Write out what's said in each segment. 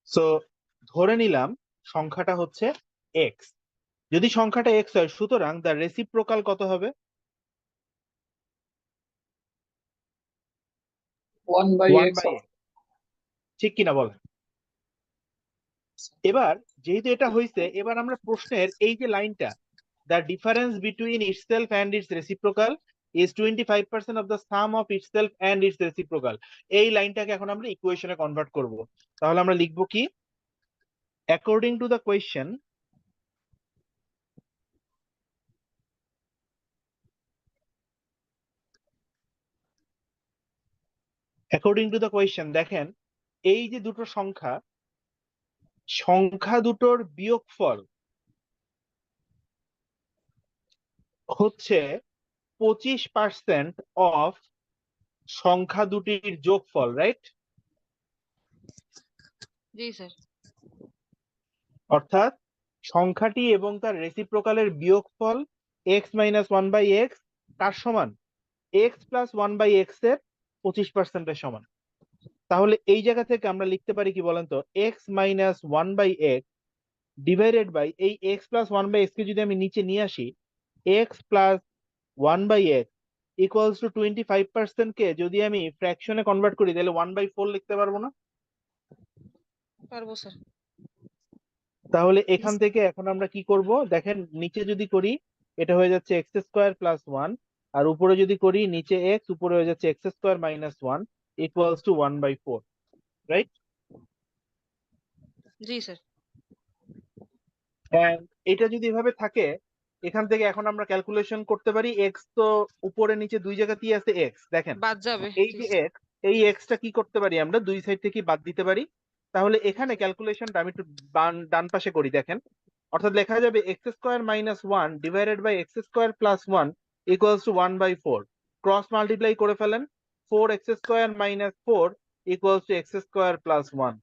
So ধরে নিলাম সংখ্যাটা হচ্ছে এক্স। যদি সংখ্যাটা এক্স হয়, সুতরাং দ্য রেসিপ্রোকাল কত হবে? 1/x 1/x, ঠিক কিনা বলেন? এবার যেহেতু এটা হয়েছে, এবার আমরা প্রশ্নের এই যে লাইনটা, the difference between itself and it's reciprocal is 25% of the some of itself and it's reciprocal, এই লাইনটাকে এখন আমরা ইকুয়েশনে কনভার্ট করব। তাহলে আমরা লিখবো কি? অ্যাকর্ডিং টু দ্য কোয়েশ্চেন, দেখেন এই যে দুটো সংখ্যা, সংখ্যা দুটোর বিয়োগফল হচ্ছে 25% অফ সংখ্যা দুটির যোগফল, রাইট? জি স্যার। অর্থাৎ সংখ্যাটি এবং তার রেসিপ্রোকালের বিয়োগফল X minus one by X কার সমান? X plus one by X এর 25%-এর সমান। তাহলে এই জায়গা থেকে আমরা লিখতে পারি কি বলেন তো? X minus one by X divided by এই X plus one by X কে যদি আমি নিচে নিয়ে আসি, X plus one by X equals to 25% কে যদি আমি ফ্র্যাকশনে কনভার্ট করি, তাহলে 1/4 লিখতে পারবো না? পারবো স্যার। তাহলে এখান থেকে এখন আমরা কি করব দেখেন, নিচে যদি করি এটা হয়ে যাচ্ছে এক্স স্কোয়ার প্লাস ওয়ান, আর উপরে যদি করি নিচে এক্স, উপরে হয়ে যাচ্ছে x square minus one equals to 1/4, right? G sir. এটা যদি এভাবে থাকে, এখান থেকে এখন আমরা ক্যালকুলেশন করতে পারি। এক্স তো উপরে নিচে দুই জায়গাতেই আছে এক্স, দেখেন বাদ যাবে। এই যে এক্স, এই এক্সটা কি করতে পারি আমরা দুই সাইড থেকে বাদ দিতে পারি। তাহলে এখানে ক্যালকুলেশনটা আমি একটু ডান পাশে করি, দেখেন। অর্থাৎ লেখা যাবে x square minus one divided by x square plus one equals to 1/4। Cross multiply করে ফেলেন, 4x square minus 4 equals to x square plus one,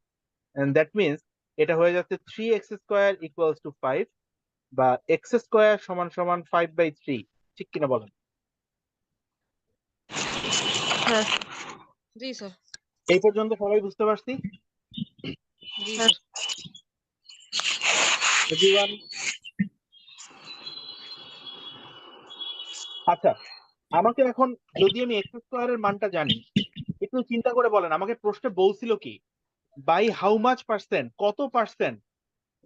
and that means এটা হয়ে যাচ্ছে 3x স্কোয়ার ইকুয়ালস টু 5, বা এক্স স্কোয়ার সমান সমান 5/3, ঠিক কিনা বলেন? হ্যাঁ। জি স্যার। এই পর্যন্ত সবাই বুঝতে পারছি? জি স্যার। এভরিওয়ান? আচ্ছা, আমাকে এখন যদি আমি এক্স স্কোয়ারের মানটা জানি, একটু চিন্তা করে বলেন আমাকে প্রশ্নে বলছিল কি বাই হাউ মাচ পার্সেন্ট, কত পার্সেন্ট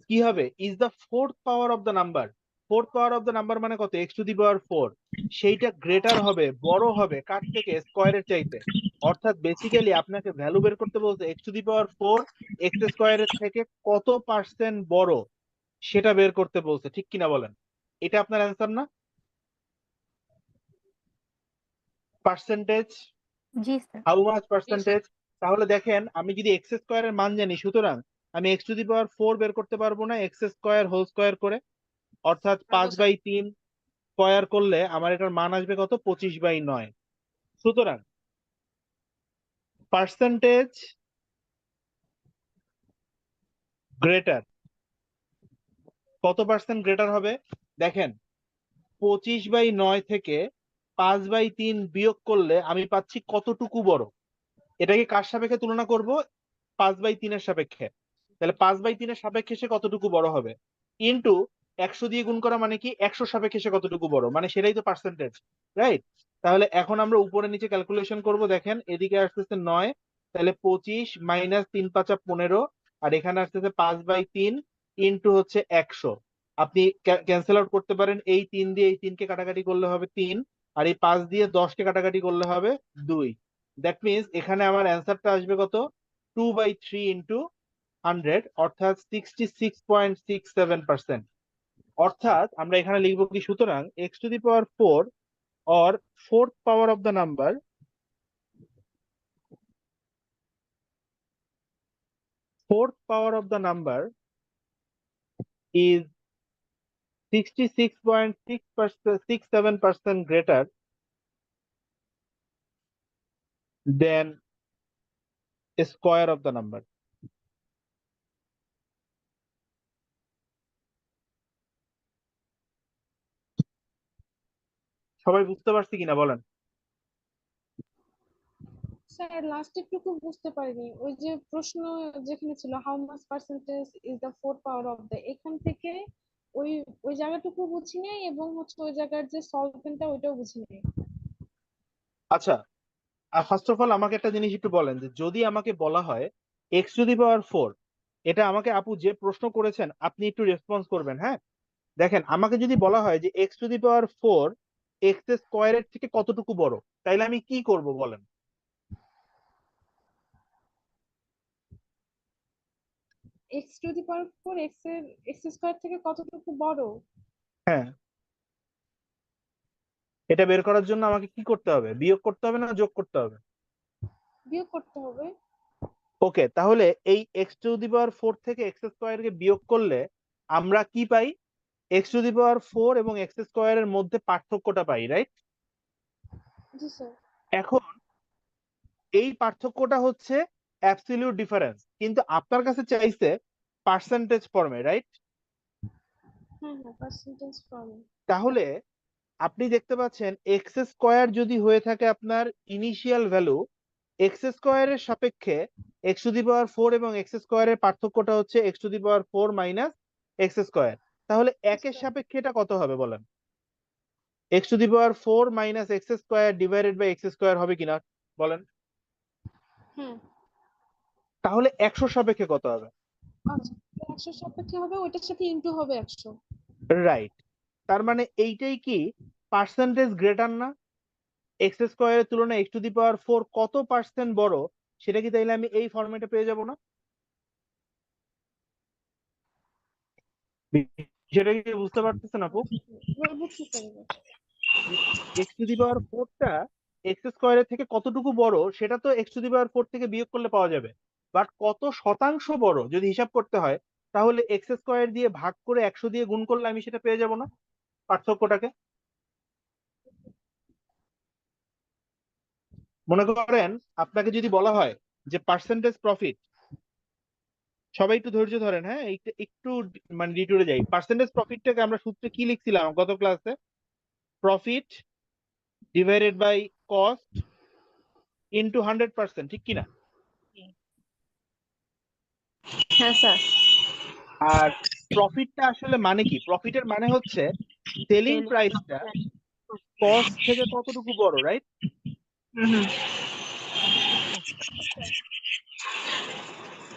কি হবে is the fourth power of the number. Fourth power of the number মানে কত? X to the power four. সেইটা গ্রেটার হবে, বড় হবে কার থেকে? স্কোয়ারের চাইতে। অর্থাৎ বেসিক্যালি আপনাকে ভ্যালু বের করতে বলতে x to the power four x স্কোয়ারের থেকে কত পার্সেন্ট বড় সেটা বের করতে বলছে, ঠিক কিনা বলেন? এটা আপনার অ্যান্সার না? Percentage, G sir. How much G sir. Percentage. তাহলে দেখেন আমি যদি এক্স স্কোয়ারের মান জানি, সুতরাং আমি x to the power four বের করতে পারবো না এক্স স্কোয়ার হোল স্কোয়ার করে? অর্থাৎ পারবো স্যার। 5/3 স্কোয়ার করলে আমার এটার মান আসবে কত? 25/9। সুতরাং পার্সেন্টেজ গ্রেটার, কত পার্সেন্ট গ্রেটার হবে? দেখেন 25/9 থেকে 5/3 বিয়োগ করলে আমি পাচ্ছি কতটুকু বড়। এটাকে কার সাপেক্ষে তুলনা করব? 5/3-এর সাপেক্ষে। তাহলে 5/3-এর সাপেক্ষে সে কতটুকু বড় হবে, ইন্টু 100 দিয়ে গুণ করা মানে কি 100 সাপেক্ষে সে কতটুকু বড়, মানে সেটাই তো পার্সেন্টেজ, রাইট? তাহলে এখন আমরা উপরে নিচে ক্যালকুলেশন করব। দেখেন এদিকে আসতেছে 9, তাহলে 25 মাইনাস 3×5 = 15, আর এখানে আসতেছে 5/3 ইন্টু হচ্ছে 100। আপনি ক্যান্সেল আউট করতে পারেন, এই 3 দিয়ে এই 3কে কাটাকাটি করলে হবে 3, আর এই 5 দিয়ে 10কে কাটাকাটি করলে হবে 2। দ্যাট মিনস এখানে আমার অ্যান্সারটা আসবে কত? 2/3 ইন্টু 100, অর্থাৎ 66.67%। অর্থাৎ আমরা এখানে লিখবো কি, সুতরাং x to the power four or fourth power of the number is 66.67% greater than a square of the number. সবাই বুঝতে পারছি কিনা বলেন? স্যার লাস্টের টুকু বুঝতে পারিনি, ওই যে প্রশ্ন যেখানে ছিল how much percentage is the four power of the, এখান থেকে ওই ওই জায়গাটুকু বুঝি নাই, এবং হচ্ছে ওই জায়গার যে সলভেন্টটা ওইটাও বুঝি নাই। আচ্ছা, ফার্স্ট অফ অল আমাকে একটা জিনিস একটু বলেন, যে যদি আমাকে বলা হয় x to the power four, এটা আমাকে আপু যে প্রশ্ন করেছেন আপনি একটু রেসপন্স করবেন, হ্যাঁ? দেখেন, আমাকে যদি বলা হয় যে x to the power four x স্কোয়ারের থেকে কতটুকু বড়, তাইলে আমি কি করব বলেন? X to the power four x square থেকে কতটুকু বড়? হ্যাঁ, এটা বের করার জন্য আমাকে কি করতে হবে? বিয়োগ করতে হবে না যোগ করতে হবে? বিয়োগ করতে হবে। ওকে, তাহলে এই X to the power four থেকে এক্স স্কোয়ারকে বিয়োগ করলে আমরা কি পাই? X to the power four এবং এক্স স্কোয়ারের মধ্যে পার্থক্যটা পাই, রাইট? জি স্যার। এখন এই পার্থক্যটা হচ্ছে অ্যাবসলিউট ডিফারেন্স, কিন্তু আপনার কাছে চাইছে পার্সেন্টেজ ফর্মে, রাইট? হ্যাঁ হ্যাঁ, পার্সেন্টেজ ফর্ম। তাহলে আপনি দেখতে পাচ্ছেন এক্স স্কোয়ার যদি হয়ে থাকে আপনার ইনিশিয়াল ভ্যালু, এক্স স্কোয়ারের সাপেক্ষে x to the power four এবং এক্স স্কোয়ারের পার্থক্যটা হচ্ছে x to the power four minus x square. তাহলে একের সাপেক্ষে এটা কত হবে বলেন? X to the power four minus x square divided by x square হবে কিনা বলেন? হ্যাঁ। তাহলে 100 সাপেক্ষে কত হবে? আচ্ছা, 100 সাপেক্ষে হবে, ওইটার সাথে ইনটু হবে 100। রাইট। তার মানে এইটাই কি পার্সেন্টেজ গ্রেটার না? এক্স স্কোয়ারের তুলনায় x to the power four কত পার্সেন্ট বড়, সেটা কি তাইলে আমি এই ফরম্যাটে পেয়ে যাব না? সেটা কি বুঝতে পারতেছেন আপু? এবার বুঝতে পারবে। এক্স টু দি পাওয়ার ফোরটা এক্স স্কোয়ারের থেকে কতটুকু বড় সেটা তো x to the power four থেকে বিয়োগ করলে পাওয়া যাবে, বাট কত শতাংশ বড় যদি হিসাব করতে হয়, তাহলে এক্স স্কোয়ার দিয়ে ভাগ করে 100 দিয়ে গুণ করলে আমি সেটা পেয়ে যাব না, পার্থক্যটাকে? মনে করেন আপনাকে যদি বলা হয় যে পার্সেন্টেজ প্রফিট, সবাই একটু ধৈর্য ধরেন, হ্যাঁ, একটু একটু মানে ডিটেইলে যাই। পার্সেন্টেজ প্রফিটটাকে আমরা সূত্রে কি লিখছিলাম গত ক্লাসে? Profit divided by cost into 100%, ঠিক কিনা? হ্যাঁ স্যার। আর প্রফিটটা আসলে মানে কি? প্রফিটের মানে হচ্ছে সেলিং প্রাইসটা কস্ট থেকে কতটুকু বড়, রাইট?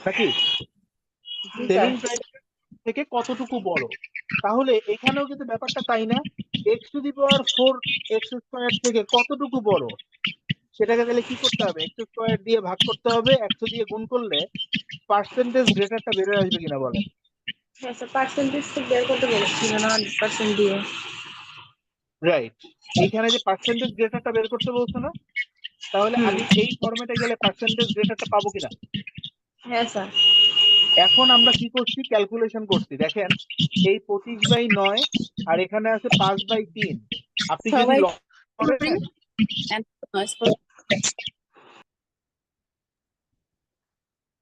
নাকি জি স্যার। সেলিং প্রাইস থেকে কতটুকু বড়? তাহলে এখানেও কিন্তু ব্যাপারটা তাই না? X to the power four x square থেকে কতটুকু বড়, সেটাকে তাহলে কি করতে হবে? এক্স স্কোয়ার দিয়ে ভাগ করতে হবে, 100 দিয়ে গুণ করলে পার্সেন্টেজ গ্রেটারটা বেরোয় আসবে কিনা বলেন? হ্যাঁ স্যার, পার্সেন্টেজ তো বের করতে বলেছিল না 100% দিয়ে। রাইট। এইখানে যে পার্সেন্টেজ গ্রেটারটা বের করতে বলছো না, তাহলে হুম। আমি এই ফরম্যাটে গেলে পার্সেন্টেজ গ্রেটারটা পাবো কিনা? হ্যাঁ স্যার। এখন আমরা কি করছি? ক্যালকুলেশন করছি। দেখেন, এই 25/9 আর এখানে আছে 5/3। আপনি যদি সবাই করেন,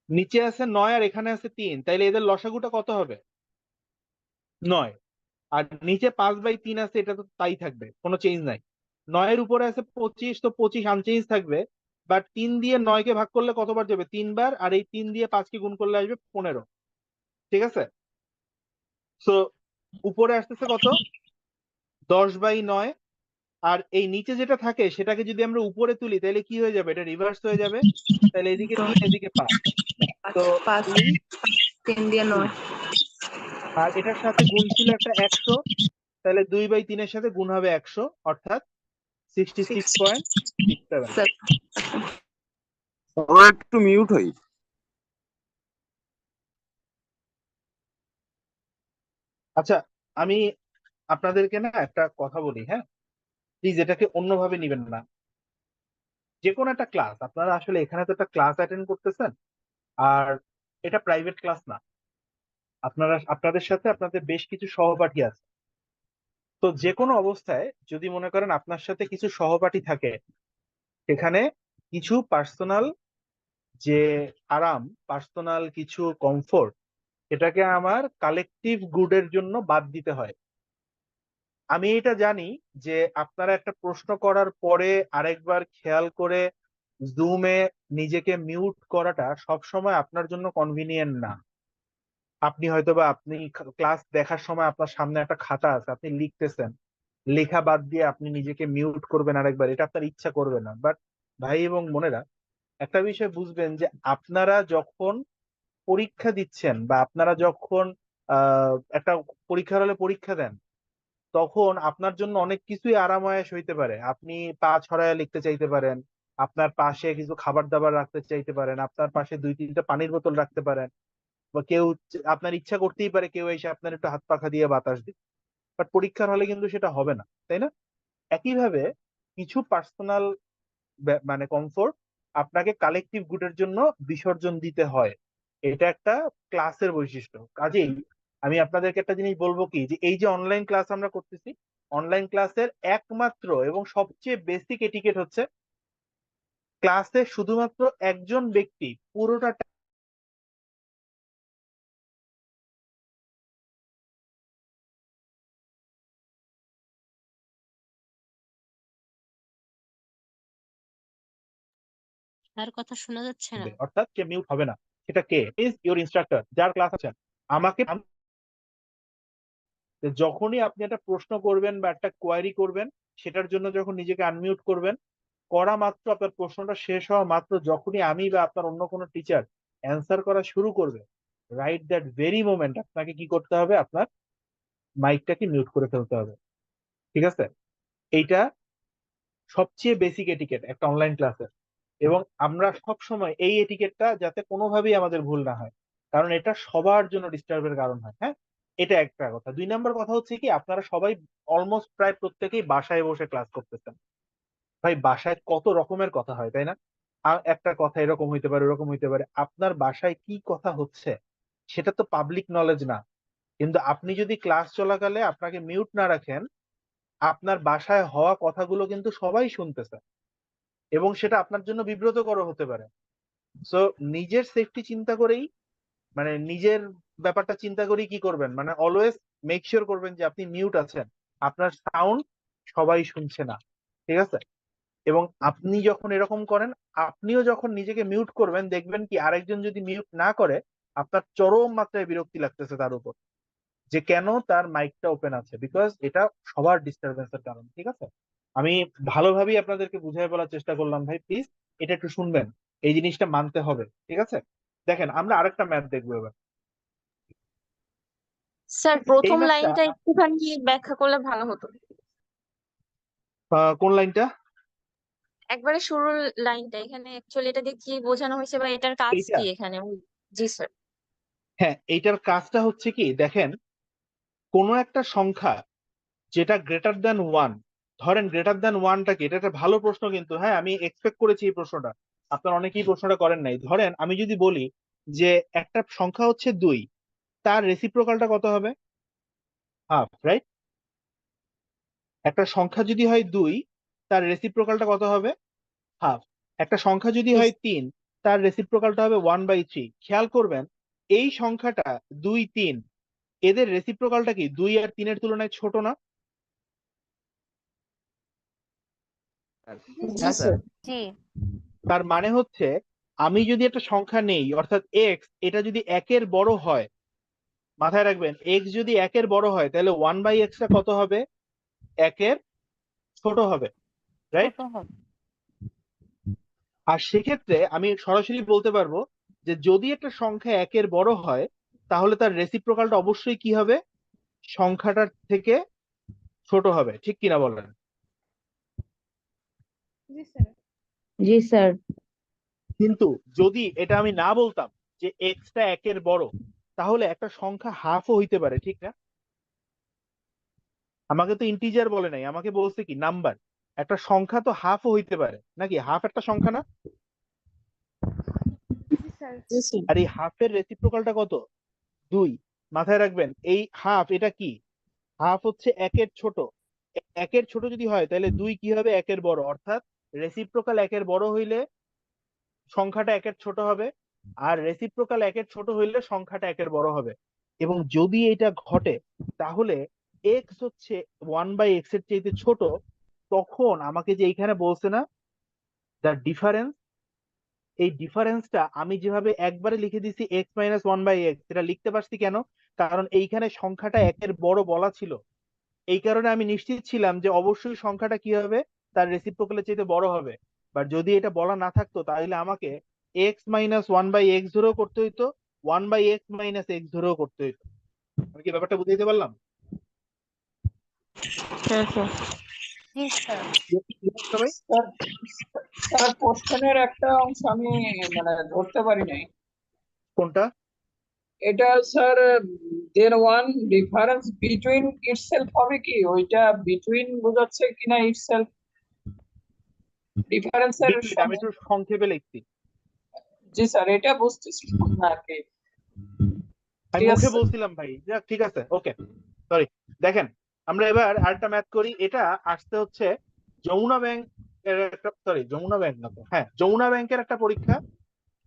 নিচে আছে 9 আর এখানে আছে 3, তাইলে এদের লসাগুটা কত হবে? 9। আর নিচে 5/3 আছে, এটা তো তাই থাকবে, কোনো চেঞ্জ নাই। 9 এর উপরে আছে 25, তো 25 আনচেঞ্জ থাকবে। বাট 3 দিয়ে 9 কে ভাগ করলে কতবার যাবে? 3 বার। আর এই 3 দিয়ে 5 কে গুণ করলে আসবে 15। ঠিক আছে? সো উপরে আসতেছে কত? 10/9। আর এই নিচে যেটা থাকে সেটাকে যদি আমরা উপরে তুলি তাহলে কি হয়ে যাবে? এটা রিভার্স হয়ে যাবে। তাহলে এদিকে 3 এদিকে 5। তো 5 এই 3 দিয়ে 9। আর এটার সাথে গুণ ছিল একটা 100, তাহলে 2/3 এর সাথে গুণ হবে 100, অর্থাৎ 66.67। আমরা একটু মিউট হই। আচ্ছা, আমি আপনাদেরকে না একটা কথা বলি, হ্যাঁ? প্লিজ এটাকে অন্যভাবে নিবেন না। যে কোনো একটা ক্লাস, আপনারা আসলে এখানে তো একটা ক্লাস অ্যাটেন্ড করতেছেন, আর এটা প্রাইভেট ক্লাস না। আপনারা, আপনাদের সাথে আপনাদের বেশ কিছু সহপাঠী আছে। তো যে কোনো অবস্থায় যদি মনে করেন আপনার সাথে কিছু সহপাঠী থাকে, সেখানে কিছু পার্সোনাল যে আরাম, পার্সোনাল কিছু কমফোর্ট, এটাকে আমার কালেকটিভ গুডের জন্য বাদ দিতে হয়। আমি এটা জানি যে আপনারা একটা প্রশ্ন করার পরে আরেকবার খেয়াল করে জুমে নিজেকে মিউট করাটা সবসময় আপনার জন্য কনভিনিয়েন্ট না। আপনি হয়তোবা আপনি ক্লাস দেখার সময় আপনার সামনে একটা খাতা আছে, আপনি লিখতেছেন, লেখা বাদ দিয়ে আপনি নিজেকে মিউট করবেন আরেকবার, এটা আপনার ইচ্ছা করবে না। বাট ভাই এবং বোনেরা, একটা বিষয় বুঝবেন যে আপনারা যখন পরীক্ষা দিচ্ছেন বা আপনারা যখন একটা পরীক্ষার হলে পরীক্ষা দেন, তখন আপনার জন্য অনেক কিছুই আরামায়েশ হইতে পারে। আপনি পা ছড়ায় লিখতে চাইতে পারেন, আপনার পাশে কিছু খাবার দাবার রাখতে চাইতে পারেন, আপনার পাশে দুই তিনটা পানির বোতল রাখতে পারেন, বা কেউ আপনার ইচ্ছা করতেই পারে কেউ এসে আপনার একটু হাত পাখা দিয়ে বাতাস দিবে। বাট পরীক্ষার হলে কিন্তু সেটা হবে না, তাই না? একইভাবে কিছু পার্সোনাল মানে কমফোর্ট আপনাকে কালেকটিভ গুডের জন্য বিসর্জন দিতে হয়। এটা একটা ক্লাসের বৈশিষ্ট্য। কাজেই আমি আপনাদেরকে একটা জিনিস বলবো কি, যে এই যে অনলাইন ক্লাস আমরা করতেছি, অনলাইন ক্লাসের একমাত্র এবং সবচেয়ে বেসিক এটিকেট হচ্ছে ক্লাসে শুধুমাত্র একজন ব্যক্তি পুরোটা তার কথা শোনা যাচ্ছে না। থাকবে, অর্থাৎ সে মিউট হবে না। সেটা কে? ইজ ইউর ইনস্ট্রাক্টর, যার ক্লাস আছেন। আমাকে যখনই আপনি একটা প্রশ্ন করবেন বা একটা কোয়ারি করবেন, সেটার জন্য যখন নিজেকে আনমিউট করবেন, করা মাত্র, আপনার প্রশ্নটা শেষ হওয়া মাত্র যখনই আমি বা আপনার অন্য কোনো টিচার অ্যান্সার করা শুরু করবে, রাইট দ্যাট ভেরি মোমেন্ট আপনাকে কি করতে হবে? আপনার মাইকটাকে মিউট করে ফেলতে হবে। ঠিক আছে? এইটা সবচেয়ে বেসিক এটিকেট একটা অনলাইন ক্লাসের। এবং আমরা সব সময় এই এটিকেটটা যাতে কোনোভাবেই আমাদের ভুল না হয়, কারণ এটা সবার জন্য ডিস্টার্বের কারণ হয়। হ্যাঁ, এটা একটা কথা। 2 নম্বর কথা হচ্ছে কি, আপনারা সবাই অলমোস্ট প্রায় প্রত্যেকেই বাসায় বসে ক্লাস করতেছেন। ভাই বাসায় কত রকমের কথা হয়, তাই না? আর একটা কথা এরকম হইতে পারে, ওরকম হইতে পারে। আপনার বাসায় কি কথা হচ্ছে সেটা তো পাবলিক নলেজ না। কিন্তু আপনি যদি ক্লাস চলাকালে আপনাকে মিউট না রাখেন, আপনার বাসায় হওয়া কথাগুলো কিন্তু সবাই শুনতেছে, এবং সেটা আপনার জন্য বিব্রতকর হতে পারে। সো নিজের সেফটি চিন্তা করেই, মানে নিজের ব্যাপারটা চিন্তা করেই কি করবেন, মানে অলওয়েজ মেক শিওর করবেন যে আপনি মিউট আছেন, আপনার সাউন্ড সবাই শুনছে না। ঠিক আছে? এবং আপনি যখন এরকম করেন, আপনিও যখন নিজেকে মিউট করবেন, দেখবেন কি আরেকজন যদি মিউট না করে, আপনার চরম মাত্রায় বিরক্তি লাগতেছে তার উপর, যে কেন তার মাইকটা ওপেন আছে, বিকজ এটা সবার ডিস্টারবেন্সের কারণ। ঠিক আছে? আমি ভালোভাবেই আপনাদেরকে বুঝাই বলার চেষ্টা করলাম। ভাই প্লিজ এটা একটু শুনবেন, এই জিনিসটা মানতে হবে। ঠিক আছে? দেখেন, আমরা আরেকটা ম্যাথ দেখবো এবার। স্যার, এই প্রথম ম্যাথটা লাইনটা একটুখানি ব্যাখ্যা করলে ভালো হতো। কোন লাইনটা? একবারে শুরুর লাইনটা, এখানে অ্যাকচুয়ালি এটা দিয়ে কি বোঝানো হয়েছে বা এটার কাজ এইটা, কি এখানে? জি স্যার। হ্যাঁ, এইটার কাজটা হচ্ছে কি, দেখেন, কোনো একটা সংখ্যা যেটা গ্রেটার দ্যান 1, ধরেন গ্রেটার দ্যান 1টা কি, এটা একটা ভালো প্রশ্ন কিন্তু। হ্যাঁ, আমি এক্সপেক্ট করেছি এই প্রশ্নটা, আপনার অনেকেই প্রশ্নটা করেন নাই। ধরেন আমি যদি বলি যে একটা সংখ্যা হচ্ছে 2, তার রেসিপ্রোকালটা কত হবে? Half, right? একটা সংখ্যা যদি হয় 2, তার রেসিপ্রোকালটা কত হবে? হাফ। একটা সংখ্যা যদি জি হয় 3, তার রেসিপ্রোকালটা হবে 1/3। খেয়াল করবেন, এই সংখ্যাটা 2, 3, এদের রেসিপ্রোকালটা কি 2 আর 3 এর তুলনায় ছোট না? জি জি স্যার। স্যার। জি। তার মানে হচ্ছে, আমি যদি একটা সংখ্যা নেই, অর্থাৎ এক্স, এটা যদি 1-এর বড় হয়, মাথায় রাখবেন, এক্স যদি 1-এর বড় হয়, তাহলে 1/x টা কত হবে? 1-এর ছোট হবে, রাইট? ছোট হবে। আর সেক্ষেত্রে আমি সরাসরি বলতে পারবো যে যদি একটা সংখ্যা 1-এর বড় হয়, তাহলে তার রেসিপ্রোকালটা অবশ্যই কি হবে? সংখ্যাটার থেকে ছোট হবে। ঠিক কিনা বলেন? জি স্যার। জি স্যার। কিন্তু যদি এটা আমি না বলতাম যে এক্সটা 1-এর বড়, তাহলে একটা সংখ্যা হাফও হইতে পারে, ঠিক না? আমাকে তো ইন্টিজার বলে নাই, আমাকে বলছে কি নাম্বার। একটা সংখ্যা তো হাফও হইতে পারে নাকি? হাফ একটা সংখ্যা না? জি স্যার। জি স্যার। আর এই হাফের রেসিপ্রোকালটা কত? 2। মাথায় রাখবেন, এই হাফ এটা কি? হাফ হচ্ছে 1-এর ছোট। 1-এর ছোট যদি হয়, তাহলে 2 কি হবে? 1-এর বড়। অর্থাৎ রেসিপ্রোকাল 1-এর বড় হইলে সংখ্যাটা 1-এর ছোট হবে, আর রেসিপ্রোকাল 1-এর ছোট হইলে সংখ্যাটা 1-এর বড় হবে। এবং যদি এটা ঘটে, তাহলে এক্স হচ্ছে 1/x এর চাইতে ছোট, তখন আমাকে যে এইখানে বলছে না, দ্য ডিফারেন্স এই ডিফারেন্সটা আমি যেভাবে একবারে লিখে দিছি x minus one by x, এটা লিখতে পারছি কেন? কারণ এইখানে সংখ্যাটা একের বড় বলা ছিল। এই কারণে আমি নিশ্চিত ছিলাম যে অবশ্যই সংখ্যাটা কি হবে, তার রেসিপ্রোকালের চাইতে বড় হবে। বাট যদি এটা বলা না থাকতো তাহলে আমাকে x minus one by x ধরেও করতে হইতো, one by x minus x ধরেও করতে হইতো। আমি কি ব্যাপারটা বুঝাইতে পারলাম? হ্যাঁ স্যার। জি স্যার। সবাই স্যার স্যার কোশ্চেনের একটা অংশ আমি মানে ধরতে পারি নাই। কোনটা? এটা sir there one difference between itself হবে কি, ওইটা বিটুইন বোঝাচ্ছে কিনা ইটসেলফ ডিফারেন্সের বিটুইন, আমি একটু সংক্ষেপে লিখছি। জি স্যার এটা বুঝতেছি না আর কি। আমি ঠিক মুখে আছে বলছিলাম ভাই, যাক ঠিক আছে, ওকে সরি। দেখেন আমরা এবার আরেকটা ম্যাথ করি। এটা আসতে হচ্ছে যমুনা ব্যাংক এর একটা, সরি যমুনা ব্যাংক না তো, হ্যাঁ যমুনা ব্যাংকের একটা পরীক্ষা।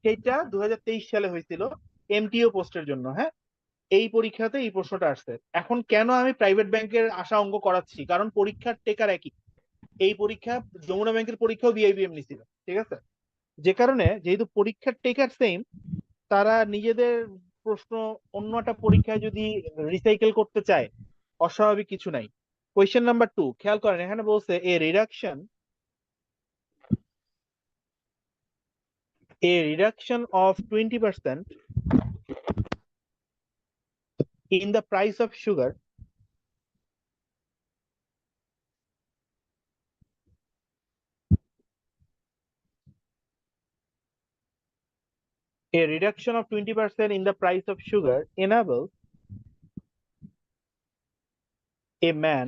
সেইটা 2023 সালে হয়েছিল এমটিও পোস্টের জন্য। হ্যাঁ, এই পরীক্ষাতে এই প্রশ্নটা আসছে। এখন কেন আমি প্রাইভেট ব্যাংকের আশা অঙ্ক করাচ্ছি? কারণ পরীক্ষার টেকার একই। এই পরীক্ষা যমুনা ব্যাংকের পরীক্ষাও বিআইবিএম নিছিল, ঠিক আছে? যে কারণে যেহেতু পরীক্ষার টেকার সেম, তারা নিজেদের প্রশ্ন অন্য একটা পরীক্ষায় যদি রিসাইকেল করতে চায়, অস্বাভাবিক কিছু নাই। কোয়েশ্চেন নাম্বার 2 খেয়াল করেন, এখানে বলছে a reduction of 20% in the price of sugar a reduction of 20% in the price of sugar enables a man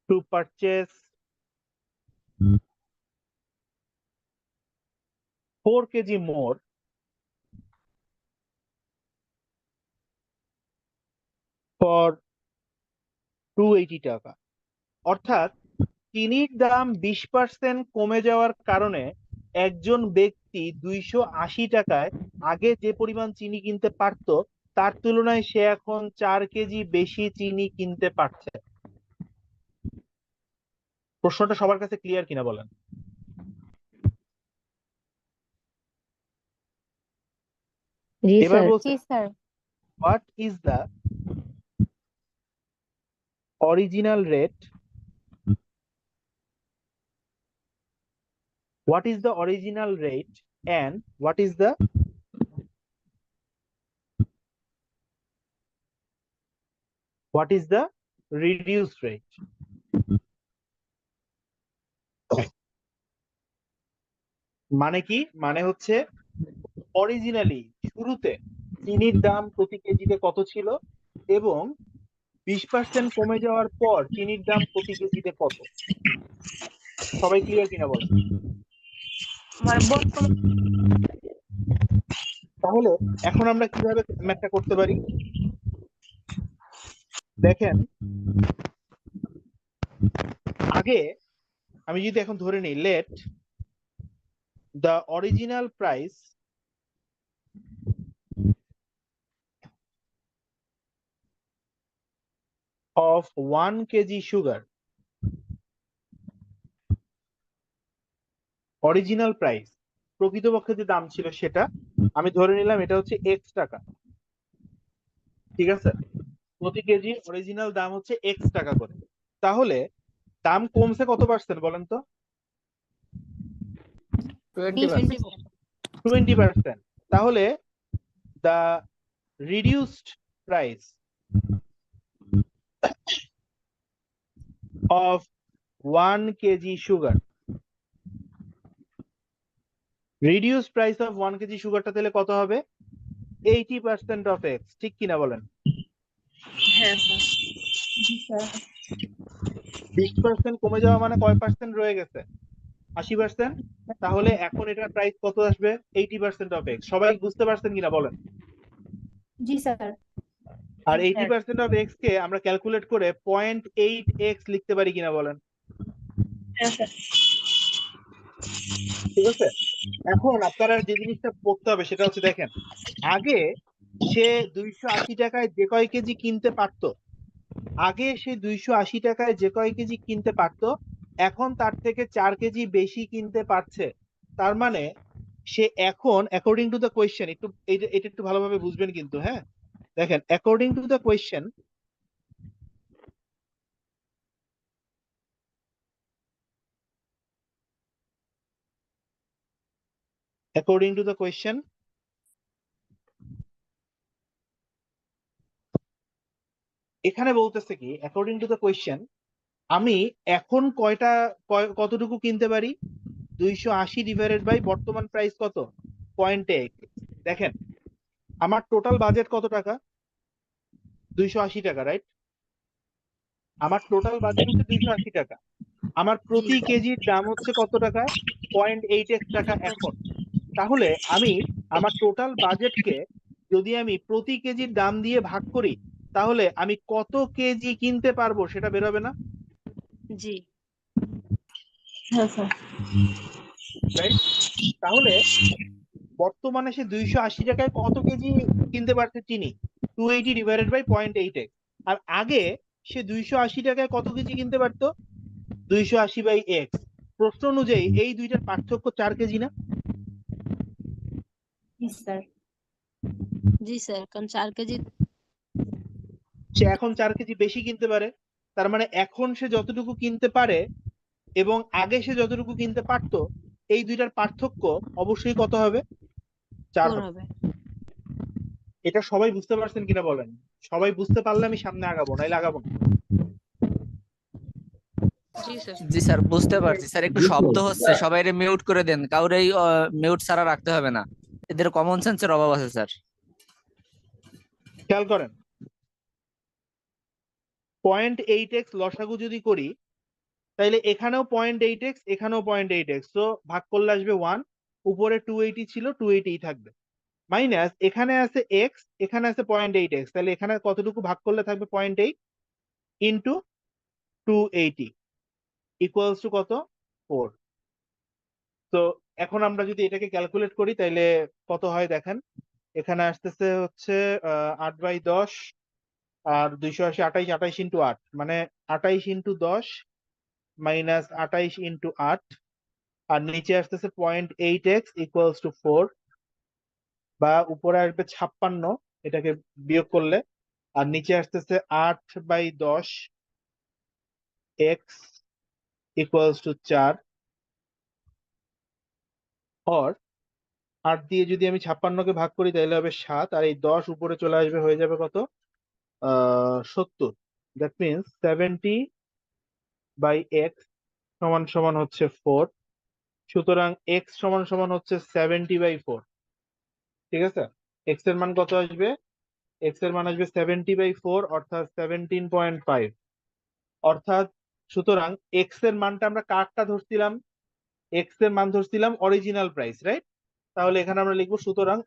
to purchase 4 kg more for 280 টাকা। অর্থাৎ চিনির দাম 20% কমে যাওয়ার কারণে একজন ব্যক্তি 280 টাকায় আগে যে পরিমাণ চিনি কিনতে পারতো, তার তুলনায় সে এখন 4 কেজি বেশি চিনি কিনতে পারছে। প্রশ্নটা সবার কাছে ক্লিয়ার কিনা বলেন? এবার বলছে, what is the original rate, what is the original rate and what is the reduced rate? মানে কি? মানে হচ্ছে অরিজিনালি শুরুতে চিনির দাম প্রতি কেজিতে কত ছিল এবং 20% কমে যাওয়ার পর চিনির দাম প্রতি কেজিতে কত। সবাই ক্লিয়ার কিনা বলেন? তাহলে এখন আমরা কিভাবে ম্যাথটা করতে পারি? দেখেন, আগে আমি যদি এখন ধরে নিই, let the original price of 1 kg sugar, original price প্রকৃতপক্ষে যে দাম ছিল সেটা আমি ধরে নিলাম এটা হচ্ছে এক্স টাকা, ঠিক আছে? প্রতি কেজি অরিজিনাল দাম হচ্ছে এক্স টাকা করে। তাহলে দাম কমছে কত পার্সেন্ট বলেন তো? 20%। তাহলে the reduced price of 1 kg sugar, reduced price of 1 kg সুগারটা তাহলে কত হবে? 80% of x, ঠিক কিনা বলেন? হ্যাঁ স্যার। 20% কমে যাওয়া মানে কয় পার্সেন্ট রয়ে গেছে? 80%। তাহলে এখন এটার প্রাইস কত আসবে? 80% of x। সবাই বুঝতে পারছেন কিনা বলেন? জি স্যার। আর 80% of x কে আমরা ক্যালকুলেট করে 0.8x লিখতে পারি কিনা বলেন? ঠিক আছে। এখন আপনারা যে জিনিসটা পড়তে হবে সেটা হচ্ছে, দেখেন আগে সে 280 টাকায় যে কয় কেজি কিনতে পারতো, এখন তার থেকে 4 কেজি বেশি কিনতে পারছে, তার মানে সে এখন অ্যাকর্ডিং টু দ্য কোয়েশ্চেন, একটু এটা একটু ভালোভাবে বুঝবেন কিন্তু, হ্যাঁ দেখেন according to the question, according to the question এখানে বলতেছে কি, অ্যাকর্ডিং টু দ্য কোয়েশ্চেন আমি এখন কতটুকু কিনতে পারি, 280 ডিভাইডেড বাই বর্তমান প্রাইস কত, 0.8। দেখেন আমার টোটাল বাজেট কত টাকা, 280 টাকা, রাইট? আমার টোটাল বাজেট হচ্ছে 280 টাকা। আমার জি প্রতি স্যার। কেজির দাম হচ্ছে কত টাকা, 0.8 টাকা এখন। তাহলে আমি আমার টোটাল বাজেটকে যদি আমি প্রতি কেজির দাম দিয়ে ভাগ করি, তাহলে আমি কত কেজি কিনতে পারবো সেটা বেরোবে না, জি হ্যাঁ স্যার। রাইট? তাহলে বর্তমানে সে 280 টাকায় কত কেজি কিনতে পারছে চিনি, 280 ডিভাইডেড বাই 0.8x। আর আগে সে 280 টাকায় কত কেজি কিনতে পারতো, 280 বাই এক্স। প্রশ্ন অনুযায়ী এই দুইটার পার্থক্য 4 কেজি না? জি স্যার। জি স্যার, কারণ 4 কেজি। সে এখন 4 কেজি বেশি কিনতে পারে, তার মানে এখন সে যতটুকু কিনতে পারে এবং আগে সে যতটুকু কিনতে পারতো, এই দুইটার পার্থক্য অবশ্যই কত হবে, 4 4 হবে। হবে। এটা সবাই বুঝতে পারছেন কিনা বলেন? সবাই বুঝতে পারলে আমি সামনে আগাবো, নাইলে আগাবো না। জি স্যার। জি স্যার, বুঝতে পারছি স্যার। একটু শব্দ হচ্ছে, সবাই মিউট করে দেন, কাউরেই মিউট ছাড়া রাখতে হবে না। এদের কমন সেন্সের অভাব আছে স্যার। খেয়াল করেন, 0.8x লসাগু যদি করি, তাইলে এখানেও 0.8x, এখানেও 0.8x, তো ভাগ করলে আসবে 1, উপরে 280 ছিল, 280 থাকবে, মাইনাস এখানে আছে এক্স, এখানে আছে 0.8x, তাহলে এখানে কতটুকু ভাগ করলে থাকবে, 0.8 ইন্টু 280 ইকুয়ালস টু কত, 4। তো এখন আমরা যদি এটাকে ক্যালকুলেট করি তাইলে কত হয় দেখেন, এখানে আসতেছে হচ্ছে 8/10, আর 280, 28, 28 ইন্টু 8, মানে 28 ইন্টু 10 মাইনাস 28 ইন্টু 8, আর নিচে আসতেছে 0.8x ইকুয়ালস টু 4, বা উপরে আসবে 56 এটাকে বিয়োগ করলে, আর নিচে আসতেছে 8/10 এক্স ইকুয়ালস টু 4, অর 8 দিয়ে যদি আমি 56কে ভাগ করি তাহলে হবে 7, আর এই 10 উপরে চলে আসবে, হয়ে যাবে কত, 70। দ্যাট মিনস 70/x সমান সমান হচ্ছে 4। সুতরাং এক্স সমান সমান হচ্ছে 70/4। ঠিক আছে, এক্স এর মান কত আসবে, এক্স এর মান আসবে 70/4, অর্থাৎ 17.5। অর্থাৎ সুতরাং এক্স এর মানটা আমরা কারটা ধরছিলাম, এক্স এর মান ধরছিলাম অরিজিনাল প্রাইস, রাইট? তাহলে এখানে আমরা লিখবো সুতরাং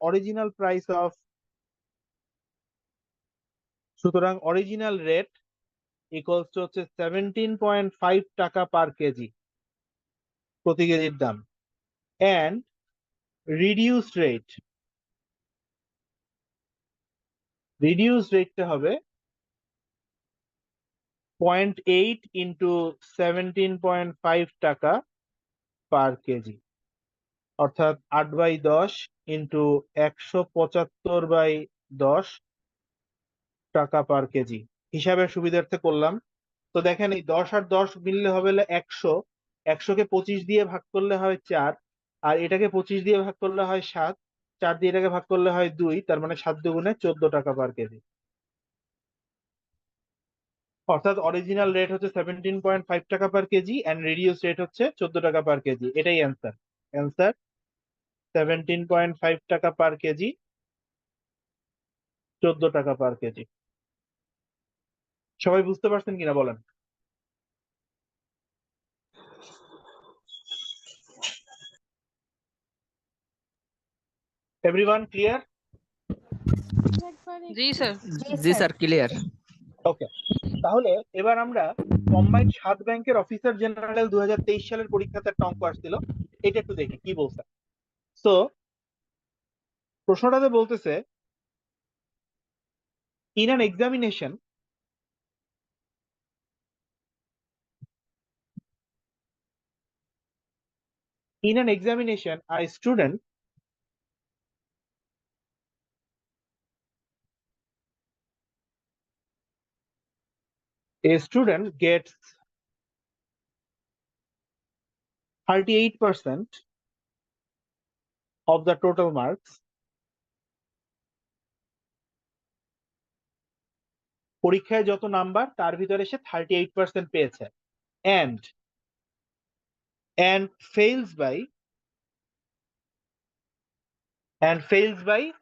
অরিজিনাল রেট ইকুয়ালস টু হচ্ছে 17.5 টাকা পার কেজি, প্রতি কেজির দাম। অ্যান্ড রিডিউস রেটটা হবে 0.8 ইন্টু 17.5 টাকা পার কেজি, অর্থাৎ 8/10 ইন্টু 175/10 টাকা পার কেজি। হিসাবের সুবিধার্থে করলাম। তো দেখেন এই 10 আর 10 মিললে হবে 100, 100কে 25 দিয়ে ভাগ করলে হয় 4, আর এটাকে 25 দিয়ে ভাগ করলে হয় 7, 4 দিয়ে এটাকে ভাগ করলে হয় 2, তার মানে 7 দুগুণে 14 টাকা পার কেজি। অর্থাৎ অরিজিনাল রেট হচ্ছে 17.5 টাকা পার কেজি এন্ড রিডিউস রেট হচ্ছে 14 টাকা পার কেজি। এটাই অ্যান্সার। অ্যান্সার 17.5 টাকা পার কেজি, 14 টাকা পার কেজি। সবাই বুঝতে পারছেন কিনা বলেন? Everyone clear? একবার জি একটু স্যার। জি স্যার, ক্লিয়ার। ওকে, তাহলে এবার আমরা কম্বাইন্ড 7 ব্যাংকের অফিসার জেনারেল 2023 সালের পরীক্ষাতে একটা অঙ্ক আসছিল, এটা একটু দেখি কি বলছে। তো প্রশ্নটাতে বলতেছে, in an examination In an examination, a student gets 38% of the total marks. পরীক্ষায় যত নাম্বার তার ভিতরে সে 38% পেয়েছে and fails by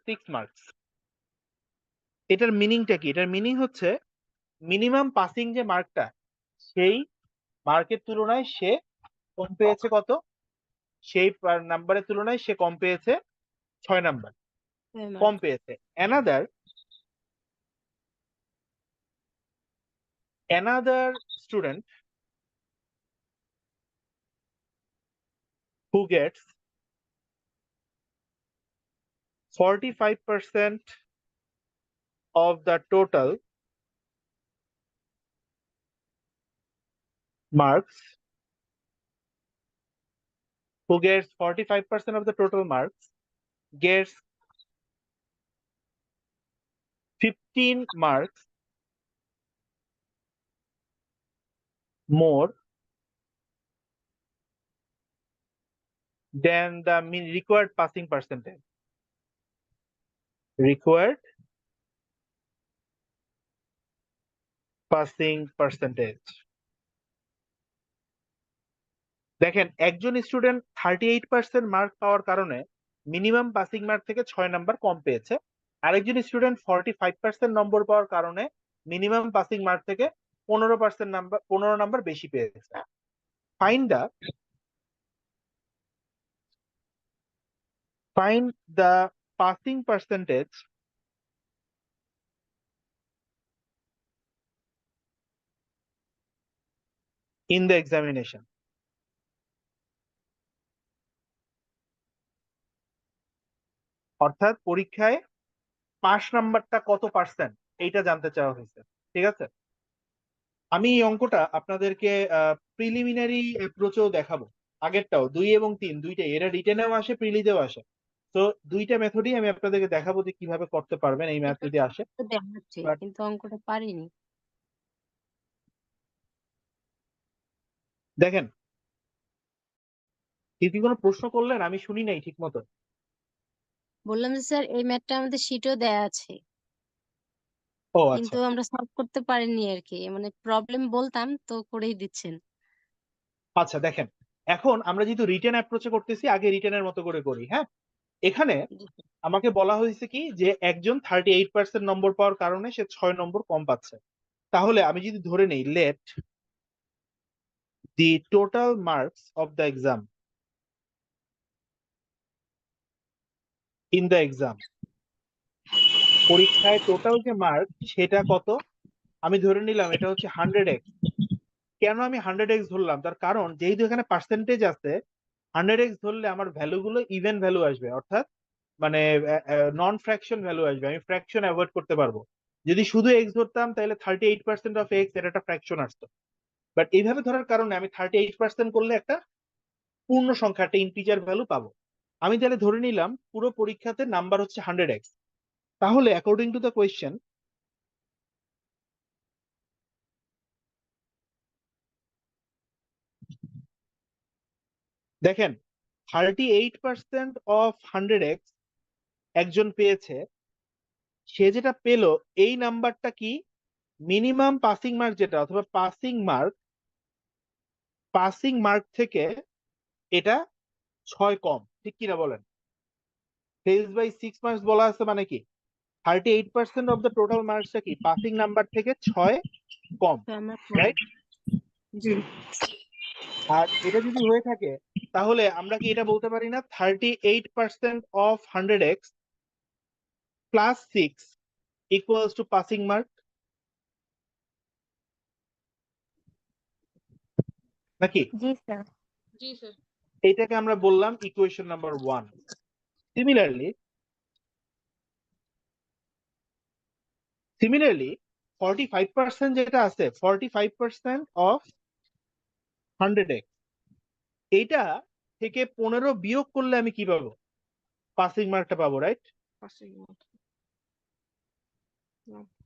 6 marks. এটার মিনিংটা কি? এটার মিনিং হচ্ছে মিনিমাম পাসিং যে মার্কটা সেই মার্কের তুলনায় সে কম পেয়েছে কত? সেই নাম্বারের তুলনায় সে কম পেয়েছে 6 নাম্বার কম পেয়েছে। Another student who gets 45% of the total marks, gets 15 marks more than the required passing percentage. Required passing percentage. দেখেন একজন স্টুডেন্ট 38% মার্ক পাওয়ার কারণে মিনিমাম পাসিং মার্ক থেকে 6 নাম্বার কম পেয়েছে, আরেকজন স্টুডেন্ট 45% নম্বর পাওয়ার কারণে মিনিমাম পাসিং মার্ক থেকে 15 নাম্বার বেশি পেয়েছে। Find the passing percentage in the examination. অর্থাৎ পরীক্ষায় পাস নাম্বারটা কত পার্সেন্ট এইটা জানতে চাওয়া হয়েছে। ঠিক আছে, আমি এই অঙ্কটা আপনাদেরকে প্রিলিমিনারি অ্যাপ্রোচেও দেখাবো, আগেরটাও 2 এবং 3 দুইটাই, এরা রিটেনেও আসে প্রিলিতেও আসে। তো দুইটা মেথডই আমি আপনাদেরকে দেখাবো যে কিভাবে করতে পারবেন এই ম্যাথ যদি আসে। দেখাচ্ছে But- কিন্তু অঙ্কটা পারিনি। দেখেন কি কোনো প্রশ্ন করলেন? আমি শুনি নাই ঠিক মতো। বললাম যে স্যার এই ম্যাথটা আমাদের শিটেও দেয়া আছে, ও কিন্তু আচ্ছা আমরা সলভ করতে পারিনি আর কি, মানে প্রবলেম বলতাম তো করেই দিচ্ছেন। আচ্ছা, দেখেন এখন আমরা যেহেতু রিটেন অ্যাপ্রোচে করতেছি, আগে রিটেনের মতো করে করি। হ্যাঁ, এখানে আমাকে বলা হয়েছে কি যে একজন 38% নম্বর পাওয়ার কারণে সে 6 নম্বর কম পাচ্ছে। তাহলে আমি যদি ধরে নেই late the total marks of the exam in the exam, পরীক্ষায় টোটাল যে মার্ক সেটা কত? আমি ধরে নিলাম এটা হচ্ছে 100x। কেন আমি 100x ধরলাম? তার কারণ যেহেতু এখানে পার্সেন্টেজ আছে, 100x ধরলে আমার ভ্যালু গুলো ইভেন ভ্যালু আসবে, অর্থাৎ মানে নন ফ্র্যাকশন ভ্যালু আসবে, আমি ফ্র্যাকশন অ্যাভয়েড করতে পারবো। যদি শুধু এক্স ধরতাম তাহলে 38% অফ এক্স, এটা একটা ফ্র্যাকশন আসতো। বাট এইভাবে ধরার কারণে আমি 38% করলে একটা পূর্ণ সংখ্যা, একটা ইন্টিজার ভ্যালু পাবো। আমি তাহলে ধরে নিলাম পুরো পরীক্ষাতে নাম্বার হচ্ছে 100x। তাহলে অ্যাকর্ডিং টু দ্য কোয়েশ্চেন, দেখেন 38% অফ 100x একজন পেয়েছে, সে যেটা পেলো এই নাম্বারটা কি মিনিমাম পাসিং মার্ক যেটা, অথবা পাসিং মার্ক থেকে এটা 6 কম, ঠিক কিনা বলেন? ফেলস বাই 6 মার্কস বলা আছে মানে কি 38% অফ দ্য টোটাল মার্কসটা কি পাসিং নাম্বার থেকে 6 কম, তো আমরা রাইট? জি আর এটা যদি হয়ে থাকে তাহলে আমরা কি এটা বলতে পারি না 38% of 100x plus 6 equals to passing mark, নাকি? জি স্যার। জি স্যার। এটাকে আমরা বললাম ইকুয়েশন নাম্বার 1। সিমিলারলি 45% যেটা আছে, 45% অফ 100x, এটা থেকে 15 বিয়োগ করলে আমি কি পাবো? পাসিং মার্কটা পাবো, রাইট?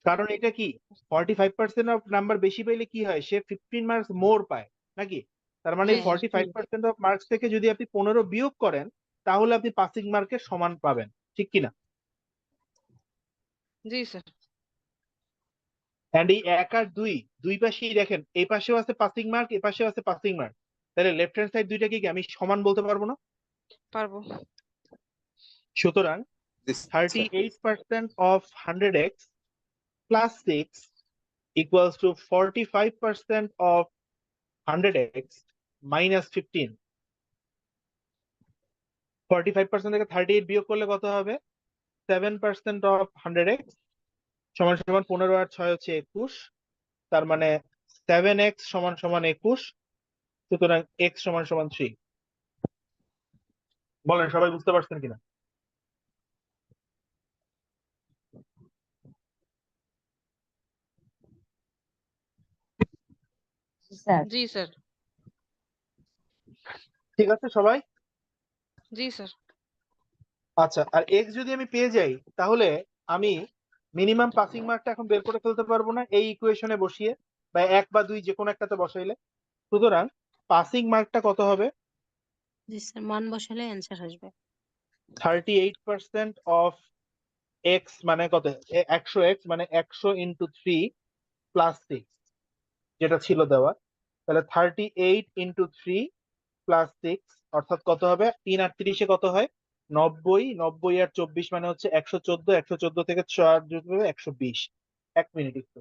কারণ এটা কি 45% অফ নাম্বার বেশি পেলে কি হয়, সে 15 মার্কস মোর পায় নাকি? তার মানে হ্যাঁ 45% অফ মার্কস থেকে যদি আপনি 15 বিয়োগ করেন তাহলে আপনি পাসিং মার্কের সমান পাবেন, ঠিক কিনা? জি স্যার। এন্ড এই 1 আর 2 দুই পাশেই দেখেন, এই পাশেও আছে পাসিং মার্ক, এই পাশেও আছে পাসিং মার্ক, তাহলে লেফট হ্যান্ড সাইড দুইটাকে কি আমি সমান বলতে পারবো না? পারবো। সুতরাং This, sir. 38% of 100x plus 6 equals to 45% of 100x minus 15. 45% থেকে 38 বিয়োগ করলে কত হবে? 7% of 100x সমান সমান 15 আর 6 হচ্ছে 21, তার মানে 7x সমান সমান 21, সুতরাং x সমান সমান 3। বলেন সবাই বুঝতে পারছেন কিনা? স্যার জি স্যার। ঠিক আছে সবাই? জি স্যার। আচ্ছা, আর x যদি আমি পেয়ে যাই তাহলে আমি মিনিমাম পাসিং মার্কটা এখন বের করে ফেলতে পারবো না এই ইকুয়েশনে বসিয়ে, বা 1 বা 2 যে কোনো একটাতে বসাইলে? সুতরাং পাসিং মার্কটা কত হবে? জি স্যার, মান বসালে অ্যান্সার আসবে। 38% অফ x মানে কত? 100x মানে 100 ইন্টু 3 প্লাস 6 যেটা ছিল দেওয়া, তাহলে 38 ইন্টু 3 প্লাস 6 অর্থাৎ কত হবে? 3 আর 30 কত হয়? 90, 90 আর 24 মানে হচ্ছে 114, 114 থেকে 4 যোগ হবে 120। 1 মিনিট একটু।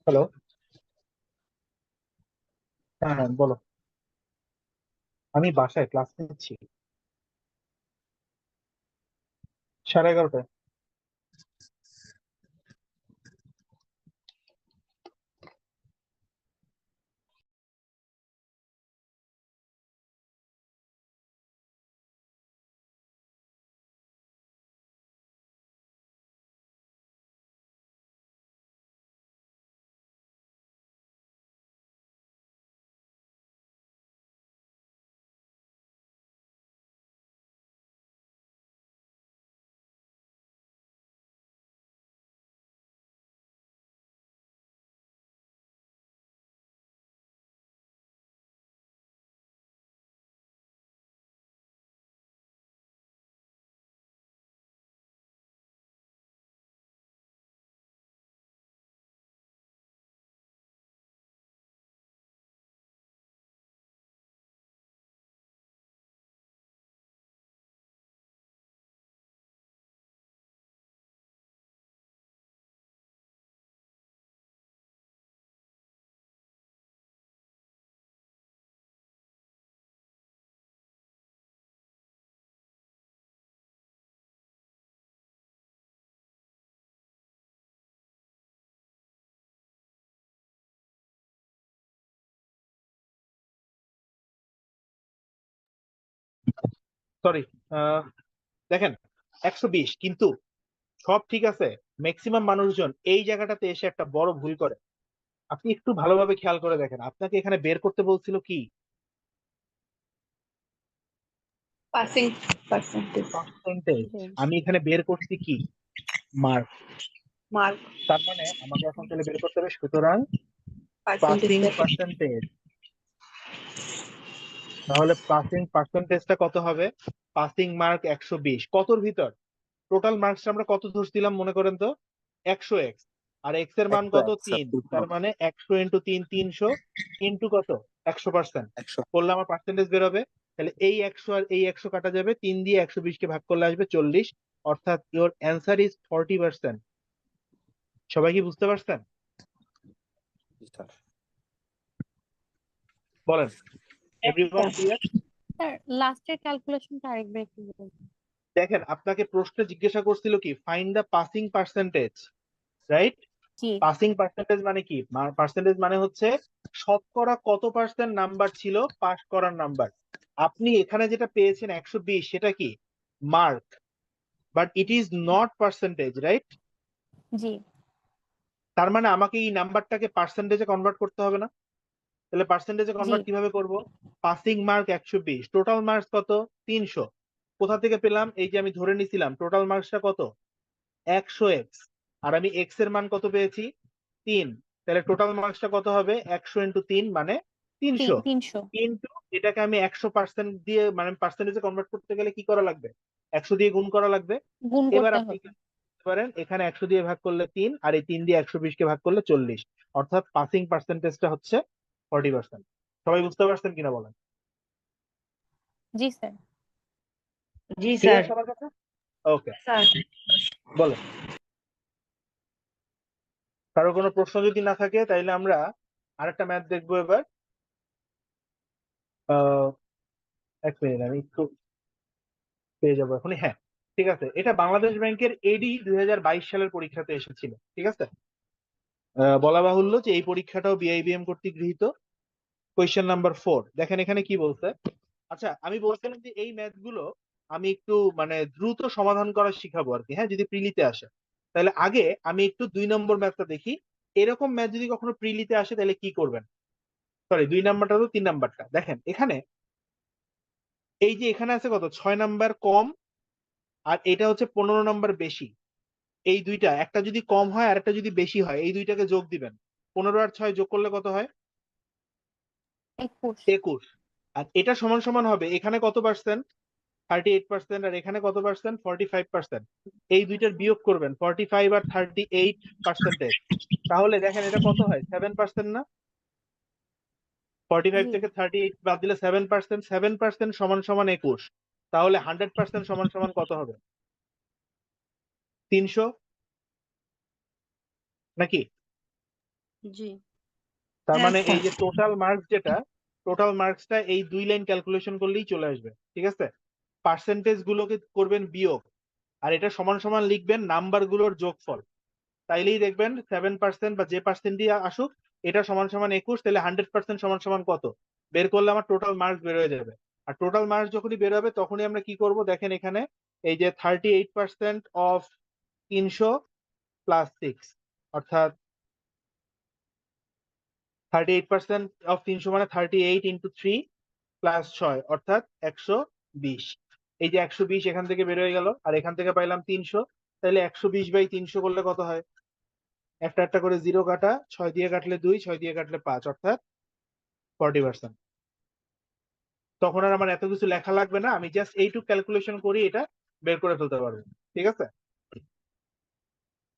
হ্যালো, হ্যাঁ হ্যাঁ বলো। আমি বাসায় ক্লাস নিচ্ছি 11:30টায়। সরি, দেখেন 120, কিন্তু সব ঠিক আছে, ম্যাক্সিমাম মানুষজন এই জায়গাটাতে এসে একটা বড় ভুল করে। আপনি একটু ভালোভাবে খেয়াল করে দেখেন, আপনাকে এখানে বের করতে বলছিল কি? Passing percentage percentage. Percentage। আমি এখানে বের করছি কি? মার্ক। মার্ক তার মানে আমাকে এখন তাহলে বের করতে হবে, সুতরাং পাসিং পার্সেন্টেজ পার্সেন্টেজ। তাহলে পাসিং পার্সেন্টেজটা কত হবে? পাসিং মার্ক 120 কতর ভিতর? টোটাল মার্কস আমরা কত ধরছিলাম মনে করেন তো? 100x, আর x এর মান কত? 3, তার মানে 100 ইন্টু 3 300 ইন্টু কত? 100%। 100 করলে আমার পার্সেন্টেজ বের হবে। তাহলে এই 100 আর এই 100 কাটা যাবে, 3 দিয়ে 120 কে ভাগ করলে আসবে 40, অর্থাৎ ইওর অ্যান্সার ইজ 40%। সবাই কি বুঝতে পারছেন? sir. বলেন, এভরিওয়ান ক্লিয়ার? স্যার লাস্টের ক্যালকুলেশনটা আরেকবার একটু বলুন। দেখেন আপনাকে প্রশ্ন জিজ্ঞাসা করছিল কি, find the passing percentage, right? জি পাসিং পার্সেন্টেজ মানে কি? পার্সেন্টেজ মানে হচ্ছে শতকরা কত পার্সেন্ট নাম্বার ছিল পাস করার নাম্বার। আপনি এখানে যেটা পেয়েছেন 120, সেটা কি? Mark, but it is not percentage, right? জি তার মানে আমাকে এই নাম্বারটাকে পার্সেন্টেজে কনভার্ট করতে হবে না? তাহলে পার্সেন্টেজে কনভার্ট কিভাবে করব? পাসিং মার্ক 120, টোটাল মার্কস কত? 300। কোথা থেকে পেলাম? এই যে আমি ধরে নিছিলাম টোটাল মার্কসটা কত? 100x, আর আমি x এর মান কত পেয়েছি? 3। তাহলে টোটাল মার্কসটা কত হবে? 100 ইন্টু 3 মানে 300। 300 কিন্তু এটাকে আমি 100% দিয়ে মানে পার্সেন্টেজে কনভার্ট করতে গেলে কি করা লাগবে? 100 দিয়ে গুণ করা লাগবে। গুণ এবার করতে আপনি হবে। কি করতে পারেন, এখানে 100 দিয়ে ভাগ করলে 3, আর এই 3 দিয়ে 120 কে ভাগ করলে 40, অর্থাৎ পাসিং পার্সেন্টেজটা হচ্ছে 40%। সবাই বুঝতে পারছেন কিনা বলেন? জি স্যার। জি ক্লিয়ার স্যার। সবার কাছে? ওকে, স্যার বলেন। কারো কোনো প্রশ্ন যদি না থাকে তাইলে আমরা আরেকটা ম্যাথ দেখবো এবার। আহ, এক মিনিট, আমি একটু পেয়ে যাবো এখনই। হ্যাঁ, ঠিক আছে, এটা বাংলাদেশ ব্যাংকের এডি 2022 সালের পরীক্ষাতে এসেছিল। ঠিক আছে, বলা বাহুল্য যে এই পরীক্ষাটাও বিআইবিএম কর্তৃক গৃহীত। কোয়েশ্চেন নাম্বার 4 দেখেন এখানে কি বলছে। আচ্ছা, আমি বলছিলাম যে এই ম্যাথ গুলো আমি একটু মানে দ্রুত সমাধান করা শিখাবো আর কি, হ্যাঁ, যদি প্রিলিতে আসে। তাহলে আগে আমি একটু 2 নম্বর ম্যাথটা দেখি। এরকম ম্যাথ যদি কখনো প্রিলিতে আসে তাহলে কি করবেন? সরি, 2 নাম্বারটা তো, 3 নাম্বারটা দেখেন এখানে। এই যে এখানে আছে কত? 6 নাম্বার কম, আর এটা হচ্ছে 15 নাম্বার বেশি। এই দুইটা, একটা যদি কম হয় আর একটা যদি বেশি হয়, এই দুইটাকে যোগ দিবেন। 15 আর 6 যোগ করলে কত হয়? 21 21। আর এটা সমান সমান হবে এখানে কত পার্সেন্ট? 38%। আর এখানে কত পার্সেন্ট? 45%। এই দুইটার বিয়োগ করবেন, 45 আর 38%। তাহলে দেখেন এটা কত হয়? 7% না? 45 জি থেকে 38 বাদ দিলে 7%, 7% সমান সমান 21। তাহলে 100% সমান সমান কত হবে? 300 নাকি? জি। তার হ্যাঁ মানে এই স্যার। যে টোটাল মার্কস, যেটা টোটাল মার্কসটা এই 2 লাইন ক্যালকুলেশন করলেই চলে আসবে। ঠিক আছে, পার্সেন্টেজ গুলোকে করবেন বিয়োগ, আর এটা সমান সমান লিখবেন নাম্বার গুলোর যোগফল। তাইলেই দেখবেন 7% বা যে পার্সেন্ট দিয়ে আসুক, এটা সমান সমান 21। তাহলে 100% সমান সমান কত বের করলে আমার টোটাল মার্কস বের হয়ে যাবে। আর টোটাল মার্কস যখনই বের হবে তখনই আমরা কি করব? দেখেন এখানে এই যে 38% অফ 300 প্লাস 6, অর্থাৎ 38% অফ 300 মানে 38 ইন্টু 3 প্লাস 6, অর্থাৎ 120। এই যে 120 এখান থেকে বের হয়ে গেল, আর এখান থেকে পাইলাম 300। তাহলে 120/300 করলে কত হয়? একটা একটা করে জিরো কাটা, 6 দিয়ে কাটলে 2, 6 দিয়ে কাটলে 5, অর্থাৎ 40%। তখন আর আমার এত কিছু লেখা লাগবে না, আমি জাস্ট এইটুক ক্যালকুলেশন করি, এটা বের করে ফেলতে পারবো। ঠিক আছে,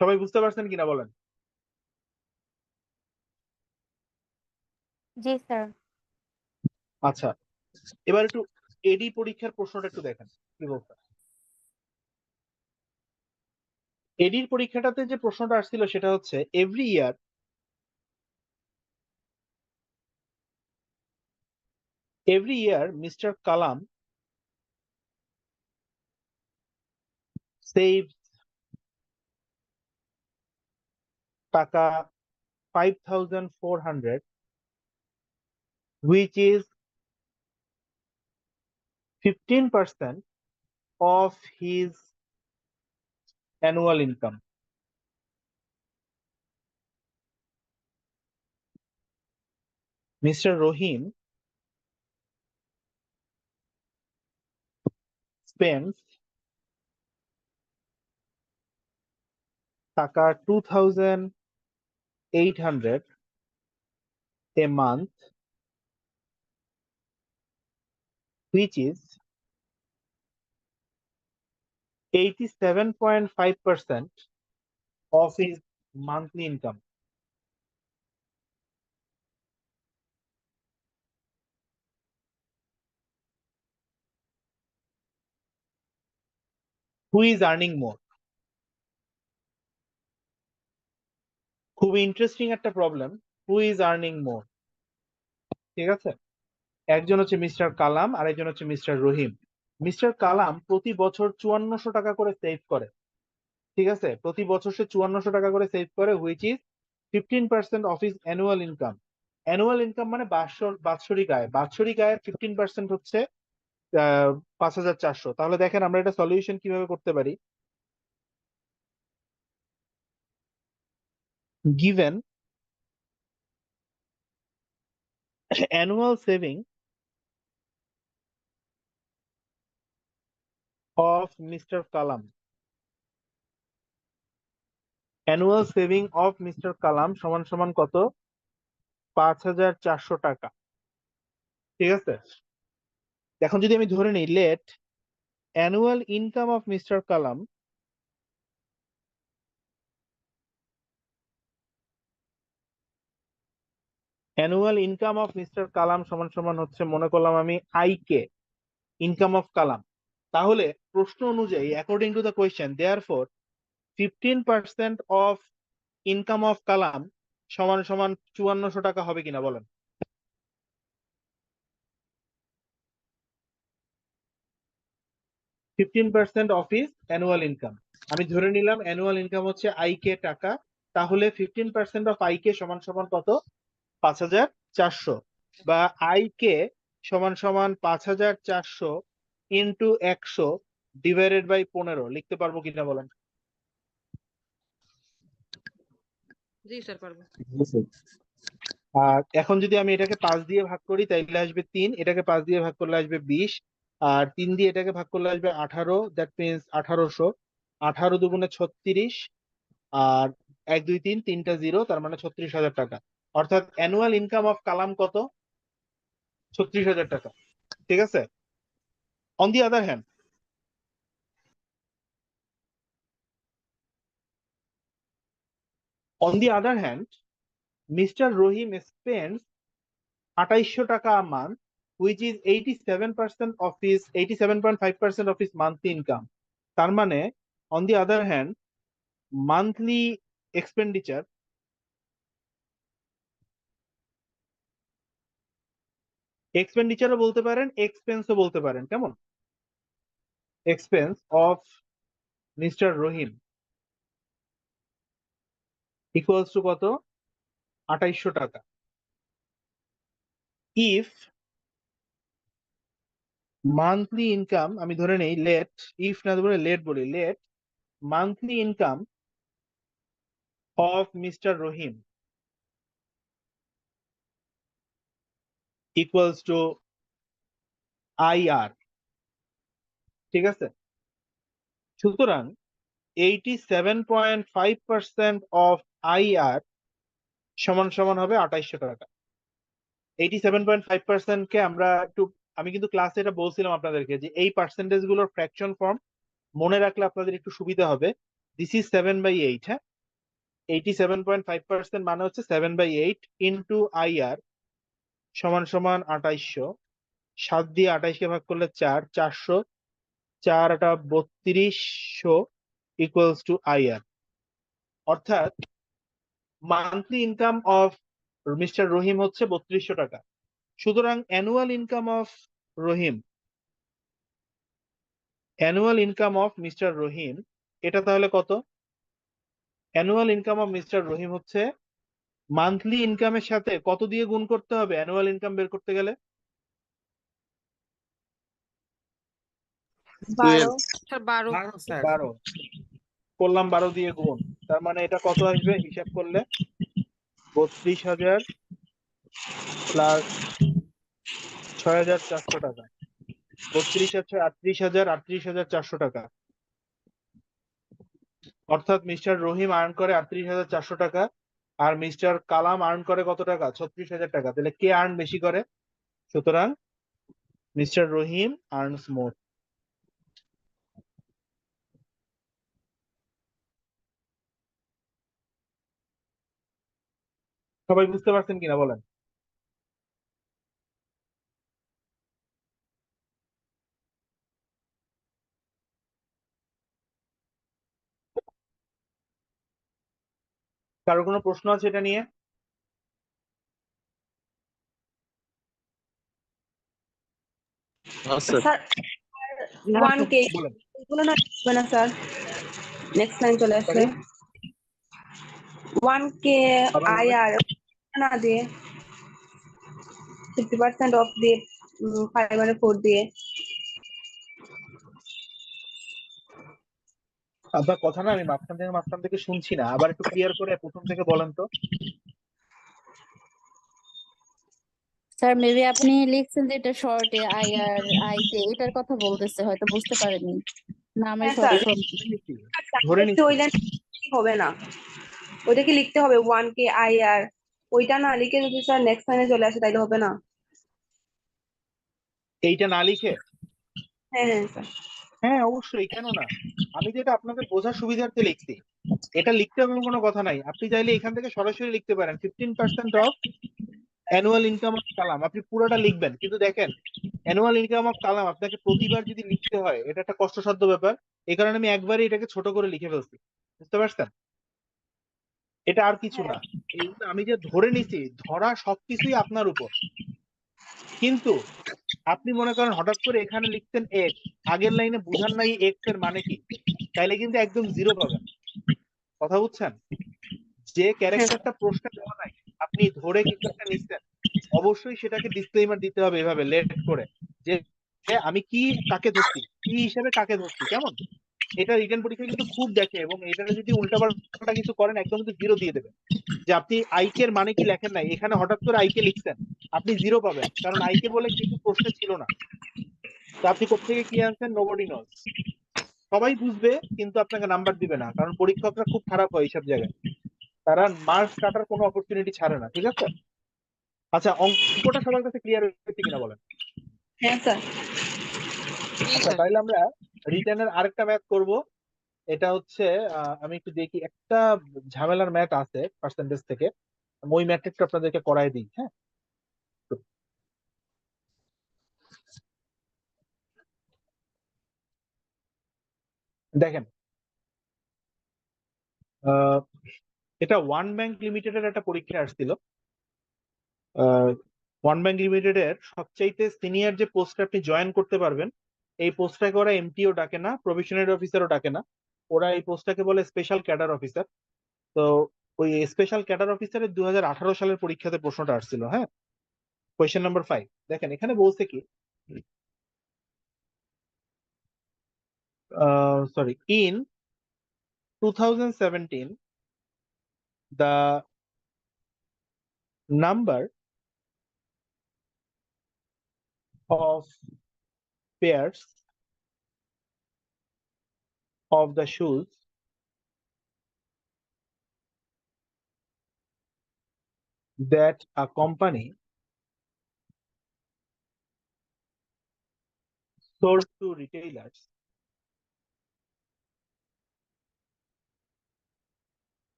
সবাই বুঝতে পারছেন কিনা বলেন? জি স্যার। আচ্ছা, এবার একটু এডি পরীক্ষার প্রশ্নটা একটু দেখেন কি বলছে। এডির পরীক্ষাটাতে যে প্রশ্নটা আসছিল সেটা হচ্ছে এভরি ইয়ার মিস্টার কালাম সেভ টাকা 5,400, which is 15% of his annual income. Mr. Rohim spends টাকা 2,800 a month, which is 87.5% of his monthly income. Who is earning more? খুবই ইন্টারেস্টিং একটা প্রবলেম। হু ইজ আর্নিং মোর? ঠিক আছে, একজন হচ্ছে মিস্টার কালাম আর একজন হচ্ছে মিস্টার রহিম। মিস্টার কালাম প্রতি বছর 5400 টাকা করে সেভ করে। ঠিক আছে, প্রতি বছর সে 5400 টাকা করে সেভ করে, which is 15% of his annual income. Annual income মানে বাৎসরিক আয়। বাৎসরিক আয়ের 15% হচ্ছে 5,400। তাহলে দেখেন আমরা এটা সলিউশন কিভাবে করতে পারি। Given annual saving of Mr. Kalam. Annual saving of Mr. Kalam সমান সমান কত? 5,400 টাকা। ঠিক আছে, এখন যদি আমি ধরে নিই late annual income of Mr. Kalam সমান সমান হচ্ছে, মনে করলাম আমি আইকে ইনকাম অফ কালাম। তাহলে প্রশ্ন অনুযায়ী according to the question therefore 15% of income of Kalam সমান সমান 5400 টাকা হবে কিনা বলেন? %15 অফ হিজ অ্যানুয়াল ইনকাম, আমি ধরে নিলাম অ্যানুয়াল ইনকাম হচ্ছে আইকে টাকা, তাহলে 15% অফ আইকে সমান সমান কত? 5,400, বা আইকে সমান সমান 5,400 ইন্টু 100 ডিভাইডেড বাই 15 লিখতে পারবো কিনা বলেন? জি স্যার পারবো। আর এখন যদি আমি এটাকে 5 দিয়ে ভাগ করি তাইলে আসবে 3, এটাকে 5 দিয়ে ভাগ করলে আসবে 20, আর 3 দিয়ে এটাকে ভাগ করলে আসবে 18, দ্যাট মিনস 1800। 18 দুগুণে 36, আর 1 2 3 তিনটা 0, তার মানে 36,000 টাকা। অর্থাৎ অ্যানুয়াল ইনকাম অফ কালাম কত? 36,000 টাকা। ঠিক আছে, on the other hand mister Rahim spends 2800 টাকা a month, which is 87.5% of his monthly income. তার মানে on the other hand monthly expenditure বলতে পারেন, এক্সপেন্সও বলতে পারেন, কেমন? Expense of mister Rahim equals to কত? 2800 টাকা। ইফ মান্থলি ইনকাম, আমি ধরে নেই লেট, ইফ না বলে লেট বলি, let monthly income of mister Rahim equals to IR। ঠিক আছে, সুতরাং 87.5% অফ IR সমান সমান হবে 2800 টাকা। 87.5% কে আমরা একটু, আমি কিন্তু ক্লাসে এটা বলছিলাম আপনাদেরকে যে এই পার্সেন্টেজ গুলোর ফ্র্যাকশন ফর্ম মনে রাখলে আপনাদের একটু সুবিধা হবে। This is 7/8। হ্যাঁ, 87.5% মানে হচ্ছে 7/8 ইন্টু IR সমান সমান 2800। 7 দিয়ে 28 কে ভাগ করলে 4, 400, 4 8 3200 ইকুয়ালস টু IR। অর্থাৎ মান্থলি ইনকাম অফ মিস্টার রহিম হচ্ছে 3200 টাকা। সুতরাং অ্যানুয়াল ইনকাম অফ মিস্টার রহিম এটা তাহলে কত? অ্যানুয়াল ইনকাম অফ মিস্টার রহিম হচ্ছে মান্থলি ইনকামের সাথে কত দিয়ে গুণ করতে হবে অ্যানুয়াল ইনকাম বের করতে গেলে? 12। স্যার 12। 12 করলাম, 12 দিয়ে গুণ, তার মানে এটা কত আসবে হিসাব করলে? 32,000 প্লাস 6,400 টাকা। 32 আছে 38,000, 38,400 টাকা। অর্থাৎ মিস্টার রহিম আর্ন করে 38,400 টাকা, আর মিস্টার কালাম আর্ন করে কত টাকা? 36,000 টাকা। তাহলে কে আর্ন বেশি করে? সুতরাং মিস্টার রহিম আর্নস মোর। সবাই বুঝতে পারছেন কিনা বলেন? কারো কোনো প্রশ্ন আছে এটা নিয়ে? স্যার না, 1K বলেন। এগুলো না আসবে না স্যার, নেক্সট লাইন চলে আসছে। Sorry? 1K আবার বলেন। IR না দিয়ে 50% অফ দিয়ে 504 দিয়ে। আপনার কথা না আমি মাঝখান থেকে শুনছি না, আবার একটু ক্লিয়ার করে প্রথম থেকে বলেন তো। স্যার মেবি আপনি লিখছেন যে এটা শর্টে আই আর আই কে এটার কথা বলতেছে, হয়তো বুঝতে পারেননি নামের হ্যাঁ স্যার, শর্ট ফর্ম। ধরে নিচ্ছি ওই লাইন হবে না, ওইটাকে লিখতে হবে 1K IR, ওইটা না লিখে যদি স্যার নেক্সট লাইনে চলে আসে তাইলে হবে না। এইটা না লিখে। হ্যাঁ হ্যাঁ স্যার। হ্যাঁ অবশ্যই, কেন না, আমি যেটা আপনাদের বোঝার সুবিধার্থে লিখছি, এটা লিখতে হবে এমন কোনো কথা নাই। আপনি চাইলে এখান থেকে সরাসরি লিখতে পারেন 15% অফ অ্যানুয়াল ইনকাম অফ কালাম, আপনি পুরোটা লিখবেন। কিন্তু দেখেন, অ্যানুয়াল ইনকাম অফ কালাম আপনাকে প্রতিবার যদি লিখতে হয়, এটা একটা কষ্টসাধ্য ব্যাপার। এই কারণে আমি একবারই এটাকে ছোট করে লিখে ফেলছি, বুঝতে পারছেন? এটা আর কিছু না, এইগুলো আমি যে ধরে নিছি, ধরা সবকিছুই আপনার উপর। কিন্তু আপনি মনে করেন হঠাৎ করে এখানে লিখতেন এক্স, আগের লাইনে বুঝান নাই এক্স এর মানে কি, তাইলে কিন্তু একদম জিরো পাবেন। কথা বুঝছেন? যে ক্যারেক্টারটা প্রশ্নে দেওয়া নাই, আপনি ধরে কিছু একটা নিচ্ছেন, অবশ্যই সেটাকে ডিসক্লেইমার দিতে হবে এভাবে লেট করে, যে যে আমি কি কাকে ধরছি, কি হিসেবে কাকে ধরছি, কেমন? এটা রিটেন পরীক্ষা কিন্তু খুব দেখে, এবং এটা যদি উল্টাপাল্টা কিছু করেন একদম কিন্তু জিরো দিয়ে দেবে। যে আপনি আইকে এর মানে কি লেখেন নাই, এখানে হঠাৎ করে আইকে লিখছেন, আপনি জিরো পাবেন, কারণ আইকে বলে কিছু প্রশ্নে ছিল না। তো আপনি কোত্থেকে কি আনছেন, নোবডি নোজ। সবাই বুঝবে কিন্তু আপনাকে নাম্বার দিবে না, কারণ পরীক্ষকরা খুব খারাপ হয় এইসব জায়গায়, তারা মার্কস কাটার কোনো অপরচুনিটি ছাড়ে না, ঠিক আছে? আচ্ছা, অঙ্কটা সবার কাছে ক্লিয়ার হয়েছে কিনা বলেন? হ্যাঁ স্যার। জি আচ্ছা, স্যার। তাহলে আমরা রিটেনের আরেকটা ম্যাথ করব। এটা হচ্ছে আমি একটু দেখি, একটা ঝামেলার ম্যাথ আছে পার্সেন্টেজ থেকে, ওই ম্যাথটা একটু আপনাদেরকে করাই দিই। হ্যাঁ, দেখেন, আহ, এটা ওয়ান ব্যাংক লিমিটেডের একটা পরীক্ষা আসছিল। ওয়ান ব্যাংক লিমিটেডের সবচাইতে সিনিয়র যে পোস্টে আপনি জয়েন করতে পারবেন, এই পোস্টটাকে ওরা এমটিও ডাকে না, প্রভিশনারি অফিসারও ডাকে না, ওরা এই পোস্টটাকে বলে স্পেশাল ক্যাডার অফিসার। তো ওই স্পেশাল ক্যাডার অফিসারের 2018 সালের পরীক্ষাতে প্রশ্নটা আসছিল। হ্যাঁ, কোয়েশ্চেন নাম্বার 5, দেখেন এখানে বলছে কি, sorry, in 2017 the number of pairs of the shoes that a company sold to retailers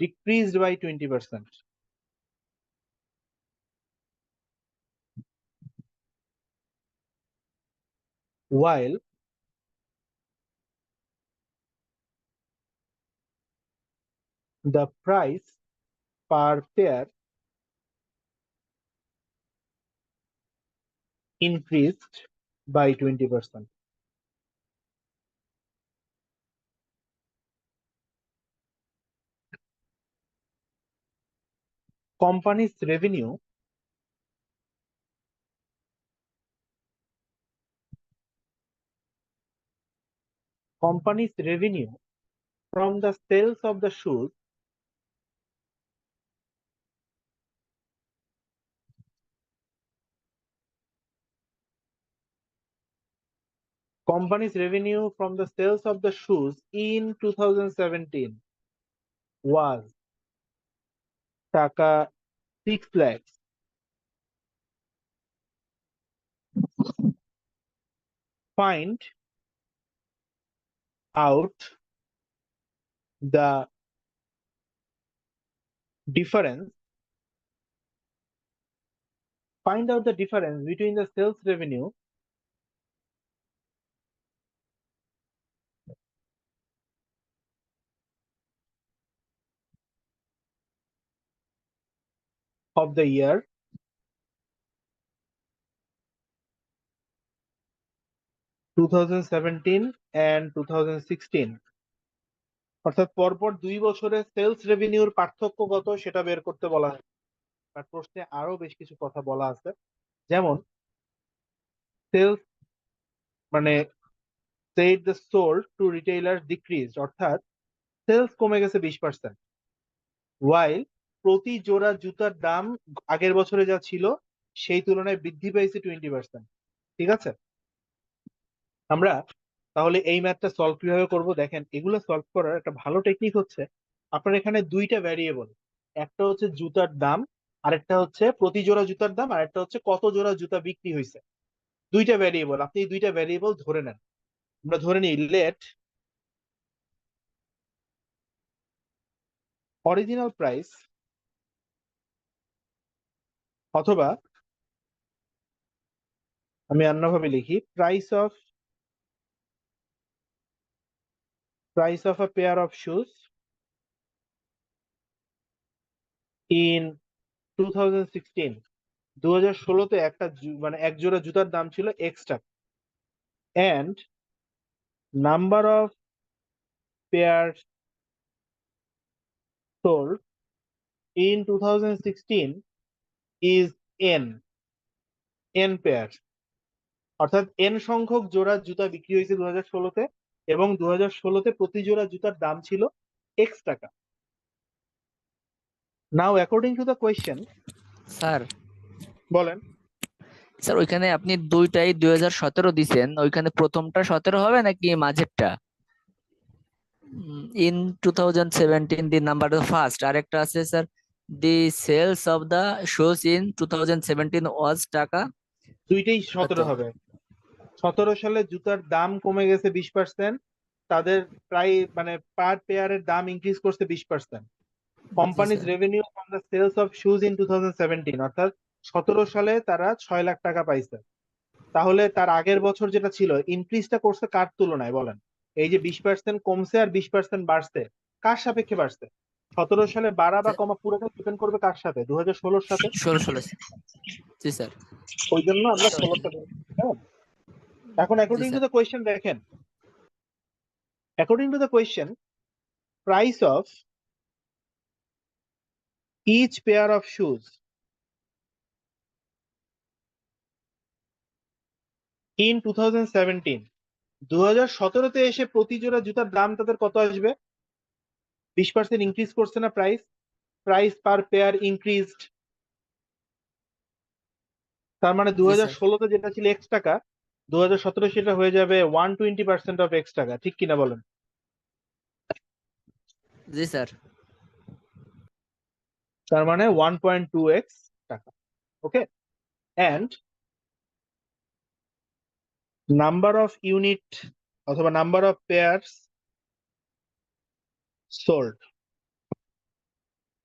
decreased by 20%, while the price per pair increased by 20%. Company's revenue from the sales of the shoes in 2017 was টাকা 6 lakhs. Find out the difference between the sales revenue of the year 2017 and 2016, অর্থাৎ পরপর 2 বছরের sales রেভিনিউর পার্থক্য কত সেটা বের করতে বলা হয়। আর প্রশ্নে আরো বেশ কিছু কথা বলা আছে, যেমন সেলস মানে said the sold to retailers decreased, অর্থাৎ সেলস কমে গেছে 20%, while প্রতি জোড়া জুতার দাম আগের বছরে যা ছিল সেই তুলনায় বৃদ্ধি পেয়েছে 20%। ঠিক আছে, আমরা তাহলে এই ম্যাথটা সলভ কিভাবে করব দেখেন। এগুলো সলভ করার একটা ভালো টেকনিক হচ্ছে, আপনার এখানে দুইটা ভ্যারিয়েবল, একটা হচ্ছে জুতার দাম, আরেকটা হচ্ছে প্রতি জোড়া জুতার দাম, আরেকটা হচ্ছে কত জোড়া জুতা বিক্রি হয়েছে। দুইটা ভ্যারিয়েবল, আপনি এই দুইটা ভ্যারিয়েবল ধরে নেন। আমরা ধরে নিই লেট অরিজিনাল প্রাইস অথবা আমি অন্যভাবে লিখি price of a pair of shoes in 2016। 2016-তে একটা মানে এক জোড়া জুতার দাম ছিল X টাকা, and number of pairs sold in 2016 is n pairs, অর্থাৎ n সংখ্যক জোড়া জুতা বিক্রি হয়েছে 2016-তে, এবং 2016-তে প্রতি জোড়া জুতার দাম ছিল X টাকা। Now according to the question, sir বলেন। স্যার ওইখানে আপনি দুইটাই 2017 দিছেন, ওইখানে প্রথমটা 17 হবে নাকি মাঝেরটা? ইন 2017 দি নাম্বার ফার্স্ট, আরেকটা আছে sir the sales of the shoes in 2017 was টাকা। দুইটাই 17 হবে। 17 সালে জুতার দাম কমে গেছে 20%, তাদের প্রায় মানে পার পেয়ারের দাম ইনক্রিজ করছে 20%। Company's revenue from the sales of shoes in 2017, অর্থাৎ 17 সালে তারা 6 লাখ টাকা পাইছে। তাহলে তার আগের বছর যেটা ছিল, ইনক্রিজটা করছে কার তুলনায় বলেন? এই যে 20% কমছে আর 20% বাড়ছে, কার সাপেক্ষে বাড়ছে? 17 সালে বাড়া বা কমা পুরোটা ডিপেন্ড করবে কার সাথে? 2016-র সাথে। 16 জি স্যার। ওই জন্য আমরা 16টা ধরেছি। হ্যাঁ, এখন অ্যাকর্ডিং টু দ্য কোয়েশ্চেন দেখেন, according to the question price of each pair of shoes in 2017, 2017-তে এসে প্রতি জোড়া জুতার দাম তাদের কত আসবে? 20% ইনক্রিজ করছে না price? Price per pair increased, তার মানে 2016-তে যেটা ছিল X টাকা, 2017 সেটা হয়ে যাবে 120% অফ X টাকা। ঠিক কিনা বলেন? জি স্যার। তার মানে 1.2x টাকা। ওকে, and নাম্বার অফ ইউনিট অথবা number of pairs sold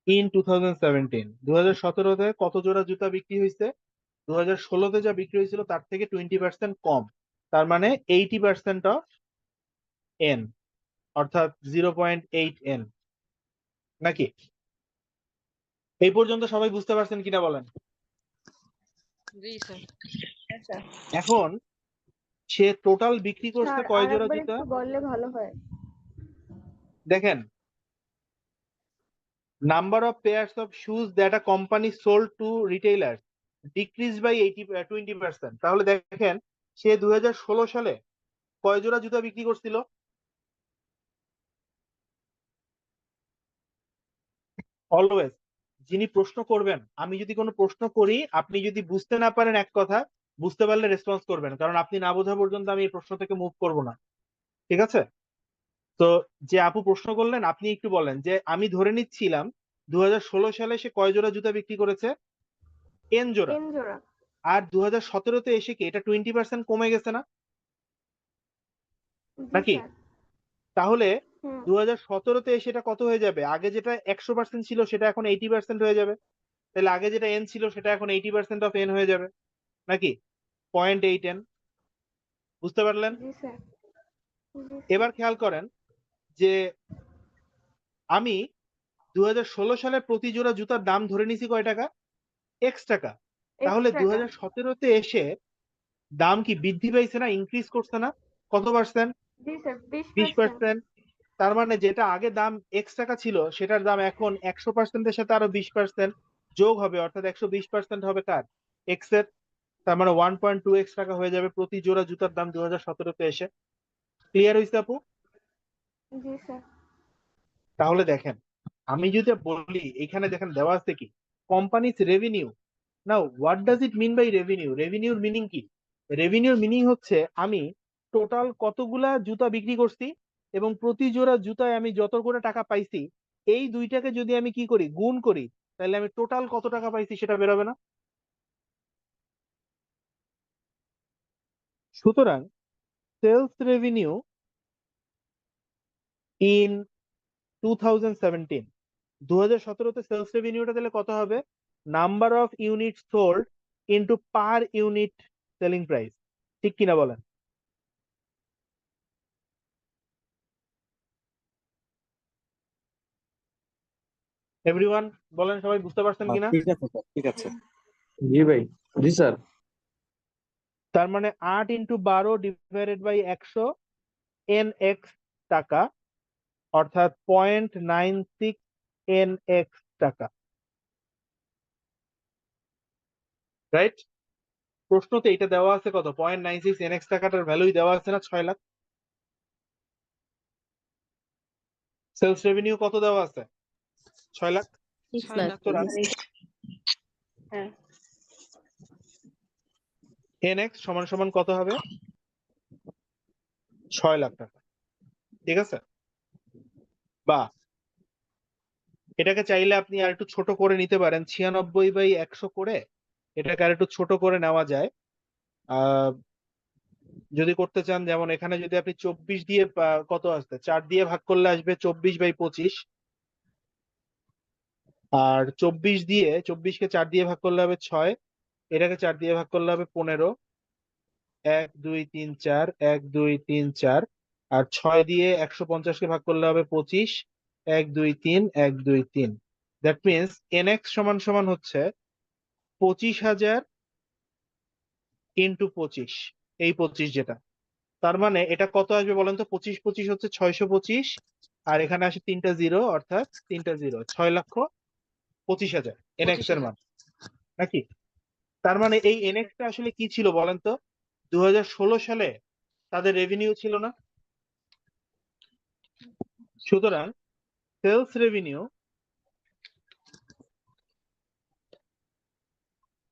in 2017, 2017-তে কত জোড়া জুতা বিক্রি হয়েছে? 2016-তে যা বিক্রি হয়েছিল তার থেকে 20% কম, তার মানে 80% অফ n, অর্থাৎ 0.8n। নাকি? এই পর্যন্ত সবাই বুঝতে পারছেন কিনা বলেন? জি স্যার। আচ্ছা এখন সে টোটাল বিক্রি করছে স্যার, কয় জোড়া আরেকবার জুতা? একটু বললে ভালো হয়। দেখেন, number of pairs of shoes that a company sold to retailers decrease by 20%। তাহলে দেখেন সে 2016 সালে কয় জোড়া জুতা বিক্রি করছিল? অলওয়েজ যিনি প্রশ্ন করবেন, আমি যদি কোনো প্রশ্ন করি, আপনি যদি বুঝতে না পারেন এক কথা, বুঝতে পারলে রেসপন্স করবেন, কারণ আপনি না বোঝা পর্যন্ত আমি এই প্রশ্ন থেকে মুভ করব না। ঠিক আছে? তো যে আপু প্রশ্ন করলেন, আপনি একটু বলেন যে আমি ধরে নিচ্ছিলাম 2016 সালে সে কয় জোড়া জুতা বিক্রি করেছে? n জোড়া। এন জোড়া। আর 2017-তে এসে কি এটা 20% কমে গেছে না? জি নাকি? স্যার। তাহলে হুম 2017-তে এসে এটা কত হয়ে যাবে? আগে যেটা 100% ছিল সেটা এখন 80% হয়ে যাবে। তাহলে আগে যেটা n ছিল সেটা এখন 80% অফ n হয়ে যাবে। নাকি? 0.8n। বুঝতে পারলেন? জি স্যার। এবার খেয়াল করেন যে আমি 2016 সালে প্রতি জোড়া জুতার দাম ধরে নিছি কয় টাকা? X টাকা। তাহলে 2017-তে এসে দাম কি বৃদ্ধি পাইছে না, ইনক্রিজ করছে না? কত পার্সেন্ট? জি স্যার 20%। তার মানে যেটা আগে দাম X টাকা ছিল সেটার দাম এখন 100%-এর সাথে আরো 20% যোগ হবে, অর্থাৎ 120% হবে কার? X এর। তার মানে 1.2x টাকা হয়ে যাবে প্রতি জোড়া জুতার দাম 2017-তে এসে। ক্লিয়ার হয়েছে আপু? জি স্যার। তাহলে দেখেন আমি যদি বলি এখানে দেখেন দেওয়া আছে কি company's revenue, now what does it mean by revenue? রেভিনিউর মিনিং কি? রেভিনিউর মিনিং হচ্ছে আমি টোটাল কতগুলা জুতা বিক্রি করছি এবং প্রতি জোড়া জুতায় আমি যত করে টাকা পাইছি, এই দুইটাকে যদি আমি কি করি গুণ করি, তাহলে আমি টোটাল কত টাকা পাইছি সেটা বেরোবে না? সুতরাং সেলস রেভিনিউ ইন 2017, 2017-তে সেলস রেভিনিউটা তাহলে কত হবে? Number of unit sold into per unit selling price, ঠিক কিনা বলেন? এভরিওয়ান বলেন, সবাই বুঝতে পারছেন কিনা? ঠিক আছে স্যার, ঠিক আছে। জি ভাই, জি স্যার। তার মানে 8 × 12 ডিভাইডেড বাই 100 NX টাকা, অর্থাৎ 0.96 NX টাকা, রাইট? প্রশ্নতে এটা দেওয়া আছে কত? 0.96 NX টাকাটার ভ্যালুই দেওয়া আছে না 6 লাখ। সেলস রেভিনিউ কত দেওয়া আছে? 6 লাখ। 6 6 লাখ। লাখ। সুতরাং হ্যাঁ, NX সমান সমান কত হবে? 6 লাখ টাকা, ঠিক আছে? বা এটাকে চাইলে আপনি আর একটু ছোট করে নিতে পারেন, 96/100 করে এটাকে আর একটু ছোট করে নেওয়া যায়। যদি করতে চান, যেমন এখানে যদি আপনি 24 দিয়ে কত আসবে, 4 দিয়ে ভাগ করলে আসবে 24/25, আর 24কে 4 দিয়ে ভাগ করলে হবে 6, এটাকে 4 দিয়ে ভাগ করলে হবে 15, 1 2 3 4, 1 2 3 4, আর 6 দিয়ে 150কে ভাগ করলে হবে 25, 1 2 3, 1 2 3। দ্যাট মিনস NX সমান সমান হচ্ছে 25,000 ইন্টু 25, এই 25 যেটা, তার মানে এটা কত আসবে বলেন তো? 25 25 হচ্ছে 625, আর এখানে আসে 3টা জিরো, অর্থাৎ 3টা জিরো, 6,25,000 NX এর 25,000। মান, নাকি? তার মানে এই NX টা আসলে কি ছিল বলেন তো? 2016 সালে তাদের রেভিনিউ ছিল না? সুতরাং sales revenue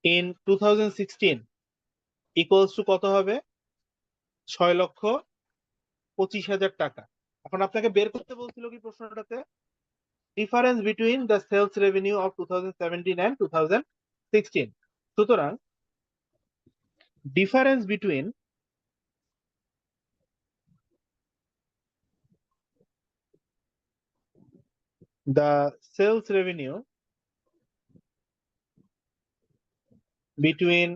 in 2016 equals to কত হবে? 6,25,000 টাকা। এখন আপনাকে বের করতে বলছিল কি প্রশ্নটাতে? Difference between the sales revenue of 2017 and 2016। সুতরাং difference between the sales revenue between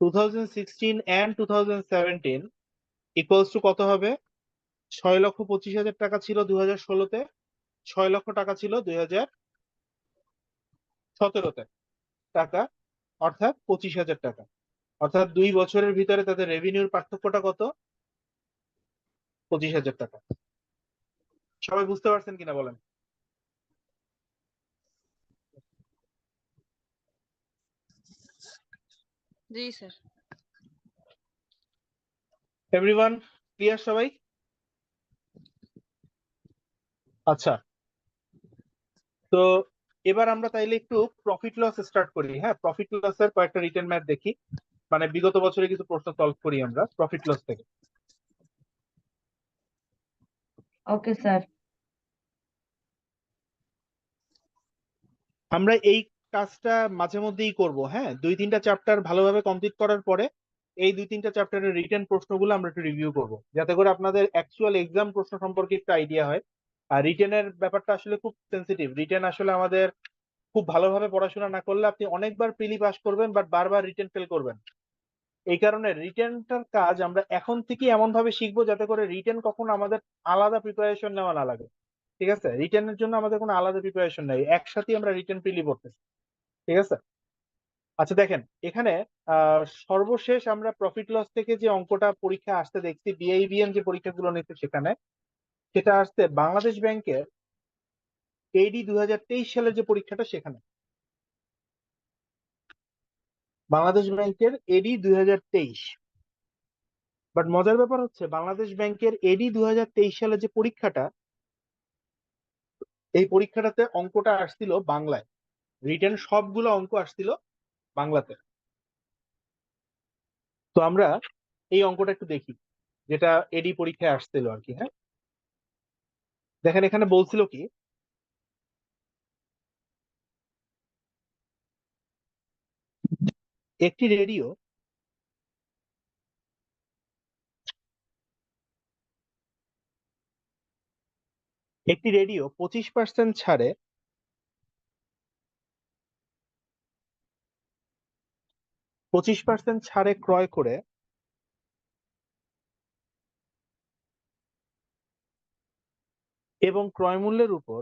2016 and 2017 equals to কত হবে? 6,25,000 টাকা ছিল 2016-তে, 6 লক্ষ টাকা ছিল 2017-তে টাকা, অর্থাৎ 25,000 টাকা। অর্থাৎ 2 বছরের ভিতরে তাদের রেভিনিউর পার্থক্যটা কত? 25,000 টাকা। সবাই বুঝতে পারছেন কিনা বলেন? জি স্যার। এভরিওয়ান ক্লিয়ার সবাই? আচ্ছা, তো এবার আমরা তাইলে একটু প্রফিট লস স্টার্ট করি। হ্যাঁ, প্রফিট লসের কয়েকটা রিটেন ম্যাথ দেখি, মানে বিগত বছরে কিছু প্রশ্ন সলভ করি আমরা প্রফিট লস থেকে। Okay sir. আমরা এই কাজটা মাঝে মধ্যেই করব। হ্যাঁ, 2-3টা চ্যাপ্টার ভালোভাবে কমপ্লিট করার পরে এই 2-3টা চ্যাপ্টারের রিটেন প্রশ্নগুলো আমরা একটু রিভিউ করব, যাতে করে আপনাদের অ্যাকচুয়াল এক্সাম প্রশ্ন সম্পর্কে একটা আইডিয়া হয়। আর রিটেনের ব্যাপারটা আসলে খুব সেন্সিটিভ। রিটেন আসলে আমাদের খুব ভালোভাবে পড়াশোনা না করলে আপনি অনেকবার প্রিলি পাস করবেন, বাট বারবার রিটেন ফেল করবেন। এই কারণে রিটেনটার কাজ আমরা এখন থেকে এমন ভাবে শিখবো যাতে করে রিটেন কখনো আমাদের আলাদা প্রিপারেশন নেওয়া না লাগে। ঠিক আছে? রিটেনের জন্য আমাদের কোনো আলাদা প্রিপারেশন নেই, একসাথে আমরা রিটেন প্রিলি পড়তেছি। ঠিক আছে? আচ্ছা দেখেন এখানে সর্বশেষ আমরা প্রফিট লস থেকে যে অঙ্কটা পরীক্ষা আসতে দেখছি, বিআইবিএম যে পরীক্ষাগুলো নিচ্ছে সেখানে, সেটা আসছে বাংলাদেশ ব্যাংকের এডি 2023 সালের যে পরীক্ষাটা, সেখানে বাংলাদেশ ব্যাংকের এডি 2023। বাট মজার ব্যাপার হচ্ছে বাংলাদেশ ব্যাংকের এডি 2023 সালের যে পরীক্ষাটা, এই পরীক্ষাটাতে অঙ্কটা আসছিল বাংলায়, রিটেন সবগুলো অঙ্ক আসছিল বাংলাতে। তো আমরা এই অঙ্কটা একটু দেখি, যেটা এডি পরীক্ষায় আসছিল আর কি। হ্যাঁ, দেখেন এখানে বলছিল কি, একটি রেডিও একটি রেডিও 25% ছাড়ে 25% ছাড়ে ক্রয় করে এবং ক্রয় মূল্যের উপর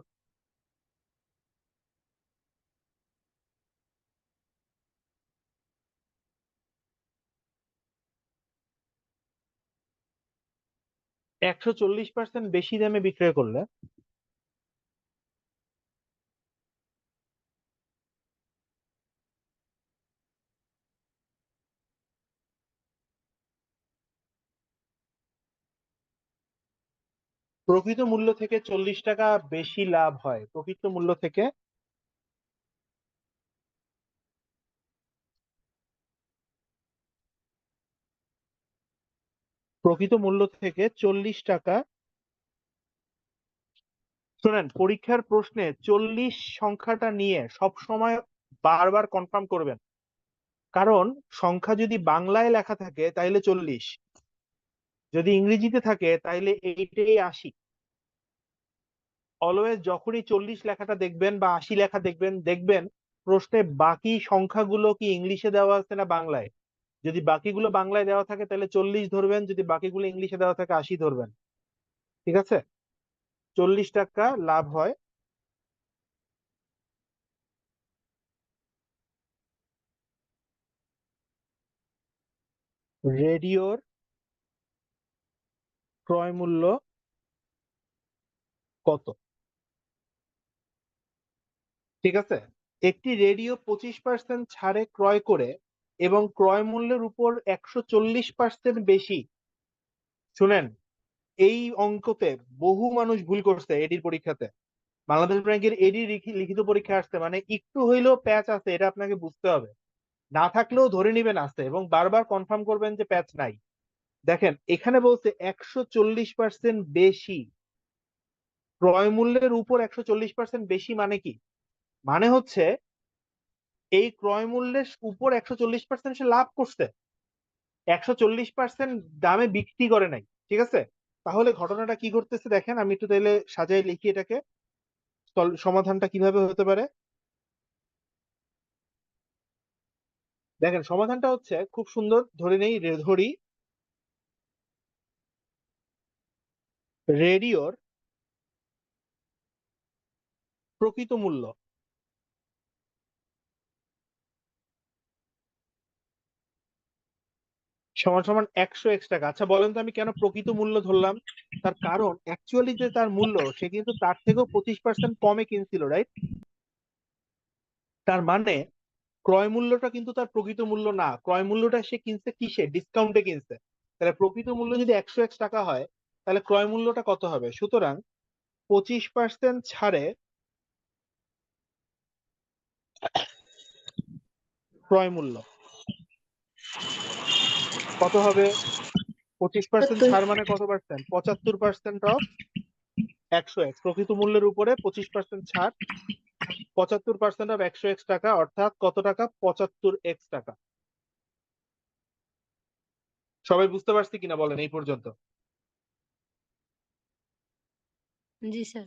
140% বেশি দামে বিক্রয় করলে প্রকৃত মূল্য থেকে 40 টাকা বেশি লাভ হয়। প্রকৃত মূল্য থেকে প্রকৃত মূল্য থেকে 40 টাকা, শোনেন পরীক্ষার প্রশ্নে 40 সংখ্যাটা নিয়ে সব সময় বারবার কনফার্ম করবেন, কারণ সংখ্যা যদি বাংলায় লেখা থাকে তাইলে 40, যদি ইংরেজিতে থাকে তাইলে এইটাই 80। অলওয়েজ যখনই 40 লেখাটা দেখবেন বা 80 লেখা দেখবেন, দেখবেন প্রশ্নে বাকি সংখ্যাগুলো কি ইংলিশে দেওয়া আছে না বাংলায়। যদি বাকিগুলো বাংলায় দেওয়া থাকে তাহলে 40 ধরবেন, যদি বাকিগুলো ইংলিশে দেওয়া থাকে 80 ধরবেন। ঠিক আছে, 40 টাকা লাভ হয়। রেডিওর ক্রয় মূল্য কত? ঠিক আছে, একটি রেডিও 25% ছাড়ে ক্রয় করে এবং ক্রয় মূল্যের উপর 140% বেশি। শুনেন, এই অঙ্কতে বহু মানুষ ভুল করছে এডির পরীক্ষাতে। বাংলাদেশ ব্যাংকের এডি লিখিত পরীক্ষা আসছে মানে একটু হইলেও প্যাচ আছে, এটা আপনাকে বুঝতে হবে। না থাকলেও ধরে নিবেন আছে এবং বারবার কনফার্ম করবেন যে প্যাচ নাই। দেখেন এখানে বলছে 140% বেশি, ক্রয় মূল্যের উপর 140% বেশি মানে কি? মানে হচ্ছে এই ক্রয় মূল্যের উপর 140% সে লাভ করছে, 140% দামে বিক্রি করে নাই। ঠিক আছে, তাহলে ঘটনাটা কি ঘটতেছে দেখেন, আমি একটু তাইলে সাজাই লিখি এটাকে, সমাধানটা কিভাবে হতে পারে। দেখেন সমাধানটা হচ্ছে খুব সুন্দর, ধরে নেই, ধরি রেডিওর প্রকৃত মূল্য সমান সমান 100x টাকা। আচ্ছা বলেন তো আমি কেন প্রকৃত মূল্য ধরলাম? তার কারণ অ্যাকচুয়ালি যে তার মূল্য, সে কিন্তু তার থেকেও 25% কমে কিনছিল, রাইট? তার মানে ক্রয় মূল্যটা কিন্তু তার প্রকৃত মূল্য না, ক্রয় মূল্যটা সে কিনছে কিসে? ডিসকাউন্টে কিনছে। তাহলে প্রকৃত মূল্য যদি 100x টাকা হয় তাহলে ক্রয় মূল্যটা কত হবে? সুতরাং 25% ছাড়ে ক্রয় মূল্য কত হবে? 25% ছাড় মানে কত পার্সেন্ট? 75% of 100x। প্রকৃত মূল্যের উপরে 25% ছাড়, 75% অফ 100x টাকা, অর্থাৎ কত টাকা? 75x টাকা। সবাই বুঝতে পারছি কিনা বলেন এই পর্যন্ত? জি স্যার।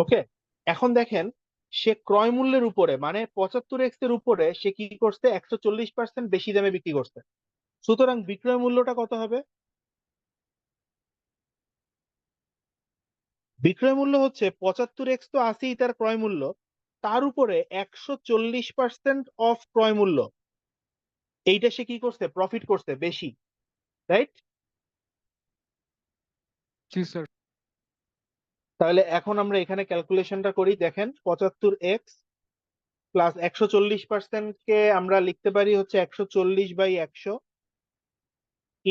ওকে, এখন দেখেন সে ক্রয় মূল্যের উপরে মানে 75x এর উপরে সে কি করছে? 140% বেশি দামে বিক্রি করছে। সুতরাং বিক্রয় মূল্যটা কত হবে? বিক্রয় মূল্য হচ্ছে 75x, তো আছেই তার ক্রয় মূল্য, তার উপরে 140% অফ ক্রয় মূল্য, এইটা সে কি করছে? প্রফিট করছে বেশি, রাইট? জি স্যার। তাহলে এখন আমরা এখানে ক্যালকুলেশনটা করি। দেখেন 75x প্লাস 140% কে আমরা লিখতে পারি হচ্ছে 140/100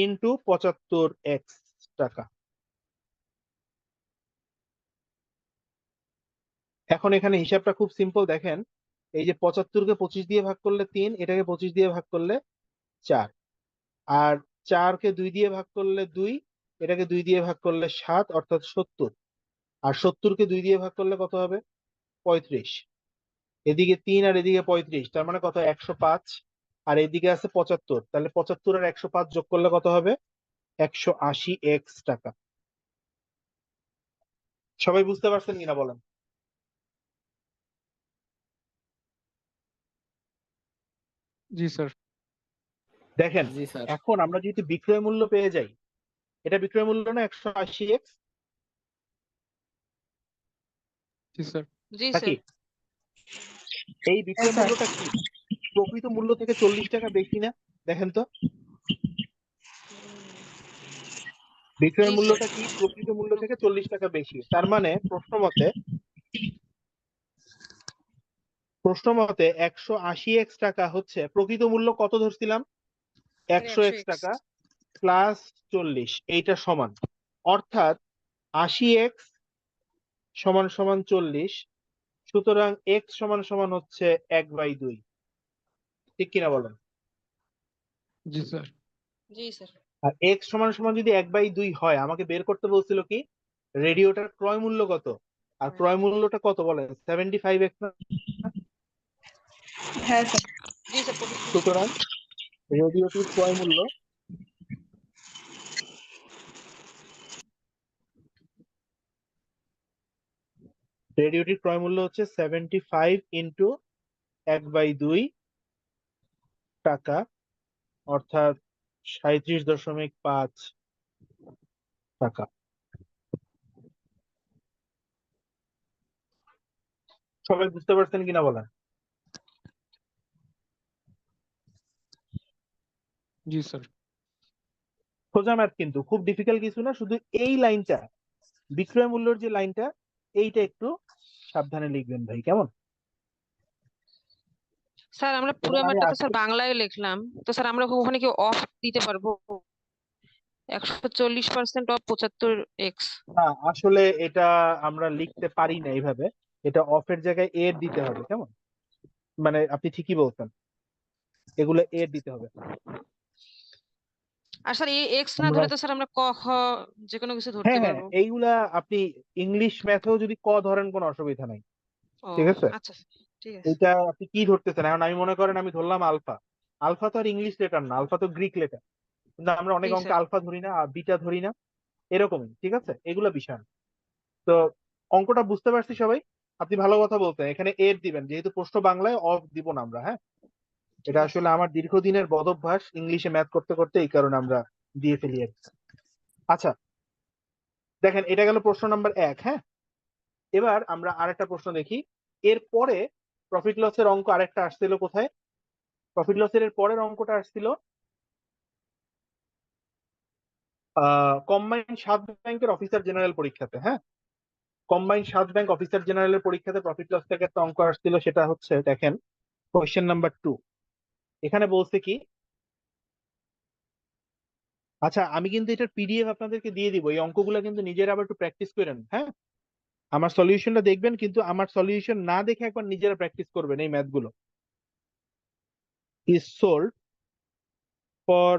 ইন্টু 75x টাকা। এখন এখানে হিসাবটা খুব সিম্পল, দেখেন এই যে 75-কে 25 দিয়ে ভাগ করলে 3, এটাকে 25 দিয়ে ভাগ করলে 4, আর 4-কে 2 দিয়ে ভাগ করলে 2, এটাকে 2 দিয়ে ভাগ করলে 7, অর্থাৎ 70, আর 70-কে 2 দিয়ে ভাগ করলে কত হবে? 35। এদিকে 3 আর এদিকে 35, তার মানে কত? 105। আর এদিকে আছে 75, তাহলে 75 আর 105 যোগ করলে কত হবে? 180x টাকা। সবাই বুঝতে পারছেন কিনা বলেন? জি স্যার। দেখেন জি স্যার। এখন আমরা যদি বিক্রয় মূল্য পেয়ে যাই, এটা বিক্রয় মূল্য না 180x জি স্যার। জি নাকি? স্যার। এই হ্যাঁ বিক্রয় স্যার। মূল্যটা কি প্রকৃত মূল্য থেকে 40 টাকা বেশি না? দেখেন তো বিক্রয় জি স্যার। মূল্যটা কি প্রকৃত মূল্য থেকে 40 টাকা বেশি, তার মানে প্রশ্ন মতে 180x টাকা হচ্ছে প্রকৃত মূল্য। কত ধরছিলাম? 100x 100x। টাকা প্লাস 40, এইটা সমান, অর্থাৎ 80x সমান সমান 40, সুতরাং x সমান সমান হচ্ছে 1/2। ঠিক কিনা বলেন? জি স্যার। জি স্যার। আর x সমান সমান যদি 1/2 হয়, আমাকে বের করতে বলছিল কি রেডিওটার ক্রয় মূল্য কত, আর ক্রয় মূল্যটা কত বলেন? 75x না? হ্যাঁ স্যার। জি স্যার। সুতরাং রেডিওটির ক্রয় মূল্য হচ্ছে 75 ইন্টু 1/2 টাকা, অর্থাৎ 37.5 টাকা। সবাই বুঝতে পারছেন কিনা বলেন? জি স্যার। সোজা ম্যাথ, কিন্তু খুব ডিফিকাল্ট কিছু না, শুধু এই লাইনটা বিক্রয় মূল্যের যে লাইনটা, এইটা একটু সাবধানে লিখবেন ভাই, কেমন? স্যার আমরা পুরো এবং আমি ম্যাথটা তো আজকে স্যার বাংলায় লিখলাম, তো স্যার আমরা ওখানে কি অফ দিতে পারবো? 140% অফ 75x। না, আসলে এটা আমরা লিখতে পারি না এইভাবে, এটা অফের জায়গায় এর দিতে হবে, কেমন? মানে আপনি ঠিকই বলছেন, এগুলো এর দিতে হবে। আর স্যার এই এক্স না আমরা ধরে তো স্যার আমরা ক খ যে কোনো কিছু ধরতে হ্যাঁ হ্যাঁ, পারবো। এইগুলা আপনি ইংলিশ ম্যাথেও যদি ক ধরেন কোনো অসুবিধা নাই, ও ঠিক আছে? আচ্ছা, ঠিক আছে। এটা আপনি কি ধরতেছেন? এখন আমি মনে করেন আমি ধরলাম আলফা, আলফা তো আর ইংলিশ লেটার না, আলফা তো গ্রিক লেটার, কিন্তু আমরা অনেক জি অঙ্কে স্যার। আলফা ধরি না আর বিটা ধরি না, এরকমই, ঠিক আছে? এগুলো বিষয় না। তো অঙ্কটা বুঝতে পারছি সবাই? আপনি ভালো কথা বলতেন, এখানে এর দিবেন, যেহেতু প্রশ্ন বাংলায়, অফ দিব না আমরা, হ্যাঁ? ঠিক এটা আছে। আসলে আমার দীর্ঘদিনের বদভ্যাস, ইংলিশে ম্যাথ করতে করতে, এই কারণে আমরা দিয়ে ফেলি আর কি। আচ্ছা, দেখেন এটা গেল প্রশ্ন নাম্বার 1, হ্যাঁ? এবার আমরা আরেকটা প্রশ্ন দেখি। এর পরে প্রফিট লসের অঙ্ক আরেকটা আসছিল কোথায়? প্রফিট লসের এর পরের অঙ্কটা আসছিল কম্বাইন্ড 7 ব্যাংকের অফিসার জেনারেল পরীক্ষাতে, হ্যাঁ? কম্বাইন্ড 7 ব্যাংক অফিসার জেনারেলের পরীক্ষাতে প্রফিট লস থেকে একটা অঙ্ক আসছিল, সেটা হচ্ছে দেখেন কোয়েশ্চেন নাম্বার 2। এখানে বলছে কি, আচ্ছা আমি কিন্তু এটার পিডিএফ আপনাদেরকে দিয়ে দিব, এই অঙ্কগুলো কিন্তু নিজেরা আবার একটু প্র্যাকটিস করেন, হ্যাঁ? আমার সলিউশনটা দেখবেন, কিন্তু আমার সলিউশন না দেখে একবার নিজেরা প্র্যাকটিস করবেন এই ম্যাথগুলো। ইজ সোল্ড ফর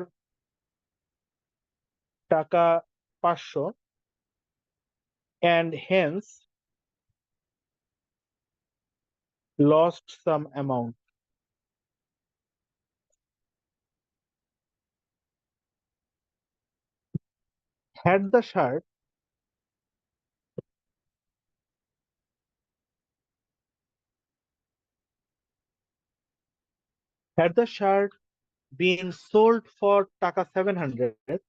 টাকা 500 and hence lost some amount. Had the shirt been sold for টাকা 700,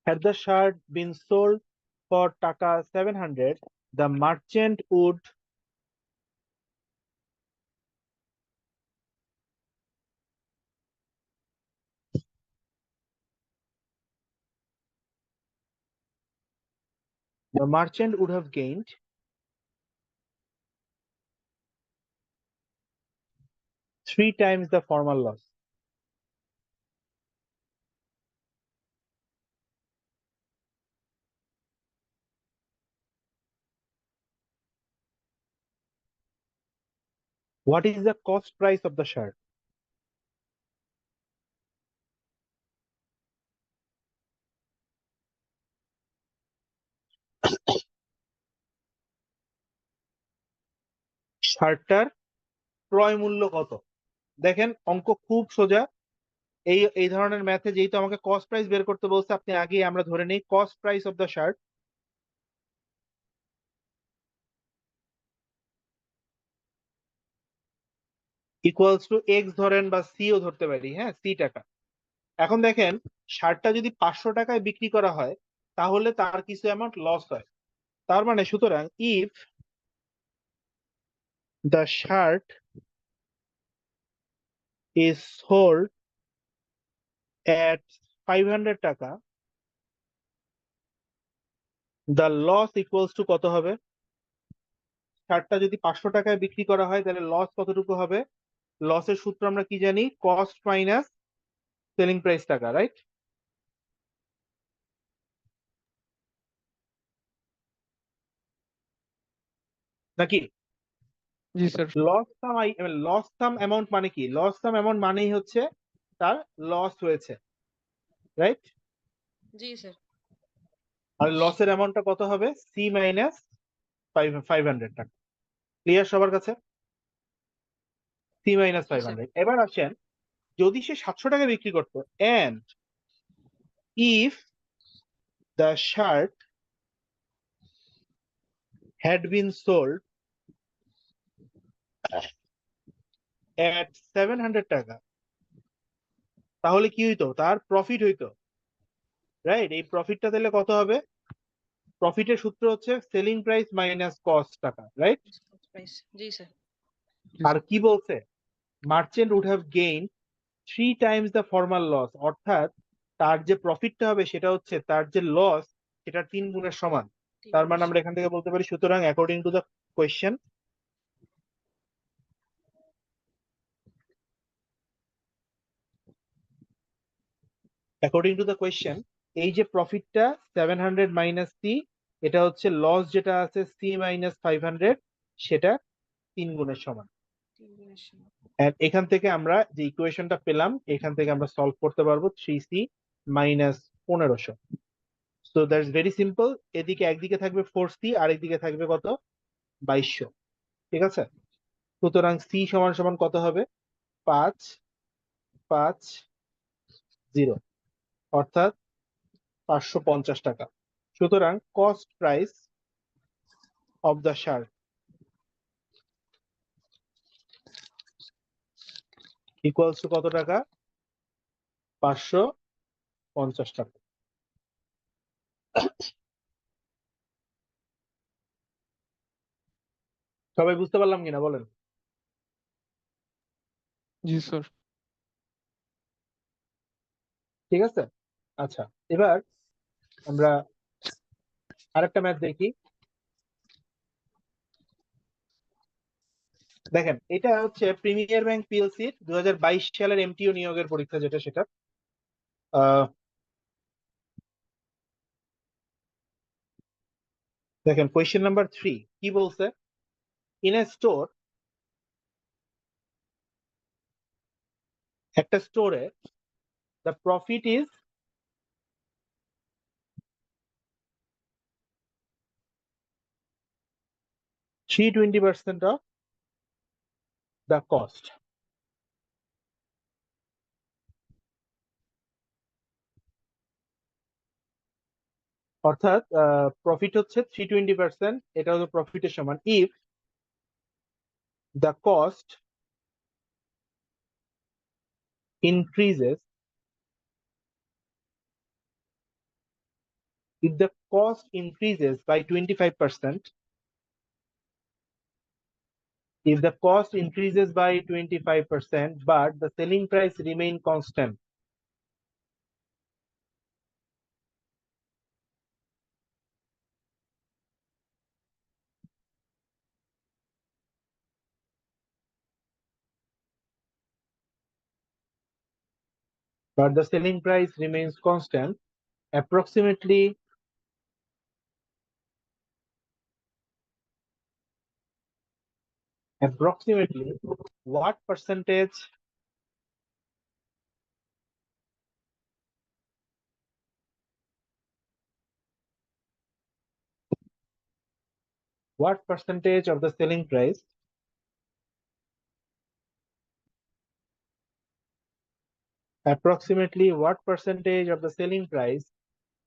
had the shirt been sold for টাকা 700, the merchant would have gained 3 times the formal loss. What is the cost price of the shirt? শার্টটার ক্রয় মূল্য কত? দেখেন অঙ্ক খুব সোজা। এই ধরনের ম্যাথে যেহেতু আমাকে কস্ট প্রাইস বের করতে বলছে, আপনি আগে আমরা ধরে নেই cost price of the shirt equals to x ধরেন বা সিও ধরতে পারি, হ্যাঁ, সি টাকা। এখন দেখেন শার্টটা যদি 500 টাকায় বিক্রি করা হয় তাহলে তার কিছু অ্যামাউন্ট লস হয়। তার মানে সুতরাং if the shirt is sold at 500 টাকা, দ্য লস ইকুয়ালস টু কত হবে? শার্টটা যদি 500 টাকায় বিক্রি করা হয় তাহলে লস কতটুকু হবে? লসের সূত্র আমরা কি জানি? কস্ট মাইনাস সেলিং প্রাইস টাকা, রাইট? নাকি জি স্যার। লস সাম অ্যামাউন্ট মানে কি? লস সাম অ্যামাউন্ট মানেই হচ্ছে তার লস হয়েছে, রাইট? জি স্যার। আর লসের অ্যামাউন্টটা কত হবে? সি মাইনাস 500 টাকা। ক্লিয়ার সবার কাছে? সি মাইনাস জি স্যার। 500। এবার আসেন, যদি সে 700 টাকা বিক্রি করতো, and if the shirt had been sold at 700 টাকা, তাহলে কি হইতো? তার প্রফিট হইতো, রাইট? এই প্রফিটটা তাহলে কত হবে? প্রফিটের সূত্র হচ্ছে সেলিং প্রাইস মাইনাস কস্ট টাকা, রাইট? প্রাইস। জি স্যার। আর কি বলছে? Merchant would have gain 3 times the former loss, অর্থাৎ তার যে প্রফিটটা হবে সেটা হচ্ছে তার যে লস সেটা 3 গুণের সমান। তার মানে আমরা এখান থেকে বলতে পারি, সুতরাং অ্যাকর্ডিং টু দ্য কোয়েশ্চেন, এই যে প্রফিটটা 700 মাইনাস সি, এটা হচ্ছে লস যেটা আছে সি মাইনাস 500, সেটা 3 গুণের সমান। And এখান থেকে আমরা যে ইকুয়েশনটা পেলাম এখান থেকে আমরা সলভ করতে পারবো 3c minus 1500। So that's very simple. এদিকে একদিকে থাকবে 4c আর একদিকে থাকবে কত? 2200। ঠিক আছে? সুতরাং c সমান সমান কত হবে? 550, অর্থাৎ 550 টাকা। সুতরাং cost price of the shirt equals to কত টাকা? 550 টাকা। সবাই বুঝতে পারলাম কিনা বলেন? জি স্যার। ঠিক আছে, আচ্ছা। এবার আমরা আরেকটা ম্যাথ দেখি। দেখেন, এটা হচ্ছে প্রিমিয়ার ব্যাংক পিএলসি 2022 সালের এমটিও নিয়োগের পরীক্ষা, যেটা সেটা দেখেন কোয়েশ্চেন নাম্বার 3 কি বলছে? ইন এ স্টোর, একটা স্টোরে the profit is 320% of the cost. অর্থাৎ প্রফিট হচ্ছে 320%, এটা হলো প্রফিটের সমান। If the cost increases, if the cost increases by 25%, if the cost increases by 25% but the selling price remain constant, approximately approximately what percentage of the selling price approximately what percentage of the selling price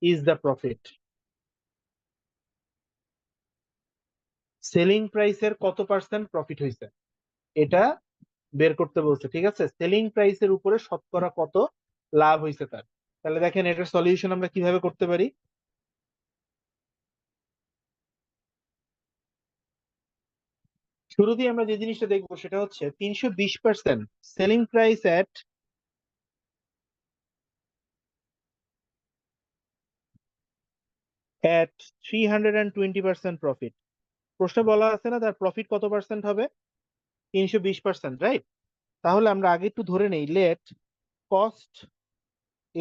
is the profit? Selling প্রাইসের কত percent profit হয়েছে এটা বের করতে বলছে, ঠিক আছে? Selling প্রাইসের উপরে শতকরা কত লাভ হয়েছে তার। তাহলে দেখেন এটার সলিউশন আমরা কিভাবে করতে পারি। শুরুতেই আমরা যে জিনিসটা দেখবো সেটা হচ্ছে 320% সেলিং প্রাইস at 320% প্রফিট। প্রশ্নে বলা আছে না তার প্রফিট কত পার্সেন্ট হবে? 320%, রাইট? তাহলে আমরা আগে একটু ধরে নেই let cost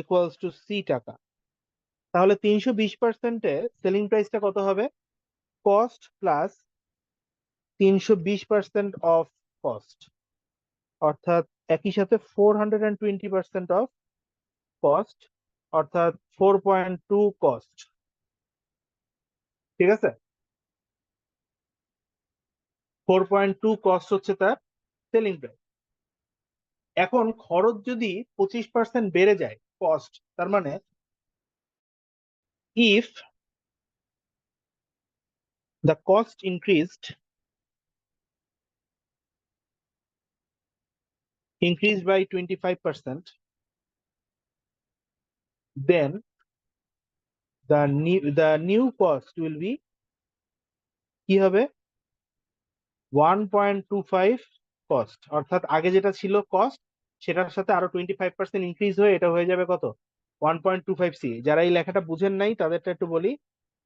equals to C টাকা। তাহলে 320%-এ সেলিং প্রাইসটা কত হবে? কস্ট প্লাস 320% অফ কস্ট, অর্থাৎ একই সাথে 420% অফ কস্ট, অর্থাৎ 4.2 কস্ট, ঠিক আছে? 4.2 কস্ট হচ্ছে তার সেলিং প্রাইস। এখন খরচ যদি 25% বেড়ে যায় কস্ট, তার মানে if the cost increased by 25%, then the new cost will be কি হবে? 1.25 কস্ট, অর্থাৎ আগে যেটা ছিল কস্ট সেটার সাথে আরো 25% ইনক্রিজ হয়ে এটা হয়ে যাবে কত? 1.25 সি। যারা এই লেখাটা বুঝেন নাই তাদেরটা একটু বলি।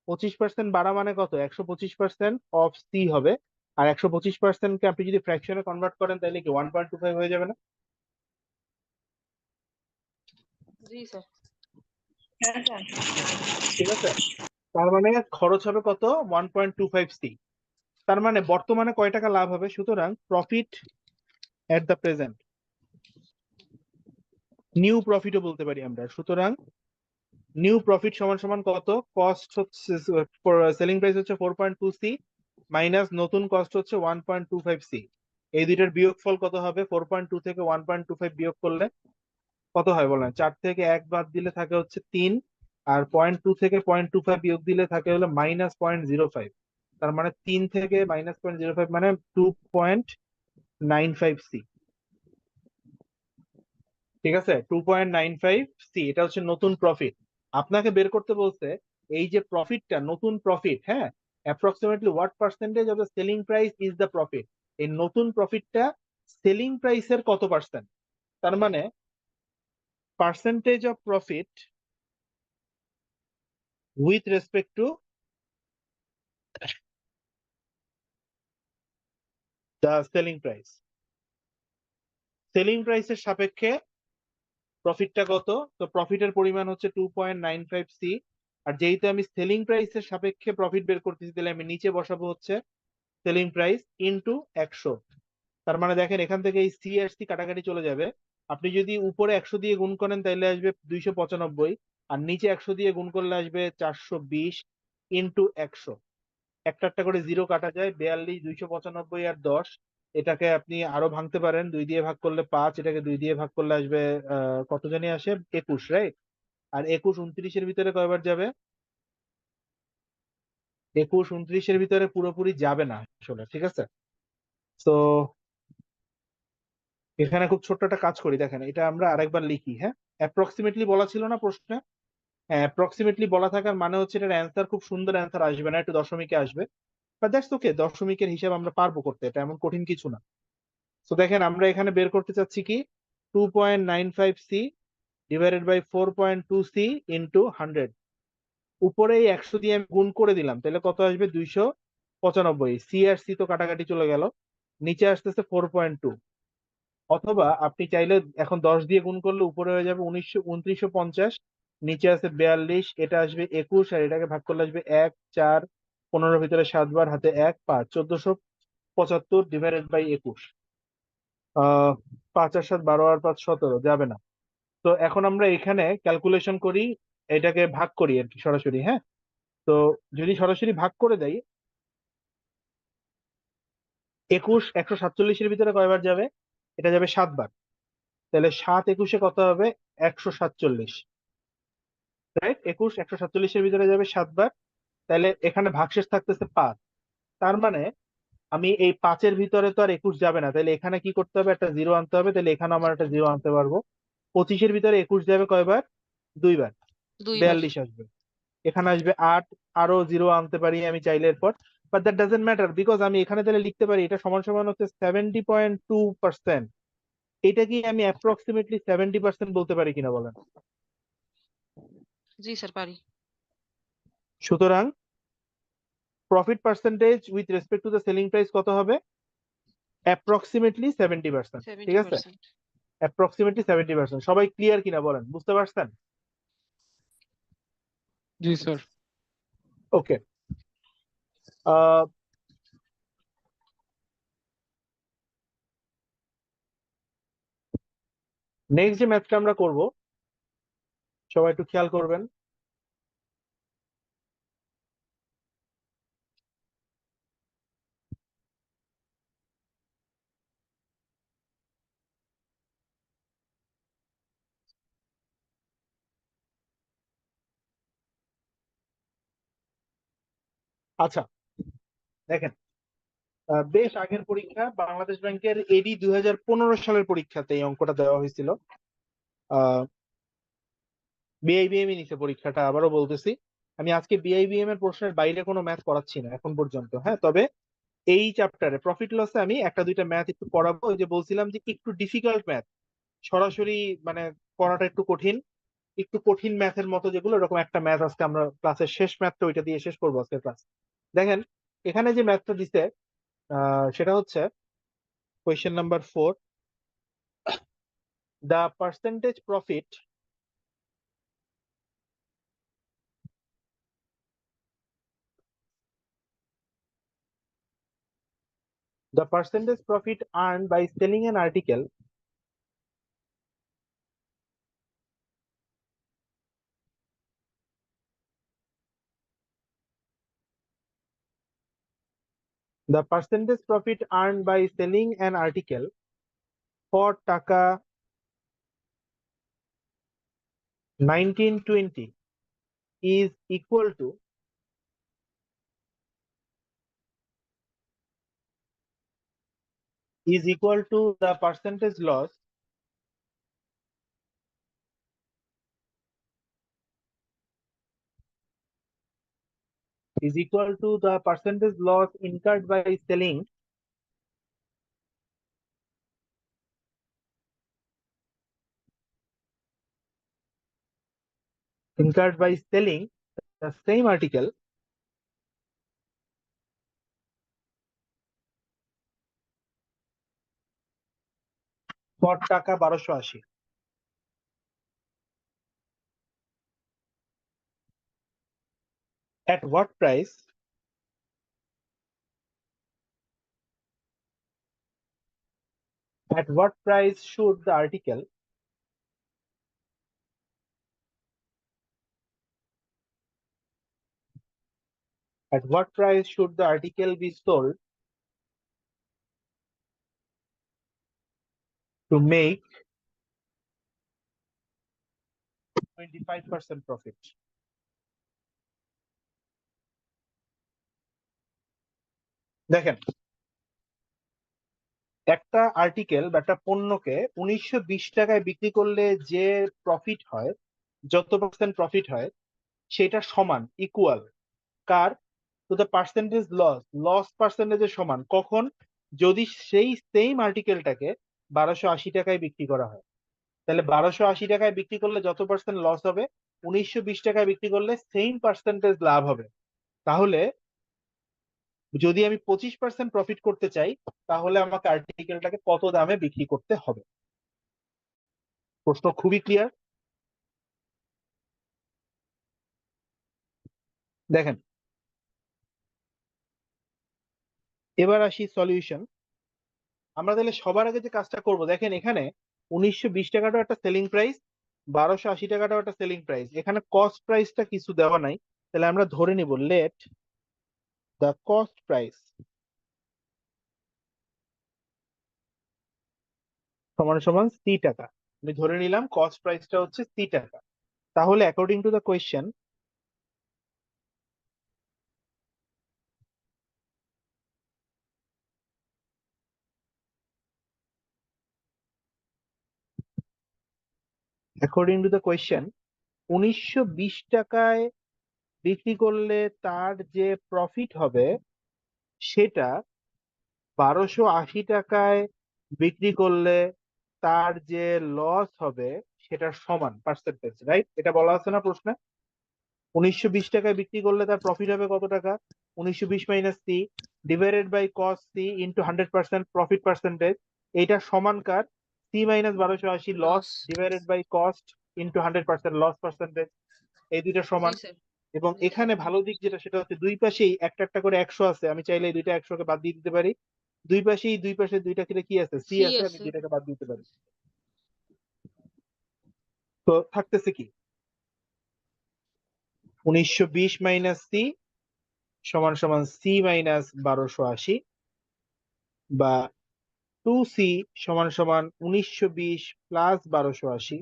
25% বাড়া মানে কত? 125% অফ সি হবে। আর 125%কে আপনি যদি ফ্র্যাকশনে কনভার্ট করেন তাহলে কি 1.25 হয়ে যাবে না? জি স্যার। ঠিক আছে, তার মানে খরচ হবে কত? 1.25 সি। তার মানে বর্তমানে কয় টাকা লাভ হবে? সুতরাং profit at the present, new প্রফিটও বলতে পারি আমরা। সুতরাং নিউ প্রফিট সমান সমান কত? কস্ট হচ্ছে সেলিং প্রাইস হচ্ছে 4.2 সি মাইনাস নতুন কস্ট হচ্ছে 1.25 সি। এই দুইটার বিয়োগফল কত হবে? 4.2 থেকে 1.25 বিয়োগ করলে কত হয় বলেন? 4 থেকে 1 বাদ দিলে থাকে হচ্ছে 3, আর 0.2 থেকে 0.25 বিয়োগ দিলে থাকে হলো -0.05। তার মানে 3 থেকে -0.05 মানে 2.95 সি, ঠিক আছে? 2.95 সি, এটা হচ্ছে নতুন প্রফিট। আপনাকে বের করতে বলছে এই যে প্রফিটটা, নতুন প্রফিট, হ্যাঁ, approximately what percentage of the selling price is the profit. এই নতুন প্রফিটটা সেলিং প্রাইসের কত পার্সেন্ট? তার মানে percentage of profit with respect to the selling price. Selling প্রাইসের সাপেক্ষে প্রফিটটা কত? তো প্রফিটের পরিমাণ হচ্ছে 2.95 সি। আর যেহেতু আমি সেলিং প্রাইসের সাপেক্ষে প্রফিট বের করতেছি তাহলে আমি নিচে বসাবো হচ্ছে সেলিং প্রাইস ইনটু 100। তার মানে দেখেন এখান থেকে এই সি আর সি কাটাকাটি চলে যাবে। আপনি যদি উপরে 100 দিয়ে গুণ করেন তাহলে আসবে 295, আর নিচে 100 দিয়ে গুণ করলে আসবে 420 ইনটু 100। একটা একটা করে জিরো কাটা যায়, 42, 295 আর 10। এটাকে আপনি আরো ভাঙতে পারেন, 2 দিয়ে ভাগ করলে 5, এটাকে 2 দিয়ে ভাগ করলে আসবে কত জানি আসে 21, রাইট? আর 21 29-এর ভিতরে কয়বার যাবে? 21 29-এর ভিতরে পুরোপুরি যাবে না আসলে, ঠিক আছে? তো এখানে খুব ছোট্ট একটা কাজ করি, দেখেন এটা আমরা আরেকবার লিখি, হ্যাঁ? অ্যাপ্রক্সিমেটলি বলা ছিল না প্রশ্নে? হ্যাঁ, অ্যাপ্রক্সিমেটলি বলা থাকার মানে হচ্ছে এটার অ্যান্সার খুব সুন্দর অ্যান্সার আসবে না, একটু দশমিকে আসবে। বাট দ্যাটস ওকে, দশমিকের হিসাব আমরা পারবো করতে, এটা এমন কঠিন কিছু না। তো দেখেন আমরা এখানে বের করতে চাচ্ছি কি 2.95 C divided by 4.2 C into 100। উপরে এই 100 দিয়ে আমি গুণ করে দিলাম, তাহলে কত আসবে? 295। সি আর সি তো কাটাকাটি চলে গেল, নিচে আসতেছে 4.2। অথবা আপনি চাইলে এখন 10 দিয়ে গুণ করলে উপরে হয়ে যাবে 2950, নিচে আছে 42, এটা আসবে 21, আর এটাকে ভাগ করলে আসবে 1, 4, 15 ভিতরে 7 বার, হাতে 1, 5, 75 ডিভাইডেড বাই 21। 5 আর 7 12 আর 5 17 যাবে না। তো এখন আমরা এখানে ক্যালকুলেশন করি, এটাকে ভাগ করি আর কি সরাসরি। হ্যাঁ, তো যদি সরাসরি ভাগ করে দেই, 21 147-এর ভিতরে কয়বার যাবে? এটা যাবে 7 বার। তাহলে 7 21-এ কত হবে? 147, রাইট? 21 147-এর ভিতরে যাবে 7 বার। তাহলে এখানে ভাগশেষ থাকতেছে 5। তার মানে আমি এই 5-এর ভিতরে তো আর 21 যাবে না, তাহলে এখানে কি করতে হবে? একটা 0 আনতে হবে। তাহলে এখানে আমার একটা 0 আনতে পারবো। 25-এর ভিতরে 21 যাবে কয়বার? 2 বার, 2 বার। 42 আসবে। এখানে আসবে 8, আরো 0 আনতে পারি আমি চাইলে এরপর। But that doesn't matter, because আমি এখানে তাহলে লিখতে পারি এটা সমান সমান হচ্ছে 70.2%। এটা কি আমি অ্যাপ্রক্সিমেটলি 70% বলতে পারি কিনা বলেন? জি স্যার পারি। সুতরাং profit percentage with respect to the selling price কত হবে? অ্যাপ্রক্সিমেটলি 70%। ঠিক আছে, 70%। অ্যাপ্রক্সিমেটলি 70%। সবাই ক্লিয়ার কিনা বলেন, বুঝতে পারছেন? জি স্যার। ওকে, নেক্সট যে ম্যাথটা আমরা করব, সবাই একটু খেয়াল করবেন। আচ্ছা দেখেন, বেশ আগের পরীক্ষা, বাংলাদেশ ব্যাংকের এডি 2015 সালের পরীক্ষাতে এই অঙ্কটা দেওয়া হয়েছিল। বিআইবিএম নিচে পরীক্ষাটা, আবারও বলতেছি, আমি আজকে বিআইবিএম এর প্রশ্নের বাইরে কোনো ম্যাথ করাচ্ছি না এখন পর্যন্ত। হ্যাঁ, তবে এই চ্যাপ্টারে প্রফিট লসে আমি একটা দুইটা ম্যাথ একটু করাবো। ওই যে বলছিলাম যে একটু ডিফিকাল্ট ম্যাথ, সরাসরি মানে করাটা একটু কঠিন, একটু কঠিন ম্যাথের মতো যেগুলো, এরকম একটা ম্যাথ আজকে আমরা ক্লাসের শেষ ম্যাথটা ওইটা দিয়ে শেষ করবো আজকের ক্লাস। দেখেন এখানে যে ম্যাথটা দিছে, সেটা হচ্ছে question number 4, the percentage profit earned by selling an article the percentage profit earned by selling an article for টাকা 1920 is equal to the percentage loss incurred by selling the same article for টাকা 1280। At what price should the article be sold to make 25% profit? দেখেন, একটা article বা একটা পণ্যকে 1920 টাকায় বিক্রি করলে যে প্রফিট হয়, যত পার্সেন্ট প্রফিট হয়, সেটা সমান ইকুয়াল কার? টু দ্য পার্সেন্টেজ লস পার্সেন্টেজের সমান। কখন? যদি সেই সেম আর্টিকেলটাকে 1280 টাকায় বিক্রি করা হয়। তাহলে 1280 টাকায় বিক্রি করলে যত পার্সেন্ট লস হবে, 1920 টাকায় বিক্রি করলে সেম পার্সেন্টেজ লাভ হবে। তাহলে যদি আমি 25% প্রফিট করতে চাই, তাহলে আমাকে আর্টিকেলটাকে কত দামে বিক্রি করতে হবে? প্রশ্ন খুবই ক্লিয়ার। দেখেন এবার আসি সলিউশন। আমরা তাহলে সবার আগে যে কাজটা করব, দেখেন এখানে 1920 টাকাটাও একটা সেলিং প্রাইস, 1280 টাকাটাও একটা সেলিং প্রাইস, এখানে কস্ট প্রাইসটা কিছু দেওয়া নাই। তাহলে আমরা ধরে নিব লেট দ্য কস্ট প্রাইস সমান সমান সি টাকা। আমি ধরে নিলাম কস্ট প্রাইসটা হচ্ছে সি টাকা। তাহলে according to the question, according to the question 1920 টাকায় বিক্রি করলে তার যে প্রফিট হবে সেটা 1280 টাকায় বিক্রি করলে তার যে লস হবে সেটার সমান পার্সেন্টেজ, রাইট? এটা বলা আছে না প্রশ্নে? 1920 টাকায় বিক্রি করলে তার প্রফিট হবে কত টাকা? 1920 minus C divided by cost C into 100% profit percentage. এইটা সমান কার? C minus 1280 loss loss. Divided by cost into 100% loss percentage. এই দুইটা জি সমান। স্যার। এবং এখানে ভালো দিক যেটা সেটা হচ্ছে দুই পাশেই একটা একটা করে 100 আছে, আমি চাইলে এই দুইটা 100 কে বাদ দিয়ে দিতে পারি। দুই পাশেই দুই পাশে দুইটা করে কি আছে? সি সি আছে, আমি আছে। দুইটাকে বাদ দিতে পারি। তো থাকতেছে কি? 1920 মাইনাস সি সমান সমান সি মাইনাস 1280, বা 2c সমান সমান 1920 প্লাস 1280,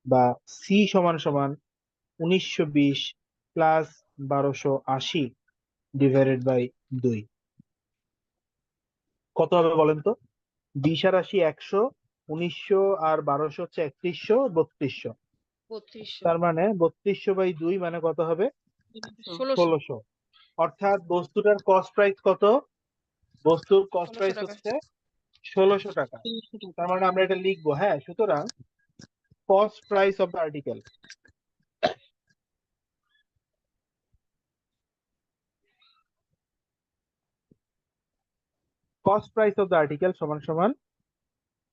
বা সি সমান সমান 1920 প্লাস 1280 ডিভাইডেড বাই 2। কত হবে বলেন তো? 20 আর 80 100, 1900 আর 1200 হচ্ছে 3100, 3200। 3200। তার মানে 3200 বাই 2 মানে কত হবে? 1600। 1600। অর্থাৎ বস্তুটার কস্ট প্রাইস কত? বস্তুর কস্ট 1600 প্রাইস টাকা। হচ্ছে 1600 টাকা। 1600 টাকা। তার মানে আমরা এটা লিখবো, হ্যাঁ। সুতরাং cost price of the article, cost price of the article সমান সমান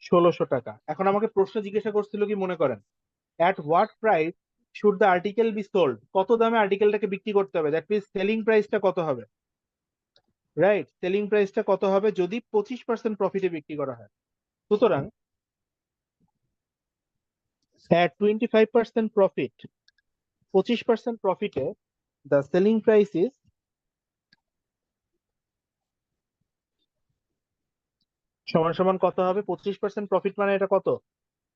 1600 টাকা। এখন আমাকে প্রশ্ন জিজ্ঞাসা করছিল কি, মনে করেন, at what price should the article B sold? কত দামে আর্টিকেলটাকে বিক্রি করতে হবে? দ্যাট মিনস সেলিং প্রাইসটা কত হবে, রাইট? সেলিং প্রাইসটা কত হবে যদি 25% প্রফিটে বিক্রি করা হয়? সুতরাং at 25% প্রফিট, 25% প্রফিটে দ্য সেলিং প্রাইস ইজ সমান সমান কত হবে? 25% প্রফিট মানে এটা কত?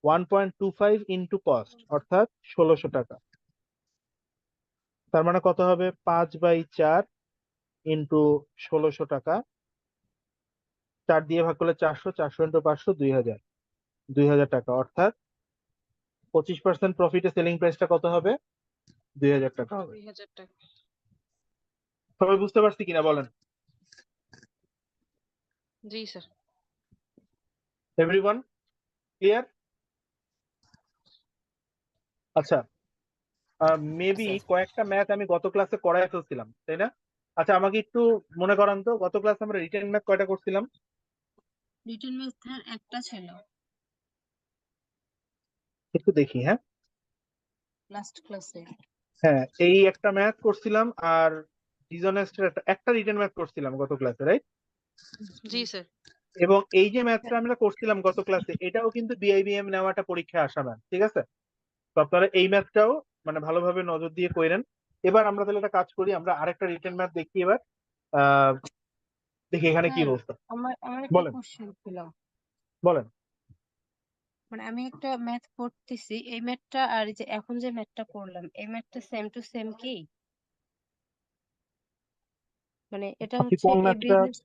1.25 ইন্টু কস্ট, অর্থাৎ 1600 টাকা। তার মানে কত হবে? 5/4 ইন্টু 1600 টাকা, 4 দিয়ে ভাগ করলে 400, 400 ইন্টু 500 2000, 2000 টাকা। অর্থাৎ 25% প্রফিটে সেলিং প্রাইসটা কত হবে? 2000 টাকা হবে। 2000 টাকা। সবাই বুঝতে পারছি কিনা বলেন? জি স্যার। Everyone clear? আচ্ছা, মেবি কয়েকটা ম্যাথ আমি গত ক্লাসে করাই ফেলছিলাম, তাই না? আচ্ছা, আমাকে একটু মনে করান তো, গত ক্লাসে আমরা রিটেন ম্যাথ কয়টা করছিলাম? রিটেন ম্যাথ স্যার একটা ছিল, একটু দেখি, হ্যাঁ। লাস্ট ক্লাসে। হ্যাঁ, এই একটা ম্যাথ করছিলাম, আর ডিসঅনেস্টের একটা রিটেন ম্যাথ করছিলাম গত ক্লাসে, রাইট? জি স্যার। এবং এই যে ম্যাথটা আমরা করছিলাম গত ক্লাসে, এটাও কিন্তু বিআইবিএম নেওয়াটা পরীক্ষায় আসা ম্যাথ, ঠিক আছে? তো আপনারা এই ম্যাথটাও মানে ভালোভাবে নজর দিয়ে কইরেন। এবার আমরা তাহলে একটা কাজ করি, আমরা আরেকটা রিটেন ম্যাথ দেখি এবার। দেখি এখানে কি স্যার, অবস্থা। আমার একটা বলেন কোশ্চেন ছিল। বলেন। মানে আমি একটা ম্যাথ করতেছি, এই ম্যাথটা আর এই যে এখন যে ম্যাথটা করলাম, এই ম্যাথটা সেম টু সেম কি? মানে এটা আপনি হচ্ছে কোন এ ম্যাথটা? বিজনেস,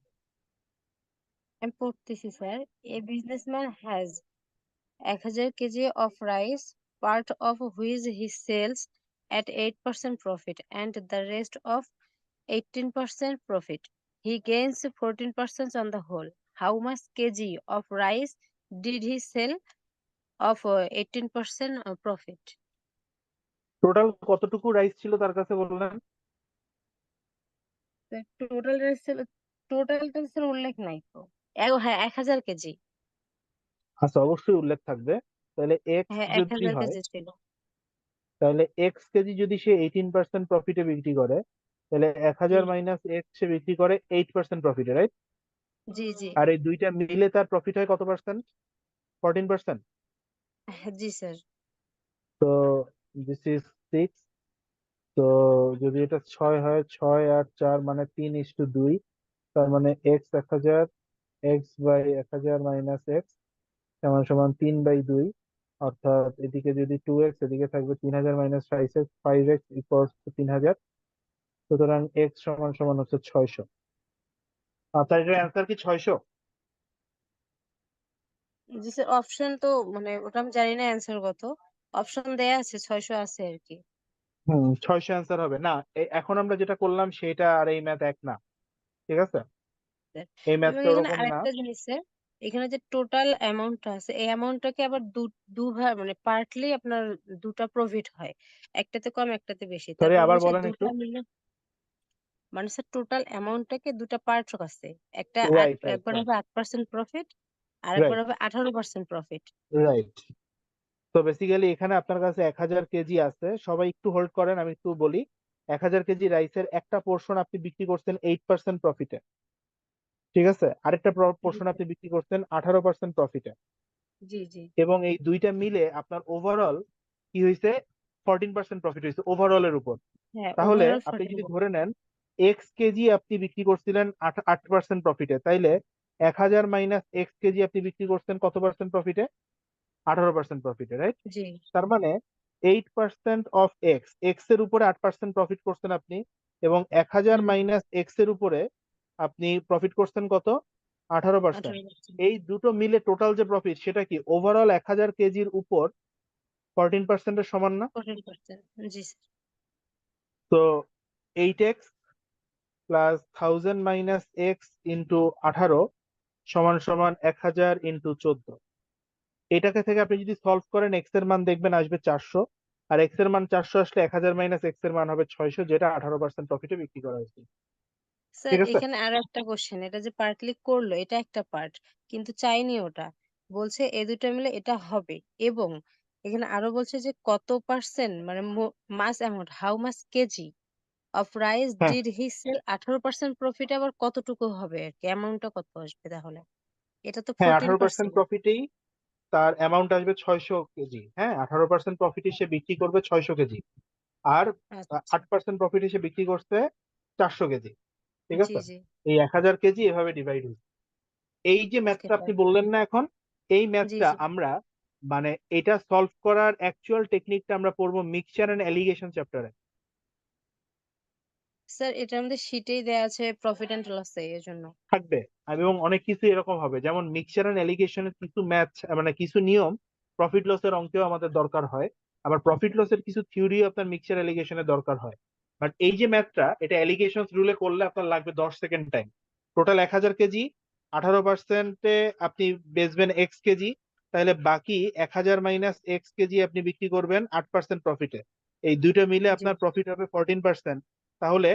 আমি পড়তেছি sir. A businessman has 1000 KG of rice, part of which he sells at 8% profit and the rest of 18% profit. He gains 14% on the whole. How much kg of rice did he sell of 18% profit? Total কতটুকু rice ছিল তার কাছে বললেন? Total টোটালটা sir উল্লেখ নাই তো। হ্যাঁ 1000 কেজি। আচ্ছা, অবশ্যই উল্লেখ থাকবে। তাহলে এক্স হ্যাঁ যদি 1000 হয়, কেজি ছিল। তাহলে এক্স কেজি যদি সে 18% প্রফিটে বিক্রি করে, তাহলে 1000 জি মাইনাস এক্স সে বিক্রি করে 8% প্রফিটে, রাইট? জি জি আর এই দুইটা মিলে তার প্রফিট হয় কত পার্সেন্ট? 14%। জি স্যার। তো দিস ইজ 6। তো যদি এটা 6 হয়, 6 আর 4 মানে 3:2, তার মানে x 1000, x by 1000 minus x সমান সমান 3/2। অর্থাৎ এদিকে যদি 2x, এদিকে থাকবে 3000 minus 5x, 5x equals to 3000। সুতরাং এক্স সমান সমান হচ্ছে 600। আচ্ছা, এটার অ্যান্সার কি 600? জি স্যার, অপশন তো মানে ওটা আমি জানি না অ্যান্সার কত, অপশন দেয়া আছে 600 আছে আর কি। 600 অ্যান্সার হবে না। এখন আমরা যেটা করলাম সেটা আর এই ম্যাথ এক না, ঠিক আছে? স্যার এই এবং ম্যাথটা এখানে ওরকম না। আরেকটা জিনিস স্যার, এখানে যে টোটাল অ্যামাউন্টটা আছে এই অ্যামাউন্টটাকে আবার দুভাগ মানে পার্টলি আপনার দুটা প্রফিট হয়, একটাতে কম একটাতে বেশি, সরি, তারপর আবার বলছে বলেন একটু। দুটা মিলে মানে স্যার টোটাল অ্যামাউন্টটাকে দুটা পার্ট আছে, একটা রাইট, রাইট, একবার রাইট, হবে 8% প্রফিট আর একবার রাইট, হবে 18% প্রফিট। রাইট। তো বেসিক্যালি এখানে আপনার কাছে 1000 কেজি আছে, সবাই একটু হোল্ড করেন, আমি একটু বলি। 1000 কেজি রাইসের একটা পোর্শন আপনি বিক্রি করছেন 8% প্রফিটে, ঠিক আছে? আরেকটা জি পোর্শন স্যার। আপনি বিক্রি করছেন 18% প্রফিটে। জি জি এবং এই দুইটা মিলে আপনার ওভারঅল কি হয়েছে? 14% প্রফিট হয়েছে ওভারঅল এর উপর। হ্যাঁ, তাহলে ওভারঅল আপনি 14। যদি ধরে নেন এক্স কেজি আপনি বিক্রি করছিলেন 8% প্রফিটে, তাইলে 1000 মাইনাস এক্স কেজি আপনি বিক্রি করছেন কত পার্সেন্ট প্রফিটে? 18% প্রফিটে, রাইট? জি তার মানে 8% অফ এক্স, এক্স এর উপরে 8% প্রফিট করছেন আপনি, এবং 1000 হুম মাইনাস এক্স এর উপরে আপনি প্রফিট করছেন কত? 18%। 18%। এই দুটো মিলে টোটাল যে প্রফিট সেটা কি ওভারঅল 1000 কেজির উপর 14%-এর সমান না? 14%। জি স্যার। তো 8x plus 1000 minus x into 18 সমান সমান 1000 ইন্টু 14। এটাকে থেকে আপনি যদি সলভ করেন এক্স এর মান দেখবেন আসবে 400, আর এক্স এর মান 400 আসলে 1000 মাইনাস এক্স এর মান হবে 600, যেটা 18% প্রফিটে বিক্রি করা হয়েছে, স্যার ঠিক আছে? এখানে আরো একটা কোশ্চেন, এটা যে পার্টলি করলো এটা একটা পার্ট, কিন্তু চাইনি ওটা, বলছে এই দুটো মিলে এটা হবে, এবং এখানে আরো বলছে যে কত পার্সেন্ট মানে much amount how much kg of rice হ্যাঁ, ডিড হি সেল, 18% প্রফিট আবার কতটুকু হবে আর কি, অ্যামাউন্টটা কত আসবে তাহলে? এটা তো হ্যাঁ, 18% 14%। প্রফিটেই তার অ্যামাউন্ট আসবে 600 কেজি। হ্যাঁ, 18% প্রফিটে সে বিক্রি করবে 600 কেজি, আর আচ্ছা। 8% প্রফিটে সে বিক্রি করছে 400 কেজি, ঠিক জি আছে? জি। এই 1000 কেজি এভাবে ডিভাইড হয়েছে। এই যে ওকে ম্যাথটা আপনি স্যার। বললেন না এখন, এই জি ম্যাথটা জি আমরা মানে এটা সলভ করার অ্যাকচুয়াল টেকনিকটা আমরা পড়বো মিক্সচার এন্ড অ্যালিগেশন চ্যাপ্টারে, স্যার, এটা আমাদের শিটেই দেয়া আছে প্রফিট এন্ড লস এর জন্য। থাকবে। এবং অনেক কিছু এরকম হবে, যেমন মিক্সচার এন্ড অ্যালিগেশনের কিছু ম্যাথ মানে কিছু নিয়ম প্রফিট লসের অঙ্কেও আমাদের দরকার হয়, আবার প্রফিট লসের কিছু থিওরি আপনার মিক্সচার অ্যালিগেশনের দরকার হয়। বাট এই যে ম্যাথটা, এটা অ্যালিগেশন রুলে করলে আপনার লাগবে 10 সেকেন্ড টাইম। টোটাল 1000 কেজি, 18%-এ আপনি বেচবেন এক্স কেজি, তাহলে বাকি 1000 মাইনাস এক্স কেজি আপনি বিক্রি করবেন 8% প্রফিটে। এই দুইটা মিলে জি আপনার প্রফিট হবে 14%। তাহলে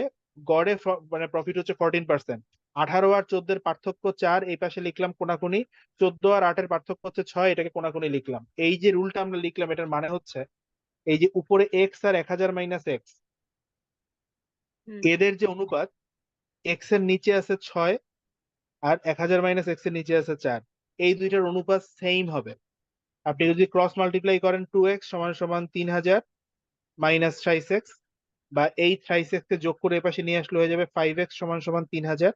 গড়ে মানে প্রফিট হচ্ছে 14%। 18 আর 14 এর পার্থক্য 4, এই পাশে লিখলাম কোনাকুনি। 14 আর 8-এর পার্থক্য হচ্ছে 6, এটাকে কোনাকুনি লিখলাম। এই যে রুলটা আমরা লিখলাম এটার মানে হচ্ছে এই যে উপরে এক্স আর 1000 মাইনাস এক্স, হুম। এদের যে অনুপাত, এক্স এর নিচে আছে 6 আর 1000 মাইনাস এক্স এর নিচে আছে 4, এই দুইটার অনুপাত সেম হবে। আপনি যদি ক্রস মাল্টিপ্লাই করেন 2x সমান সমান 3000 মাইনাস 5x, বা এই 5x কে যোগ করে এপাশে নিয়ে আসলে হয়ে যাবে 5x সমান সমান 3000।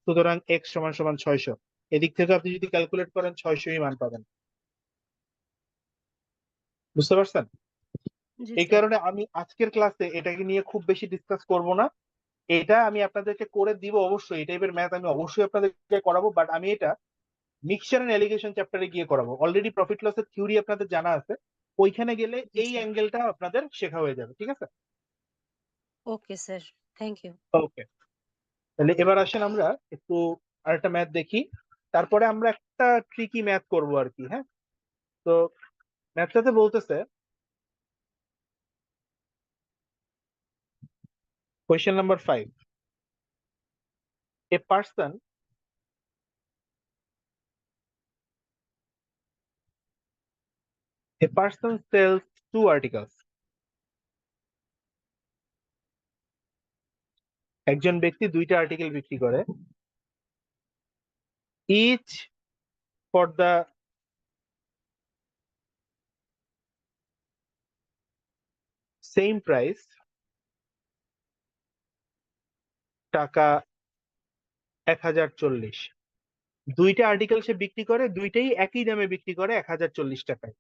সুতরাং এক্স সমান সমান 600। এদিক থেকে আপনি যদি ক্যালকুলেট করেন 600ই মান পাবেন। বুঝতে পারছেন? জি এই স্যার। কারণে আমি আজকের ক্লাসে এটাকে নিয়ে খুব বেশি ডিসকাস করব না। এটা আমি আপনাদেরকে করে দিব অবশ্যই, এই টাইপের ম্যাথ আমি অবশ্যই আপনাদেরকে করাবো, বাট আমি এটা মিক্সচার এন্ড অ্যালিগেশন চ্যাপ্টারে গিয়ে করাবো। অলরেডি প্রফিট লসের থিওরি আপনাদের জানা আছে, ওইখানে গেলে জি এই স্যার। অ্যাঙ্গেলটা আপনাদের শেখা হয়ে যাবে, ঠিক আছে? Okay sir, thank you. Okay, তাহলে এবার আসেন আমরা একটু আরেকটা ম্যাথ দেখি, তারপরে আমরা একটা ট্রিকি ম্যাথ করব আর কি। হ্যাঁ, তো ম্যাথটাতে বলতেছে question number 5, a person sells 2 articles. একজন ব্যক্তি দুইটা আর্টিকেল বিক্রি করে, each for the same price, টাকা 1040। দুইটা আর্টিকেল সে বিক্রি করে, দুইটাই একই দামে বিক্রি করে 1040 টাকায়।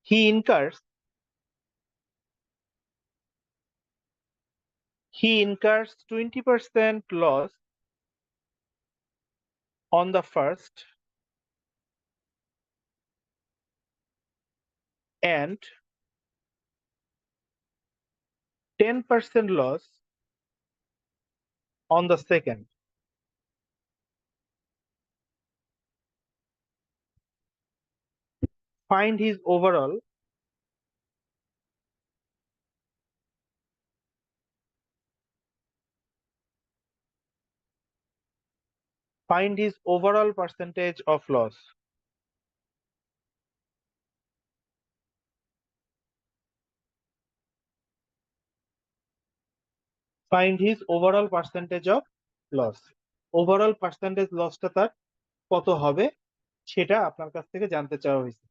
হি ইনকার্স he incurs 20% loss on the first and 10% loss on the second. Find his overall percentage of loss. Find his overall percentage of loss. Overall percentage lossটা তার কত হবে সেটা আপনার কাছ থেকে জানতে চাওয়া হয়েছে।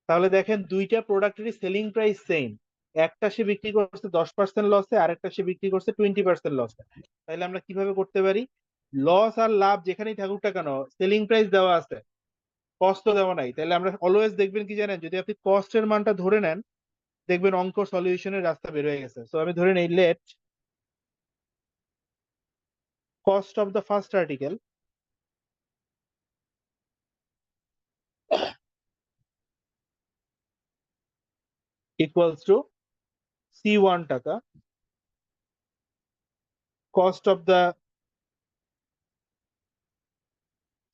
তাহলে দেখেন দুইটা প্রোডাক্টেরই সেলিং প্রাইস সেম, একটা সে বিক্রি করছে 10% লসে, আরেকটা সে বিক্রি করছে 20% লসে। তাহলে আমরা কিভাবে করতে পারি, লস আর লাভ যেখানেই থাকুক না কেন সেলিং প্রাইস দেওয়া আছে, কস্ট তো দেওয়া নাই। তাহলে আমরা অলওয়েজ দেখবেন কি জানেন, যদি আপনি কস্টের মানটা ধরে নেন দেখবেন অঙ্ক সলিউশনের রাস্তা বের হয়ে গেছে। তো আমি ধরে নেই let cost of the first article equals to C1 টাকা, cost of the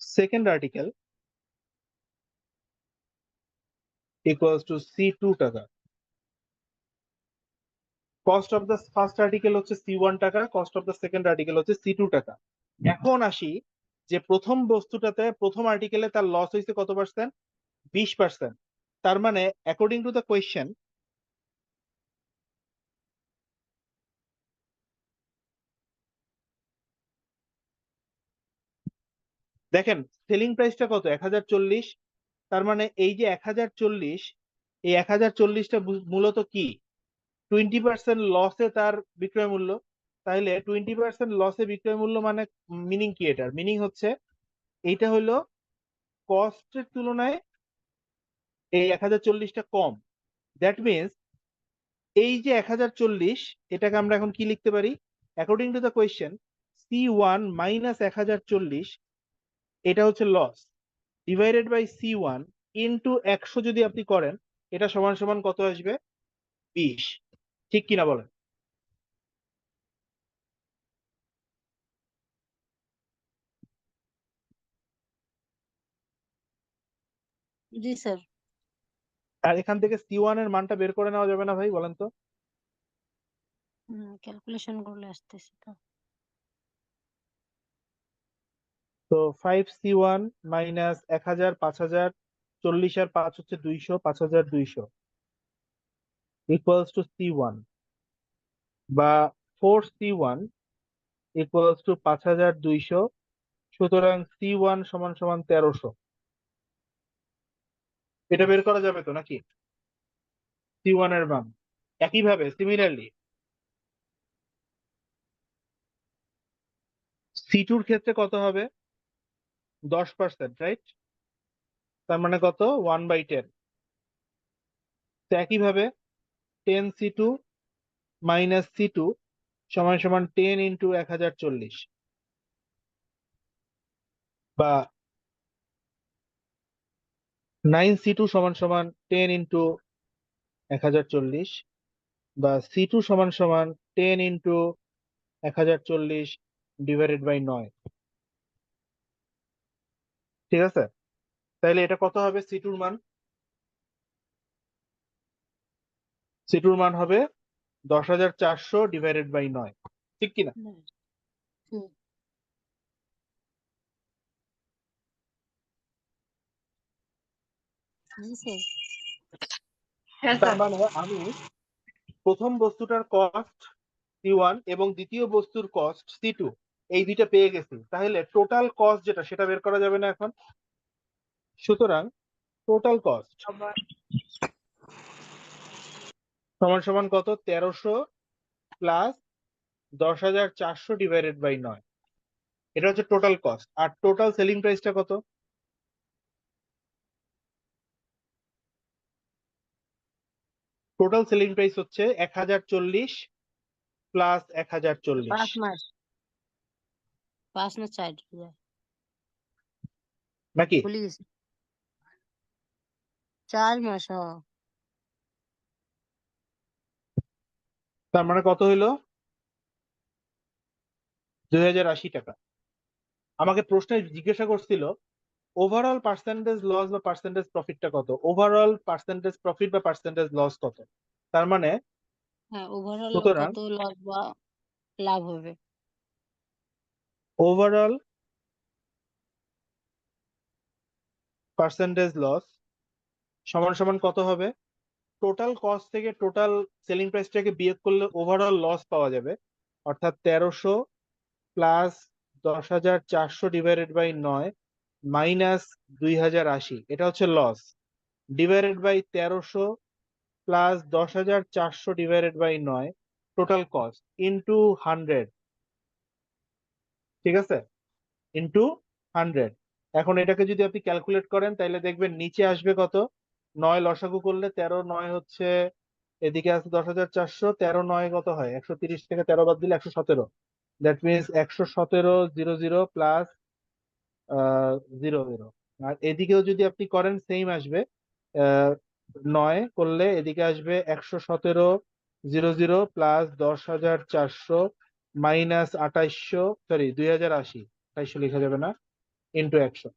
second article equals to C2 টাকা। Cost of the first article হচ্ছে C1 টাকা, cost of the second article হচ্ছে C2 টাকা। এখন আসি যে প্রথম বস্তুটাতে, প্রথম আর্টিকেলে তার লস হয়েছে কত পার্সেন্ট, 20%। তার মানে অ্যাকর্ডিং টু দ্য কোয়েশ্চেন দেখেন সেলিং প্রাইসটা কত, 1040। তার মানে এই যে 1040, এই 1040টা মূলত কি 20% লসে তার বিক্রয় মূল্য। তাহলে 20% লসে বিক্রয় মূল্য মানে মিনিং কি, এটার মিনিং হচ্ছে এইটা হলো কস্টের তুলনায় এই 1040টা কম। দ্যাট মিনস এই যে 1040, এটাকে আমরা এখন কি লিখতে পারি, according to the question C1 minus 1040 এটা হচ্ছে loss, divided by C1 into 100 যদি আপনি করেন, এটা সমান সমান কত আসবে, 20। ঠিক কিনা বলেন? জি স্যার। আর এখান থেকে C1 এর মানটা বের করে নেওয়া যাবে না ভাই, বলেন তো? ক্যালকুলেশন করলে আসতেছে তো। তো 5C1 মাইনাস 1000, 5000, 40 আর 5 হচ্ছে 200, 5200 ইকুয়ালস টু C1, বা 4C1 ইকুয়ালস টু 5200। সুতরাং C1 সমান সমান 1300। এটা বের করা যাবে তো নাকি, C1 এর মান? একইভাবে সিমিলারলি C2 এর ক্ষেত্রে কত হবে, 10%, রাইট? তার মানে কত, 1/10। তো একইভাবে 10C2 মাইনাস C2 সমান সমান 10 ইন্টু 1040, বা 9C2 সমান সমান 10 ইন্টু 1040, বা C2 সমান সমান 10 ইন্টু 1040 ডিভাইডেড বাই 9। ঠিক আছে? তাহলে এটা কত হবে, C2 মান? C2 মান হবে 10400 ডিভাইডেড বাই 9। ঠিক কিনা? হুম। জি স্যার। হ্যাঁ তার স্যার। মানে আমি প্রথম বস্তুটার কস্ট C1 এবং দ্বিতীয় বস্তুর কস্ট C2, এই দুইটা পেয়ে গেছি, তাহলে টোটাল কস্ট যেটা সেটা বের করা যাবে না এখন? সুতরাং টোটাল কস্ট আবার সমান সমান কত? 1300 প্লাস 10,400 ডিভাইডেড বাই 9, এটা হচ্ছে টোটাল কস্ট। আর টোটাল সেলিং প্রাইসটা কত? টোটাল সেলিং প্রাইস হচ্ছে 1040 প্লাস 1040 5 মাস 5 না 4 নাকি? ভুলে গেছি 4 মাস তার মানে কত হইলো? 2080 টাকা। আমাকে প্রশ্নে জিজ্ঞাসা করছিল ওভারঅল পার্সেন্টেজ লস বা পার্সেন্টেজ প্রফিটটা কত, ওভারঅল পার্সেন্টেজ প্রফিট বা পার্সেন্টেজ লস কত। তার মানে হ্যাঁ ওভারঅল সুতরাং কত লস বা লাভ হবে? ওভারঅল পার্সেন্টেজ লস সমান সমান কত হবে? টোটাল কস্ট থেকে টোটাল সেলিং প্রাইসটাকে বিয়োগ করলে ওভারঅল লস পাওয়া যাবে, অর্থাৎ 1300 প্লাস 10,400 ডিভাইডেড বাই 9 মাইনাস 2080, এটা হচ্ছে loss, divided by 1300 plus 10,400 divided by 9 total cost into 100, ঠিক আছে, ইন্টু 100। এখন এটাকে যদি আপনি ক্যালকুলেট করেন তাহলে দেখবেন নিচে আসবে কত? 9 লসাগু করলে 13 9 হচ্ছে, এদিকে আছে 10,400, 13 9 কত হয়? 130 থেকে 13 বাদ দিলে 117, দ্যাট মিনস 117 00 প্লাস 00। আর এদিকেও যদি আপনি করেন সেম আসবে, 9 করলে এদিকে আসবে 117 00 প্লাস 10,400 মাইনাস 2800, সরি 2080, 2800 লেখা যাবে না, ইন্টু 100।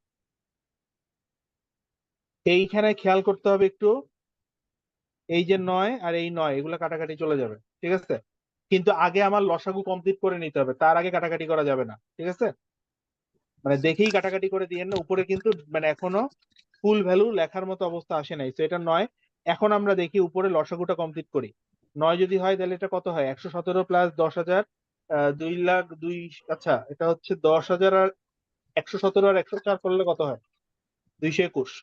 এইখানে খেয়াল করতে হবে একটু, এই যে 9 আর এই 9 এগুলো কাটাকাটি চলে যাবে, ঠিক আছে, কিন্তু আগে আমার লসাগু কমপ্লিট করে নিতে হবে, তার আগে কাটাকাটি করা যাবে না, ঠিক আছে। মানে দেখেই কাটাকাটি করে দিয়েন না, উপরে কিন্তু মানে এখনো ফুল ভ্যালু লেখার মতো অবস্থা আসে নাই, তো এটা 9। এখন আমরা দেখি উপরে লসাগুটা কমপ্লিট করি। 9 যদি হয় তাহলে এটা কত হয়? 117 প্লাস 10,000, 2,02,000, আচ্ছা এটা হচ্ছে 10,000 আর 117 আর 104 করলে কত হয়? 221,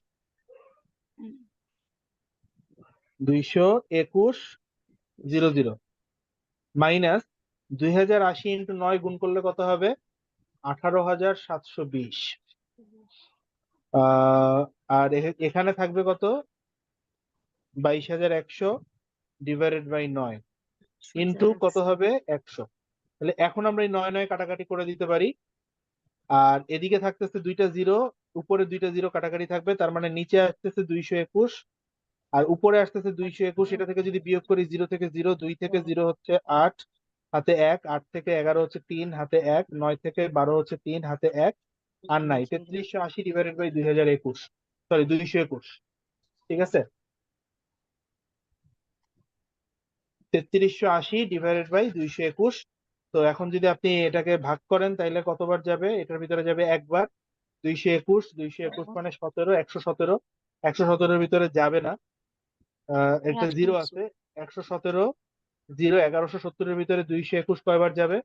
221 00 মাইনাস 2080 ইন্টু 9 গুণ করলে কত হবে? 18,720। আর এখানে থাকবে কত? 22,100 ডিভাইডেড বাই 9 ইন্টু কত হবে? 100। তাহলে এখন আমরা এই 9 9 কাটাকাটি করে দিতে পারি, আর এদিকে থাকতেছে দুইটা জিরো, উপরে দুইটা জিরো কাটাকাটি থাকবে, তার মানে নিচে আসতেছে 221 আর উপরে আসতেছে 221। এটা থেকে যদি বিয়োগ করি 0 থেকে 0, 2 থেকে 0 হচ্ছে 8 হাতে 1, 8 থেকে 11 হচ্ছে 3 হাতে 1, 9 থেকে 12 হচ্ছে 3 হাতে 1, আর নাই 3380 ডিভাইডেড বাই 2021, সরি 221, ঠিক আছে, 3380 ডিভাইডেড বাই 221। তো এখন যদি আপনি এটাকে ভাগ করেন তাহলে কতবার যাবে? এটার ভিতরে যাবে একবার, 221 মানে 17, 117, 117 ভিতরে যাবে না, একটা জিরো আছে, 117 0, 1170 এর ভিতরে 221 কয়বার যাবে?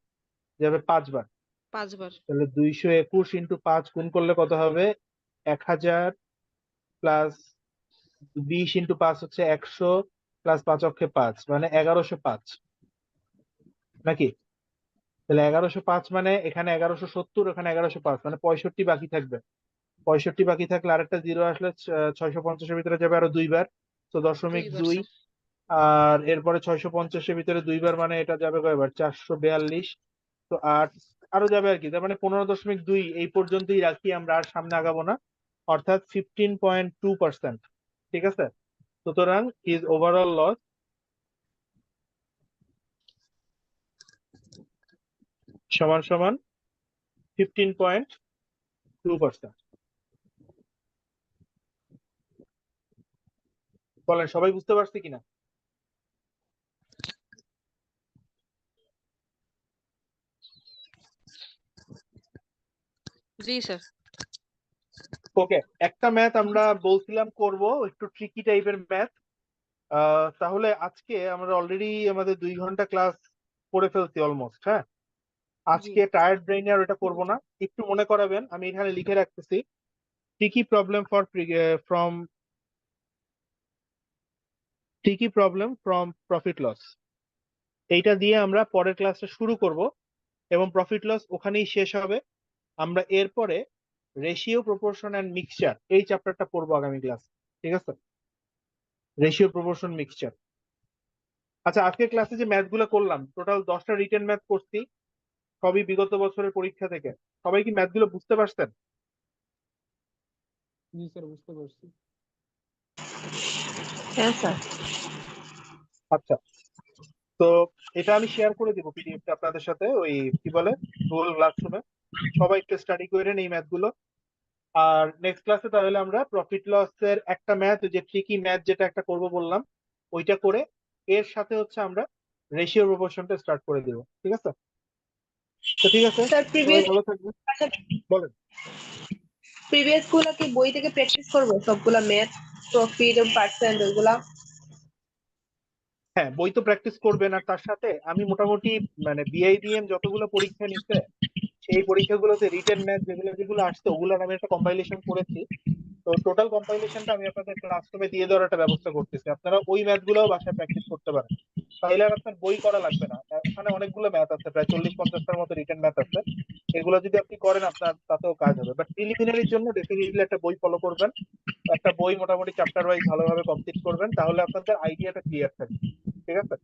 যাবে 5 বার। 5 বার। তাহলে 221 ইন্টু 5 গুণ করলে কত হবে? 1000 প্লাস 20 ইন্টু 5 হচ্ছে 100 প্লাস 5 অক্ষে 5, মানে 1105 নাকি? তাহলে 1105 মানে এখানে 1170, এখানে 1105, মানে 65 বাকি থাকবে। 65 বাকি থাকলে আরেকটা জিরো আসলে 650 এর ভিতরে যাবে আরো 2 বার, তো 0.2। আর এরপরে 650 এর ভিতরে 2 বার, মানে এটা যাবে কয়বার? 442, তো 8 আরো যাবে আর কি, তার মানে 15.2। এই পর্যন্তই রাখি আমরা, আর সামনে আগাবো না, অর্থাৎ 15.2%, ঠিক আছে। সুতরাং হিজ ওভারঅল লস সমান সমান 15.2%। বলেন সবাই বুঝতে পারছে কিনা? জি স্যার। ওকে, একটা ম্যাথ আমরা বলছিলাম করব, একটু ট্রিকি টাইপের ম্যাথ। তাহলে আজকে আমরা অলরেডি আমাদের 2 ঘন্টা ক্লাস পড়ে ফেলছি অলমোস্ট। হ্যাঁ, আজকে টায়ার্ড ব্রেইনে আর ওটা করবো না, একটু মনে করাবেন। আমি এখানে লিখে রাখতেছি tricky problem from profit loss. এইটা দিয়ে আমরা পরের ক্লাসটা শুরু করব এবং প্রফিট লস ওখানেই শেষ হবে। আমরা এরপরে রেশিও, প্রপোর্শন এন্ড মিক্সচার এই চ্যাপ্টারটা পড়বো আগামী ক্লাস। ঠিক আছে, রেশিও, প্রপোর্শন, মিক্সচার। আচ্ছা, আজকের ক্লাসে যে ম্যাথ গুলো করলাম, টোটাল 10টা রিটেন ম্যাথ করছি, সবই বিগত বছরের পরীক্ষা থেকে। সবাই কি ম্যাথ গুলো বুঝতে পারছেন? জি স্যার, বুঝতে পারছি। হ্যাঁ স্যার। আচ্ছা, তো এটা আমি শেয়ার করে দিব পিডিএফটা আপনাদের সাথে, ওই কি বলে গুগল ক্লাসরুমে। সবাই একটু স্টাডি করেন এই ম্যাথ গুলো। আর নেক্সট ক্লাসে তাহলে আমরা প্রফিট লস এর একটা ম্যাথ, যে ট্রিকি ম্যাথ যেটা একটা করব বললাম, ওইটা করে এর সাথে হচ্ছে আমরা রেশিও প্রপোর্শনটা স্টার্ট করে দিব। ঠিক আছে? তো ঠিক আছে, স্যার সবাই প্রিভিয়াস ভালো থাকবেন। বলেন। গুলা কি বই থেকে প্র্যাকটিস করবো সবগুলা ম্যাথ, প্রফিট, পার্সেন্ট ওইগুলা? হ্যাঁ, বই তো প্র্যাকটিস করবেন, আর তার সাথে আমি মোটামুটি মানে বিআইবিএম যতগুলো পরীক্ষা নিচ্ছে সেই পরীক্ষাগুলোতে রিটেন ম্যাথ যেগুলো যেগুলো আসছে ওগুলোর আমি একটা কম্পাইলেশন করেছি। তো টোটাল কম্পাইলেশনটা আমি আপনাদের ক্লাসরুমে দিয়ে দেওয়ার একটা ব্যবস্থা করতেছি। আপনারা ওই ম্যাথ গুলোও বাসায় প্র্যাকটিস করতে পারেন, তাহলে আর আপনার বই করা লাগবে না। ওখানে অনেকগুলো ম্যাথ আছে, প্রায় 40-50টার মতো রিটেন ম্যাথ আছে। এগুলো যদি আপনি করেন আপনার তাতেও কাজ হবে। বাট প্রিলিমিনারির জন্য ডেফিনেটলি একটা বই ফলো করবেন, একটা বই মোটামুটি চ্যাপ্টার ওয়াইজ ভালোভাবে কমপ্লিট করবেন, তাহলে আপনাদের আইডিয়াটা ক্লিয়ার থাকবে। ঠিক আছে?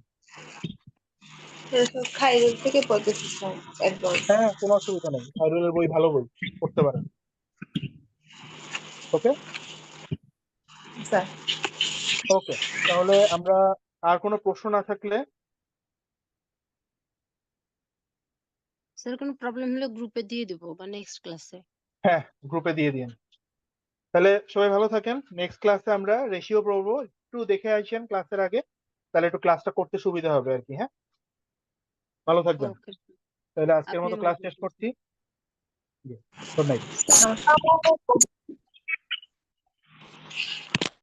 খাইরুল থেকে পড়তেছি স্যার একদম। হ্যাঁ, কোনো অসুবিধা নেই, খায়রুলের বই ভালো বই, পড়তে পারেন। Okay sir. ওকে, তাহলে আমরা আর কোনো প্রশ্ন না থাকলে স্যার কোনো প্রবলেম হলে গ্রুপে দিয়ে দিব বা নেক্সট ক্লাসে। হ্যাঁ গ্রুপে দিয়ে দিন। তাহলে সবাই ভালো থাকেন। নেক্সট ক্লাসে আমরা রেশিও পড়বো, একটু দেখে আসেন ক্লাসের আগে, তাহলে একটু ক্লাসটা করতে সুবিধা হবে আর কি। হ্যাঁ, ভালো থাকবেন। ওকে, তাহলে আজকের আপনি মতো ভালো ক্লাস শেষ থাকবেন। করছি। Good night.